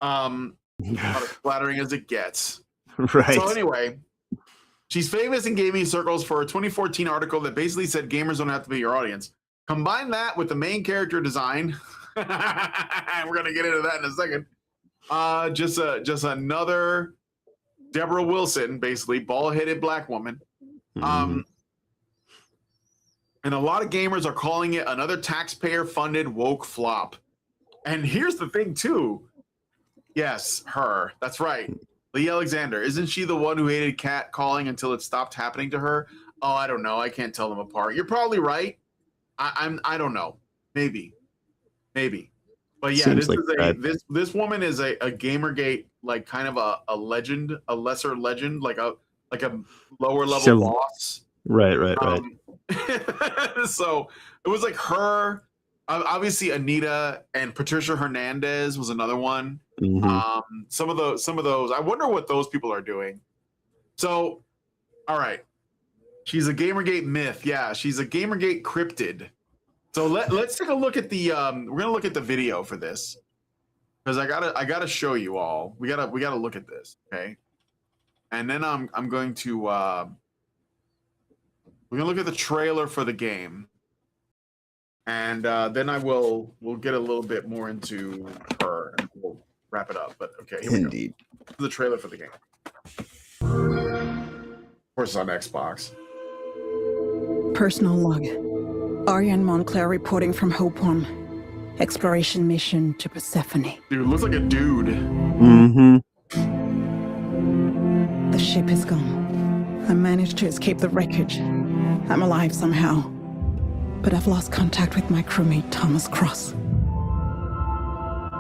About as flattering as it gets. Right. So anyway, she's famous in gaming circles for a 2014 article that basically said gamers don't have to be your audience. Combine that with the main character design. We're gonna get into that in a second. Just another Deborah Wilson, basically bald-headed black woman. And a lot of gamers are calling it another taxpayer-funded woke flop. And here's the thing, too. Yes, her. That's right. Lee Alexander. Isn't she the one who hated catcalling until it stopped happening to her? Oh, I don't know. I can't tell them apart. You're probably right. I don't know. Maybe. But yeah, this woman is a Gamergate, like kind of a legend, a lesser legend, like a lower level boss. Right. So it was like her, obviously Anita and Patricia Hernandez was another one. Some of those. I wonder what those people are doing. So, all right, she's a Gamergate myth. Yeah, she's a Gamergate cryptid. So let's take a look at the. We're gonna look at the video for this because I gotta show you all. We gotta look at this, okay? And then I'm going to we're gonna look at the trailer for the game, and then we'll get a little bit more into her and we'll wrap it up. But okay, here Indeed. we go. The trailer for the game. Of course, it's on Xbox. Personal log. Ariane Montclair reporting from Hope One. Exploration mission to Persephone. Dude, looks like a dude. The ship is gone. I managed to escape the wreckage. I'm alive somehow. But I've lost contact with my crewmate, Thomas Cross.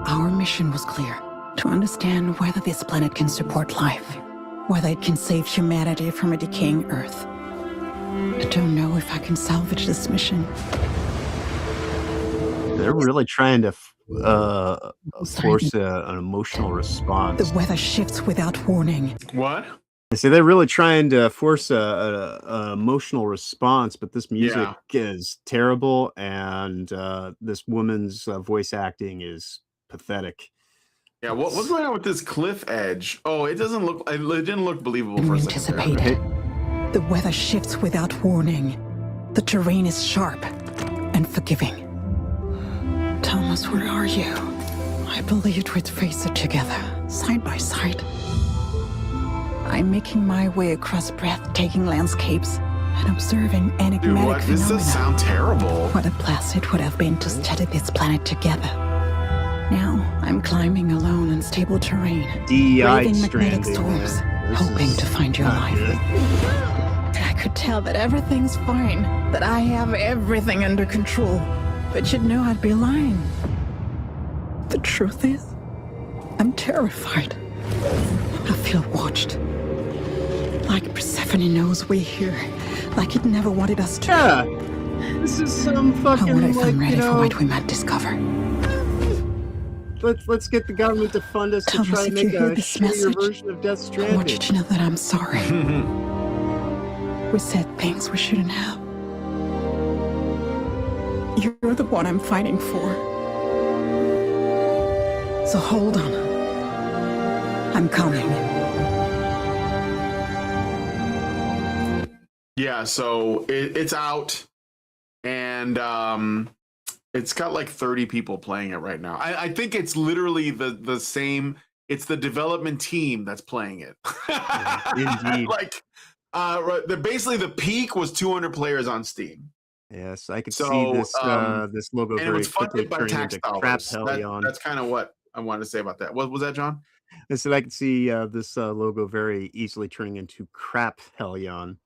Our mission was clear. To understand whether this planet can support life. Whether it can save humanity from a decaying Earth. I don't know if I can salvage this mission. They're really trying to force an emotional response. The weather shifts without warning. What? I say they're really trying to force an emotional response, but this music is terrible, and this woman's voice acting is pathetic. Yeah, what's going on with this cliff edge? Oh, it doesn't look. It didn't look believable for a second. Anticipated. The weather shifts without warning. The terrain is sharp and forgiving. Thomas, where are you? I believed we'd face it together, side by side. I'm making my way across breathtaking landscapes and observing enigmatic Dude, this does sound terrible. What a blast it would have been to study this planet together. Now I'm climbing alone on stable terrain, braving magnetic storms, hoping to find your life. I could tell that everything's fine, that I have everything under control, but you'd know I'd be lying. The truth is, I'm terrified. I feel watched. Like Persephone knows we're here, like it never wanted us to. Yeah, this is some fucking, I wonder if I'm like, ready you for know, what we might discover. let's get the government to fund us Thomas, to try and if you make hear a this shittier message, version of Death I want you Stranding. to know that I'm sorry. We said things we shouldn't have. You're the one I'm fighting for. So hold on. I'm coming. Yeah, so it's out, and it's got like 30 people playing it right now. I think it's literally the same. It's the development team that's playing it. Indeed. Like, basically the peak was 200 players on Steam. Yes, I could So, see this this logo And it very was quickly funded by turning tax into crap dollars. hellion. That's kind of what I wanted to say about that. What was that, John? I said I could see this logo very easily turning into crap hellion.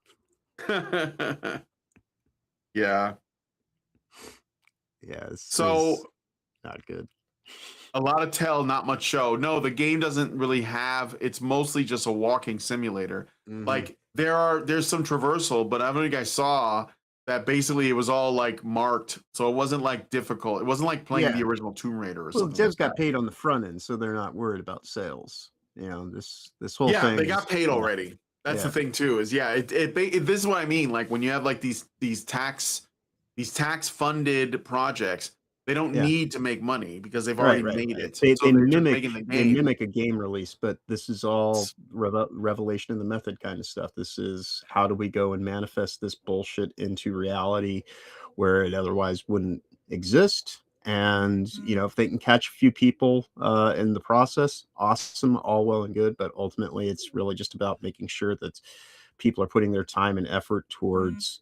Yeah. Yeah, this So is not good. a lot of tell, not much show. No, the game doesn't really have. It's mostly just a walking simulator. Like there's some traversal, but I don't know if you guys saw that. Basically, it was all like marked, so it wasn't like difficult. It wasn't like playing the original Tomb Raider or Well, something. devs like got that. paid on the front end, so they're not worried about sales. You know, this whole Yeah, thing. they got paid already. That's the thing too. Is this is what I mean. Like when you have like these tax funded projects, they don't need to make money because they've already made it. They, So they they're just mimic making the they game. mimic a game release, but this is all revelation in the method kind of stuff. This is how do we go and manifest this bullshit into reality where it otherwise wouldn't exist. And you know, if they can catch a few people in the process, awesome, all well and good. But ultimately, it's really just about making sure that people are putting their time and effort towards,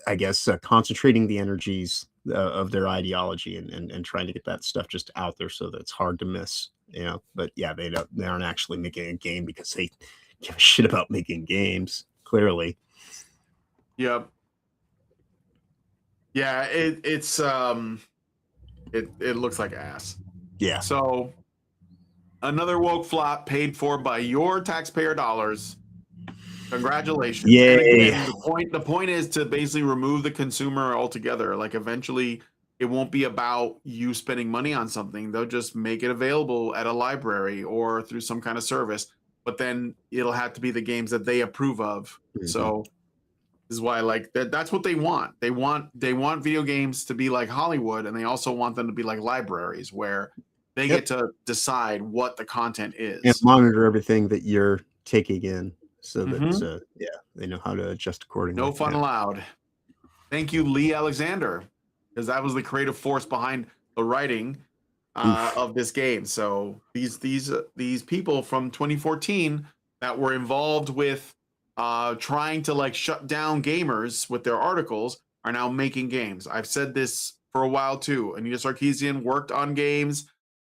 I guess, concentrating the energies of their ideology and trying to get that stuff just out there so that it's hard to miss. You know, but yeah, they aren't actually making a game because they give a shit about making games. Clearly. Yep. Yeah, it looks like ass. Yeah. So another woke flop paid for by your taxpayer dollars. Congratulations. Yay. And again, the point is to basically remove the consumer altogether. Like eventually it won't be about you spending money on something. They'll just make it available at a library or through some kind of service, but then it'll have to be the games that they approve of. So this is why like that's what they want. They want video games to be like Hollywood, and they also want them to be like libraries where they get to decide what the content is. And monitor everything that you're taking in so that they know how to adjust accordingly. No fun allowed. Thank you, Lee Alexander, because that was the creative force behind the writing of this game. So these people from 2014 that were involved with trying to like shut down gamers with their articles are now making games. I've said this for a while too. Anita Sarkeesian worked on games.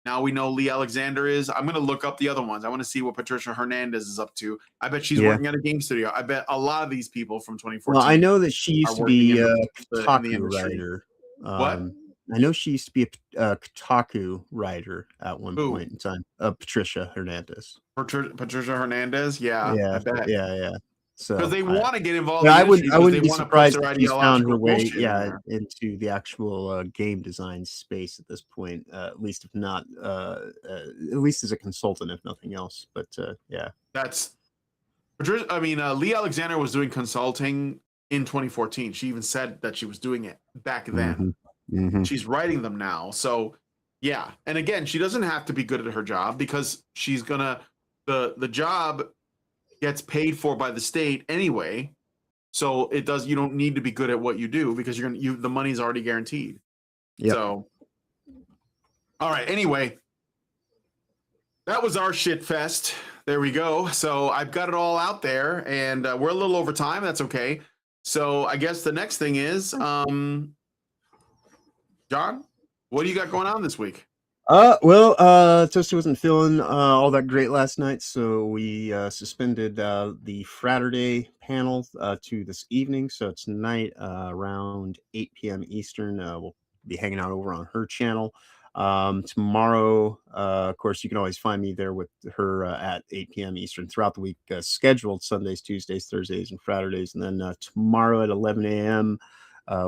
Now we know Lee Alexander is. I'm going to look up the other ones. I want to see what Patricia Hernandez is up to. I bet she's working at a game studio. I bet a lot of these people from 2014. Well, I know that she used to be a the Kotaku writer. What? I know she used to be a Kotaku writer at one point in time. Patricia Hernandez. Patricia Hernandez? Yeah. Yeah. I bet. Yeah. So because they want to get involved. I in wouldn't be surprised if she's found her way, in into the actual game design space at this point. At least, if not, at least as a consultant, if nothing else. But yeah, that's. I mean, Lee Alexander was doing consulting in 2014. She even said that she was doing it back then. She's writing them now. So yeah, and again, she doesn't have to be good at her job because she's gonna the job gets paid for by the state anyway, so you don't need to be good at what you do because the money's already guaranteed. So all right, anyway, that was our shit fest. There we go. So I've got it all out there, and we're a little over time. That's okay. So I guess the next thing is John, what do you got going on this week? Well, Toasty wasn't feeling all that great last night, so we suspended the Friday panel to this evening. So tonight around 8 p.m. Eastern, we'll be hanging out over on her channel. Tomorrow, of course, you can always find me there with her at 8 p.m. Eastern throughout the week, scheduled Sundays, Tuesdays, Thursdays, and Fridays. And then tomorrow at 11 a.m.,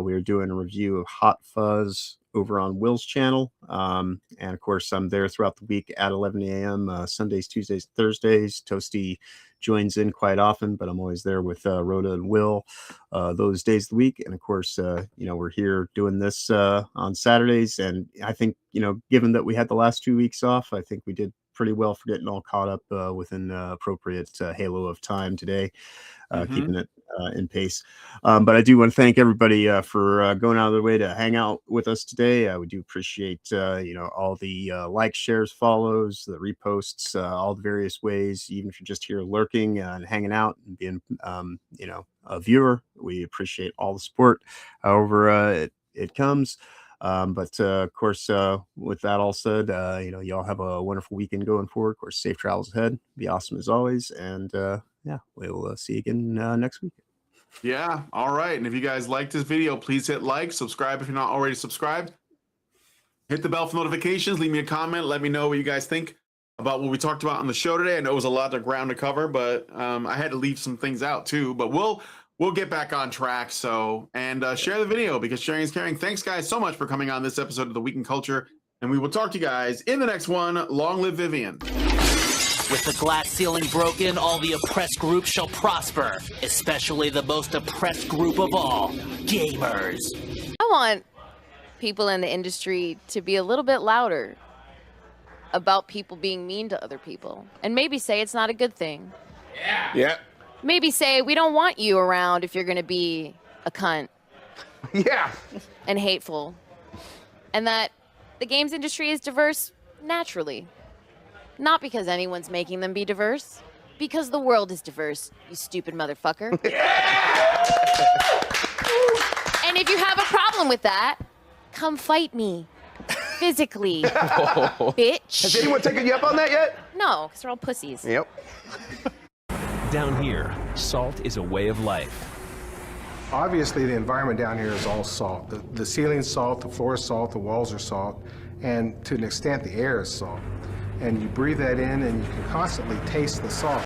we are doing a review of Hot Fuzz over on Will's channel. And of course, I'm there throughout the week at 11 a.m. Sundays, Tuesdays, Thursdays. Toasty joins in quite often, but I'm always there with Rhoda and Will those days of the week. And of course, we're here doing this on Saturdays. And I think, given that we had the last 2 weeks off, I think we did pretty well for getting all caught up within appropriate halo of time today, keeping it in pace. But I do want to thank everybody for going out of their way to hang out with us today. We do appreciate, all the likes, shares, follows, the reposts, all the various ways, even if you're just here lurking and hanging out and being, a viewer. We appreciate all the support, however it comes. But of course, with that all said, y'all have a wonderful weekend going forward. Of course, safe travels ahead. Be awesome as always. And we'll see you again next week. Yeah. All right. And if you guys like this video, please hit like, subscribe if you're not already subscribed. Hit the bell for notifications. Leave me a comment. Let me know what you guys think about what we talked about on the show today. I know it was a lot of ground to cover, but I had to leave some things out too. But we'll get back on track. So, and share the video because sharing is caring. Thanks, guys, so much for coming on this episode of The Week in Culture. And we will talk to you guys in the next one. Long live Vivian. With the glass ceiling broken, all the oppressed groups shall prosper, especially the most oppressed group of all, gamers. I want people in the industry to be a little bit louder about people being mean to other people. And maybe say it's not a good thing. Yeah. Maybe say, we don't want you around if you're going to be a cunt. Yeah. And hateful. And that the games industry is diverse naturally. Not because anyone's making them be diverse. Because the world is diverse, you stupid motherfucker. And if you have a problem with that, come fight me. Physically. Bitch. Has anyone taken you up on that yet? No, because they're all pussies. Yep. Down here, salt is a way of life. Obviously, the environment down here is all salt. The ceiling's salt, the floor is salt, the walls are salt, and to an extent, the air is salt. And you breathe that in, and you can constantly taste the salt.